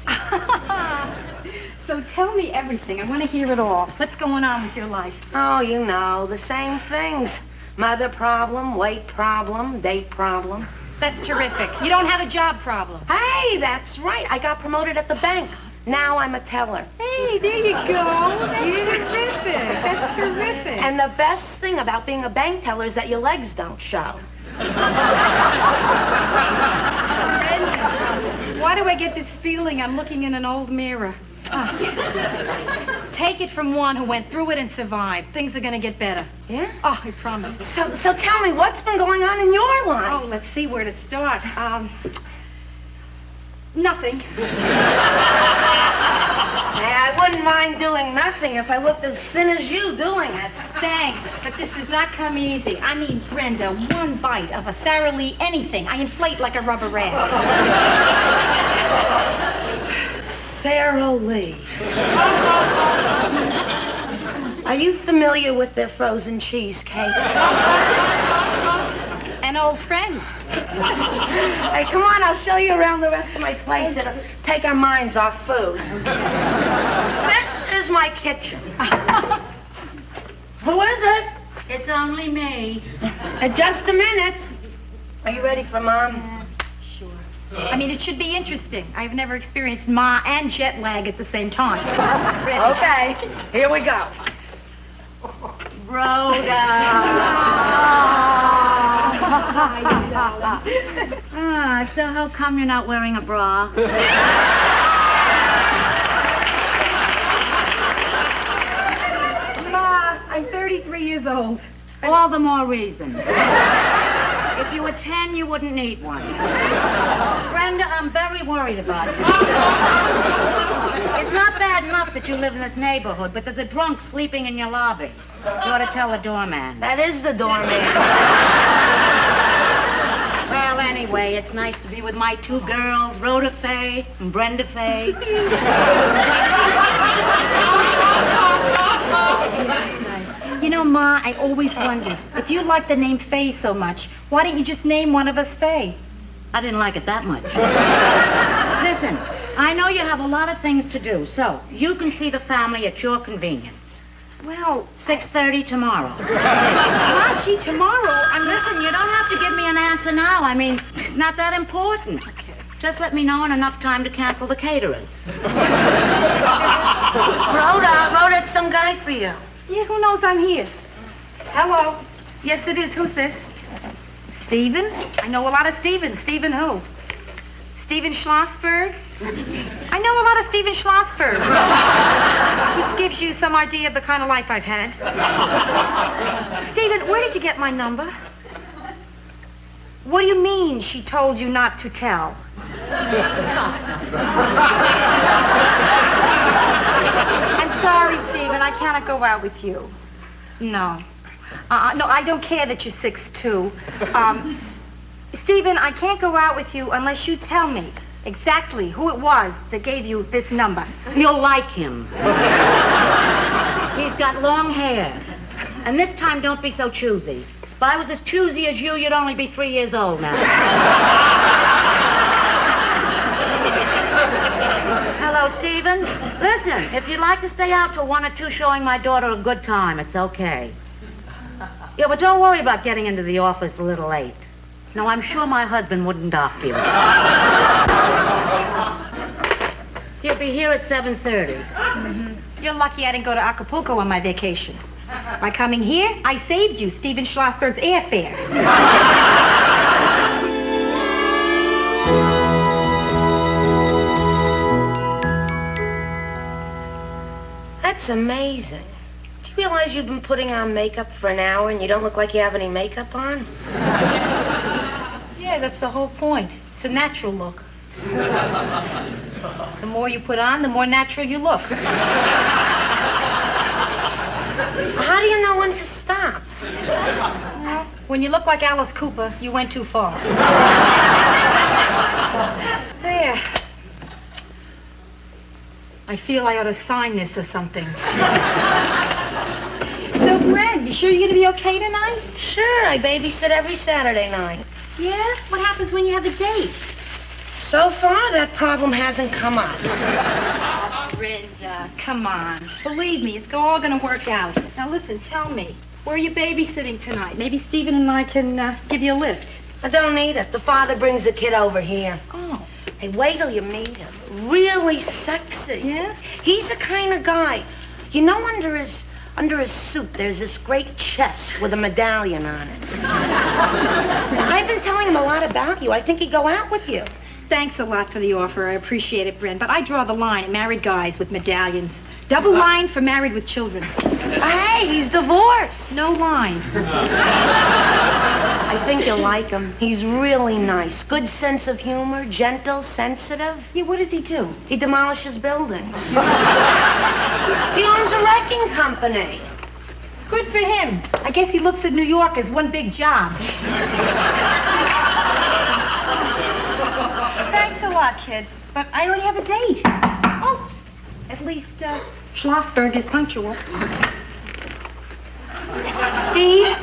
So tell me everything. I want to hear it all. What's going on with your life? Oh, you know, the same things. Mother problem, weight problem, date problem. That's terrific. You don't have a job problem. Hey, that's right. I got promoted at the bank. Now I'm a teller. Hey, there you go. That's terrific. That's terrific. And the best thing about being a bank teller is that your legs don't show. Why do I get this feeling I'm looking in an old mirror? Take it from one who went through it and survived. Things are going to get better. Yeah? Oh, I promise. So tell me, what's been going on in your life? Oh, let's see where to start. Nothing. Hey, I wouldn't mind doing nothing if I looked as thin as you doing it. Thanks, but this does not come easy. I mean, Brenda, one bite of a Sara Lee anything, I inflate like a rubber rat. Sara Lee. Are you familiar with their frozen cheesecake? An old friend. Hey, come on, I'll show you around the rest of my place. It'll take our minds off food. This is my kitchen. Who is it? It's only me. Just a minute. Are you ready for Mom? Sure. I mean, it should be interesting. I've never experienced Ma and jet lag at the same time. Okay, here we go. Rhoda. So how come you're not wearing a bra? Ma, I'm 33 years old. All the more reason. If you were 10, you wouldn't need one. Brenda, I'm very worried about you. It's not bad enough that you live in this neighborhood, but there's a drunk sleeping in your lobby. You ought to tell the doorman. That is the doorman. Well, anyway, it's nice to be with my two girls, Rhoda Fay and Brenda Fay. You know, Ma, I always wondered, if you like the name Fay so much, why don't you just name one of us Fay? I didn't like it that much. Listen, I know you have a lot of things to do, so you can see the family at your convenience. Well, 6:30 tomorrow. Archie, tomorrow, Listen, you don't have to give me an answer now. I mean, it's not that important. Okay. Just let me know in enough time to cancel the caterers. Rhoda, it's some guy for you. Yeah, who knows I'm here? Hello. Yes, it is. Who's this? Stephen? I know a lot of Stevens. Stephen who? Stephen Schlossberg? I know a lot of Stephen Schlossbergs. Which gives you some idea of the kind of life I've had. Stephen, where did you get my number? What do you mean she told you not to tell? I'm sorry, Stephen. I cannot go out with you. No. No, I don't care that you're 6'2". Stephen, I can't go out with you unless you tell me exactly who it was that gave you this number. You'll like him. He's got long hair. And this time, don't be so choosy. If I was as choosy as you, you'd only be 3 years old now. Hello, Stephen. Listen, if you'd like to stay out till 1 or 2 showing my daughter a good time, it's okay. Yeah, but don't worry about getting into the office a little late. No, I'm sure my husband wouldn't dock you. He'll be here at 7:30. Mm-hmm. You're lucky I didn't go to Acapulco on my vacation. By coming here, I saved you Stephen Schlossberg's airfare. That's amazing. Do you realize you've been putting on makeup for an hour and you don't look like you have any makeup on? Yeah, that's the whole point. It's a natural look. The more you put on, the more natural you look. How do you know when to stop? Well, when you look like Alice Cooper, you went too far. There. I feel I ought to sign this or something. So, Brad, you sure you're going to be okay tonight? Sure, I babysit every Saturday night. Yeah? What happens when you have a date? So far, that problem hasn't come up. Brenda, come on. Believe me, it's all going to work out. Now, listen, tell me, where are you babysitting tonight? Maybe Stephen and I can give you a lift. I don't need it. The father brings the kid over here. Oh. Hey, wait till you meet him. Really sexy. Yeah? He's the kind of guy, you know, under his suit, there's this great chest with a medallion on it. I've been telling him a lot about you. I think he'd go out with you. Thanks a lot for the offer. I appreciate it, Brent. But I draw the line at married guys with medallions. Double line for married with children. Hey, he's divorced. No line. I think you'll like him. He's really nice. Good sense of humor, gentle, sensitive. Yeah, what does he do? He demolishes buildings. He owns a wrecking company. Good for him. I guess he looks at New York as one big job. Thanks a lot, kid. But I already have a date. Oh, at least Schlossberg is punctual. Steve?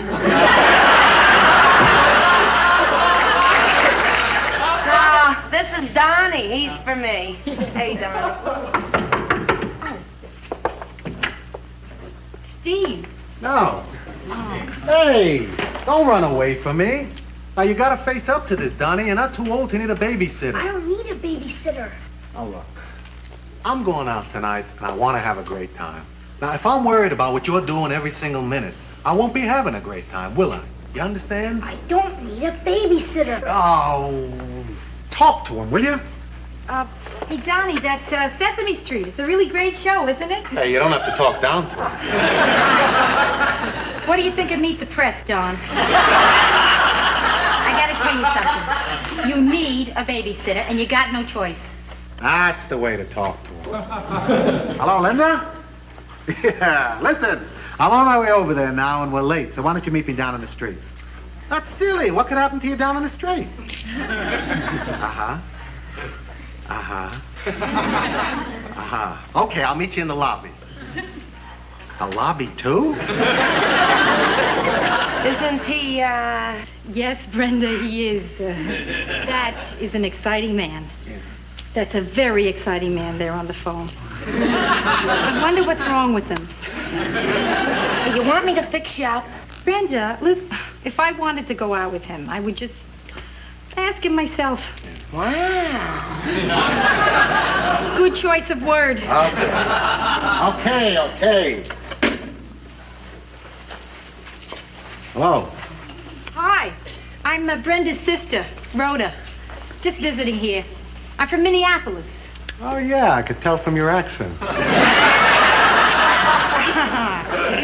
This is Donnie. He's for me. Hey, Donnie. Steve. No. Hey, don't run away from me. Now, you gotta face up to this, Donnie. You're not too old to need a babysitter. I don't need a babysitter. Oh, look. I'm going out tonight, and I want to have a great time. Now, if I'm worried about what you're doing every single minute, I won't be having a great time, will I? You understand? I don't need a babysitter. Oh, talk to him, will you? Hey, Donnie, that's Sesame Street. It's a really great show, isn't it? Hey, you don't have to talk down to him. What do you think of Meet the Press, Don? I gotta tell you something. You need a babysitter, and you got no choice. That's the way to talk to him. Hello, Linda? Yeah, listen. I'm on my way over there now, and we're late, so why don't you meet me down in the street? That's silly. What could happen to you down in the street? Uh-huh. Uh-huh. Uh-huh. Okay, I'll meet you in the lobby. A lobby, too? Isn't he, Yes, Brenda, he is. That is an exciting man. That's a very exciting man there on the phone. I wonder what's wrong with him. Hey, you want me to fix you up? Brenda, look, if I wanted to go out with him, I would just ask him myself. Wow. Good choice of word. Okay. Hello. Hi, I'm Brenda's sister, Rhoda. Just visiting here. I'm from Minneapolis. Oh, yeah, I could tell from your accent. You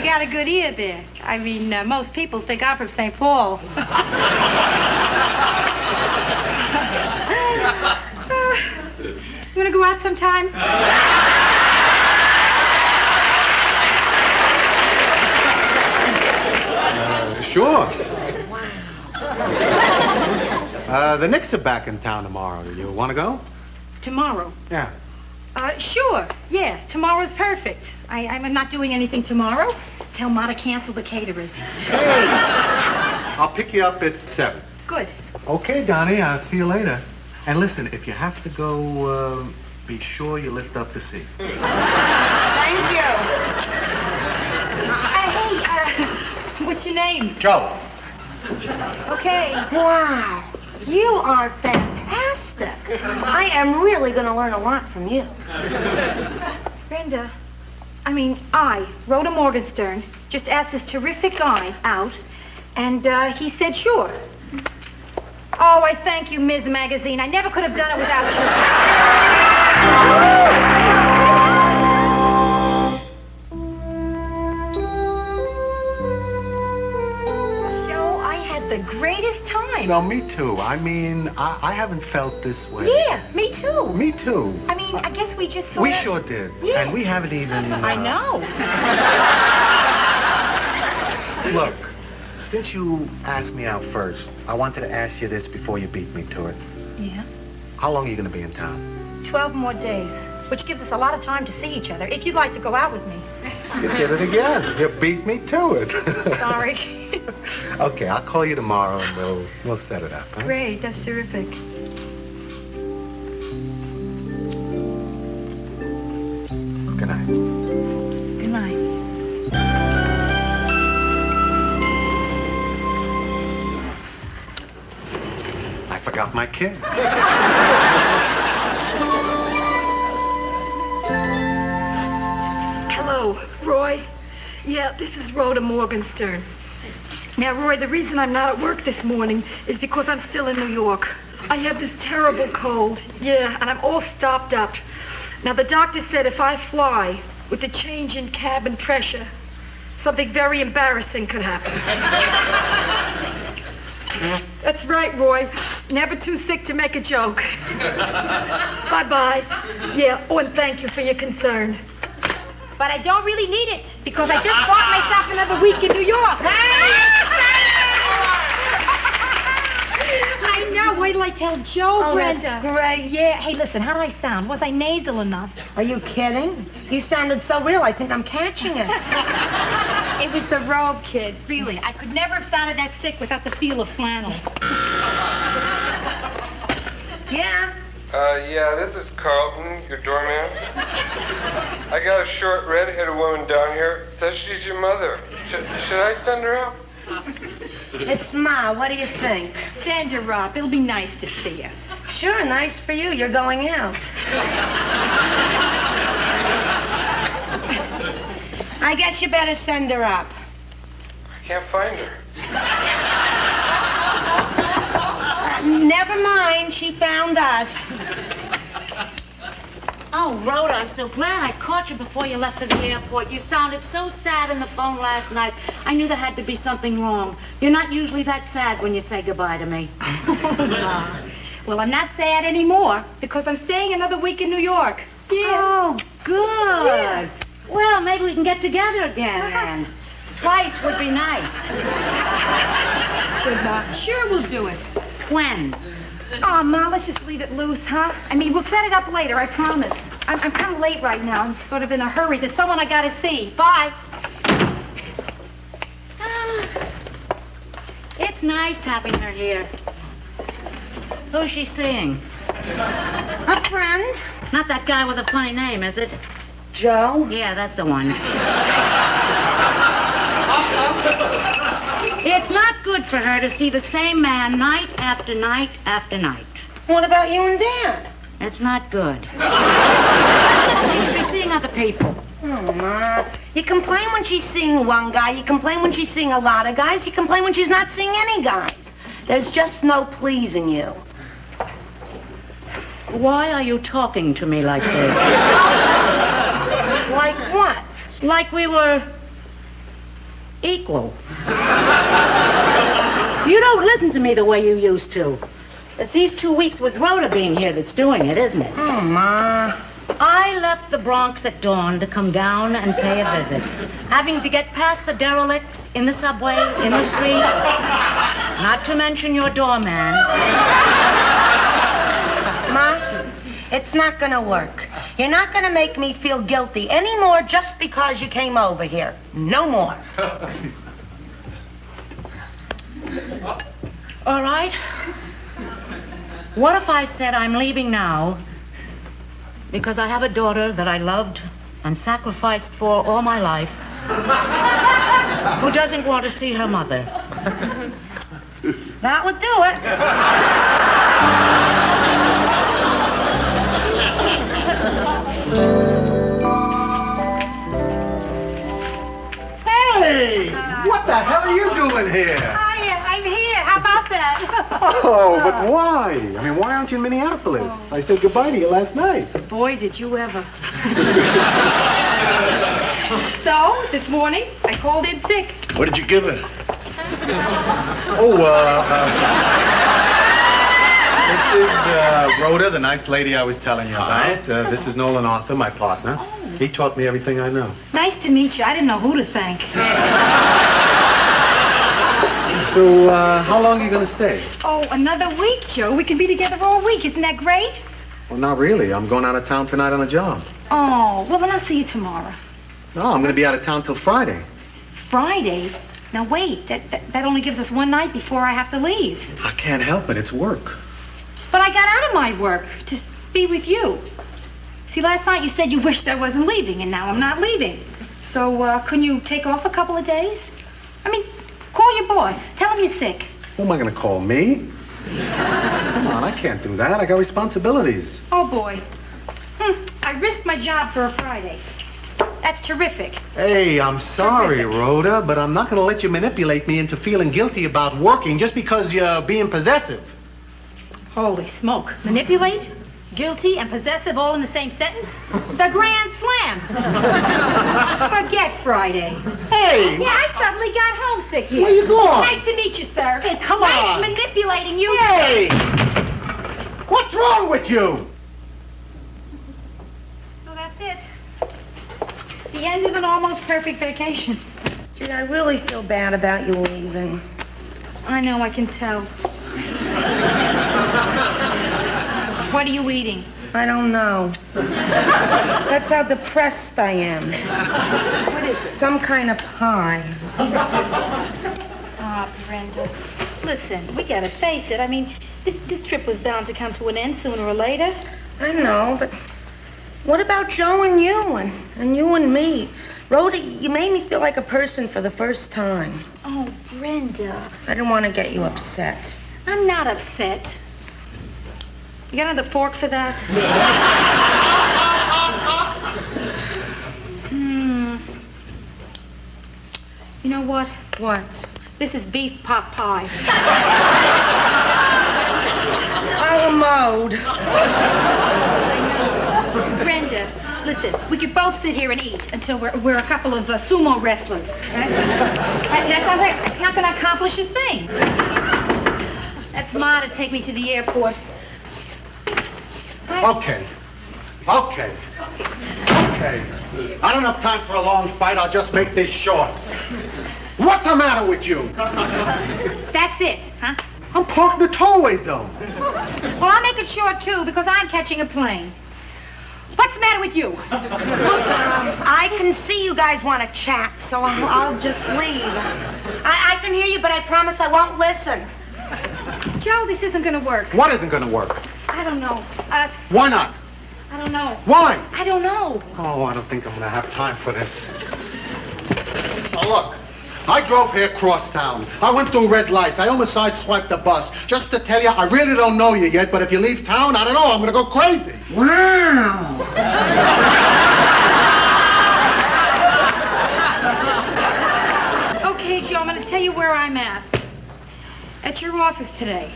got a good ear there. I mean, most people think I'm from St. Paul. You want to go out sometime? Sure. The Knicks are back in town tomorrow. You want to go? Tomorrow? Yeah. Sure. Yeah, tomorrow's perfect. I'm not doing anything tomorrow. Tell Ma to cancel the caterers. Hey! I'll pick you up at 7. Good. Okay, Donnie, I'll see you later. And listen, if you have to go, be sure you lift up the seat. Thank you. Hey, what's your name? Joe. Okay. Wow. You are fantastic. I am really going to learn a lot from you. Brenda, Rhoda Morgenstern, just asked this terrific guy out, and he said sure. Oh, I thank you, Ms. Magazine. I never could have done it without you. Joe, I had the greatest time. No, me too. I mean, I haven't felt this way. Yeah, me too. Me too. I mean, I guess we just We sure did. Yeah. And we haven't even... I know. Look, since you asked me out first, I wanted to ask you this before you beat me to it. Yeah? How long are you going to be in town? 12 more days, which gives us a lot of time to see each other, if you'd like to go out with me. You did it again. You beat me to it. Sorry. Okay, I'll call you tomorrow and we'll set it up, huh? Great, that's terrific. Good night. Good night. I forgot my kid. Hello, Roy. Yeah, this is Rhoda Morgenstern. Now, Roy, the reason I'm not at work this morning is because I'm still in New York. I have this terrible cold. Yeah, and I'm all stopped up. Now, the doctor said if I fly with the change in cabin pressure, something very embarrassing could happen. That's right, Roy. Never too sick to make a joke. Bye-bye. Yeah, oh, and thank you for your concern. But I don't really need it, because I just bought myself another week in New York. I know. Wait till I tell Joe, Oh, Brenda. that's great. Yeah. Hey, listen, how did I sound? Was I nasal enough? Are you kidding? You sounded so real, I think I'm catching it. It was the robe, kid. Really. I could never have sounded that sick without the feel of flannel. Yeah? Yeah, this is Carlton, your doorman. I got a short, red-headed woman down here. Says she's your mother. Should I send her out? It's Ma. What do you think? Send her up. It'll be nice to see you. Sure, nice for you. You're going out. I guess you better send her up. I can't find her. Never mind. She found us. Oh, Rhoda, I'm so glad I caught you before you left for the airport. You sounded so sad on the phone last night. I knew there had to be something wrong. You're not usually that sad when you say goodbye to me. Well, I'm not sad anymore, because I'm staying another week in New York. Yeah. Oh, good. Yeah. Well, maybe we can get together again then. Twice would be nice. Good, Ma. Sure, we'll do it. When? Oh, Ma, let's just leave it loose, huh? I mean, we'll set it up later, I promise. I'm kind of late right now. I'm sort of in a hurry. There's someone I gotta see. Bye. It's nice having her here. Who's she seeing? A friend? Not that guy with a funny name, is it? Joe? Yeah, that's the one. It's not good for her to see the same man night after night after night. What about you and Dad? It's not good. She should be seeing other people. Oh, Ma. You complain when she's seeing one guy. You complain when she's seeing a lot of guys. You complain when she's not seeing any guys. There's just no pleasing you. Why are you talking to me like this? Like what? Like we were equal. You don't listen to me the way you used to. It's these 2 weeks with Rhoda being here that's doing it, isn't it? Oh, Ma. I left the Bronx at dawn to come down and pay a visit. Having to get past the derelicts, in the subway, in the streets. Not to mention your doorman. Ma, it's not gonna work. You're not gonna make me feel guilty anymore just because you came over here. No more. All right. What if I said I'm leaving now because I have a daughter that I loved and sacrificed for all my life who doesn't want to see her mother? That would do it. Hey! What the hell are you doing here? I'm here. How about that? Oh, but why? I mean, why aren't you in Minneapolis? I said goodbye to you last night. Boy, did you ever. So, this morning, I called in sick. What did you give her? This is Rhoda, the nice lady I was telling you about. This is Nolan Arthur, my partner. He taught me everything I know. Nice to meet you. I didn't know who to thank. So, how long are you going to stay? Oh, another week, Joe. We can be together all week. Isn't that great? Well, not really. I'm going out of town tonight on a job. Oh, well, then I'll see you tomorrow. No, I'm going to be out of town till Friday. Friday? Now, wait. That only gives us one night before I have to leave. I can't help it. It's work. But I got out of my work to be with you. See, last night you said you wished I wasn't leaving, and now I'm not leaving. So, couldn't you take off a couple of days? I mean, call your boss. Tell him you're sick. Who am I going to call, me? Come on, I can't do that. I got responsibilities. Oh, boy. I risked my job for a Friday. That's terrific. Hey, I'm sorry, Rhoda, but I'm not going to let you manipulate me into feeling guilty about working just because you're being possessive. Holy smoke. Manipulate, guilty, and possessive all in the same sentence? The grand slam. Forget Friday. Hey! Yeah, I suddenly got homesick here. Where you going? Nice to meet you, sir. Hey, come nice on. Manipulating you. Hey! What's wrong with you? Well, that's it. The end of an almost perfect vacation. Gee, I really feel bad about you leaving. I know, I can tell. What are you eating? I don't know. That's how depressed I am. What is it? Some kind of pie. Ah, Brenda. Listen, we gotta face it. I mean, this trip was bound to come to an end sooner or later. I know, but what about Joe and you and you and me? Rhoda, you made me feel like a person for the first time. Oh, Brenda. I didn't want to get you upset. I'm not upset. You got another fork for that? You know what? What? This is beef pot pie. A la mode. Brenda, listen, we could both sit here and eat until we're a couple of sumo wrestlers. Right? That's not going to accomplish a thing. That's Ma to take me to the airport. Okay. I don't have time for a long fight. I'll just make this short. What's the matter with you? That's it, huh? I'm parked in the tollway zone. Well, I'll make it short, too, because I'm catching a plane. What's the matter with you? Look, I can see you guys want to chat, so I'll just leave. I can hear you, but I promise I won't listen. Joe, this isn't going to work. What isn't going to work? I don't know. Why not? I don't know. Why? I don't know. Oh, I don't think I'm going to have time for this. Oh, look. I drove here across town. I went through red lights. I almost sideswiped the bus. Just to tell you, I really don't know you yet, but if you leave town, I don't know, I'm going to go crazy. Wow. Okay, Joe, I'm going to tell you where I'm at. At your office today.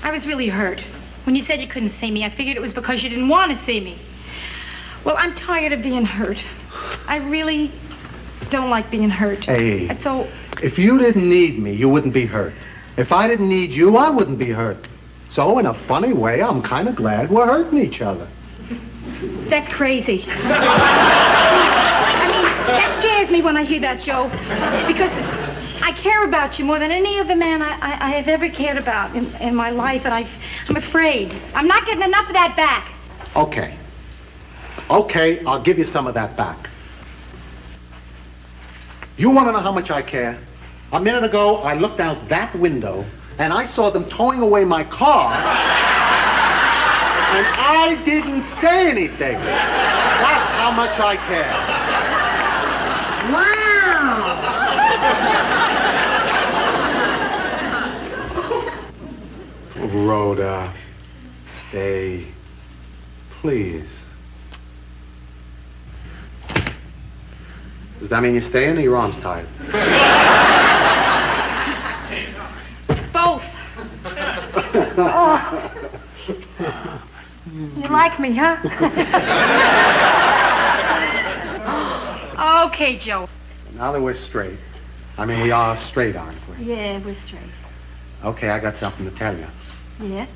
I was really hurt. When you said you couldn't see me, I figured it was because you didn't want to see me. Well, I'm tired of being hurt. I really don't like being hurt. Hey, And so, if you didn't need me, you wouldn't be hurt. If I didn't need you, I wouldn't be hurt. So, in a funny way, I'm kind of glad we're hurting each other. That's crazy. I mean, that scares me when I hear that, Joe. Because I care about you more than any other man I have ever cared about in my life, and I'm afraid. I'm not getting enough of that back. Okay. Okay, I'll give you some of that back. You want to know how much I care? A minute ago, I looked out that window, and I saw them towing away my car, and I didn't say anything. That's how much I care. Wow! Rhoda, stay, please. Does that mean you're staying or your arm's tired? Both. Oh. You like me, huh? Okay, Joe. Now that we're straight. I mean, we are straight, aren't we? Yeah, we're straight. Okay, I got something to tell you. Yeah?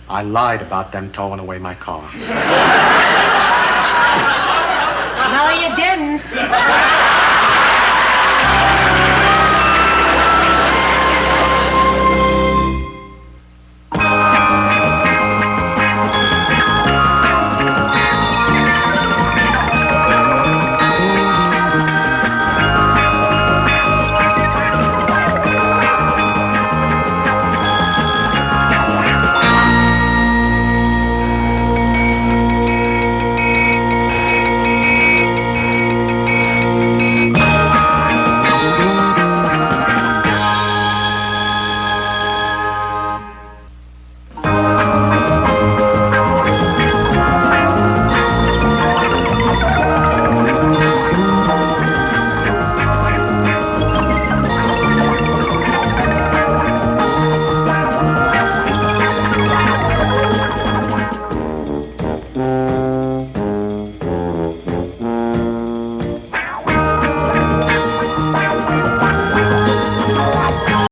I lied about them towing away my car. No, you didn't.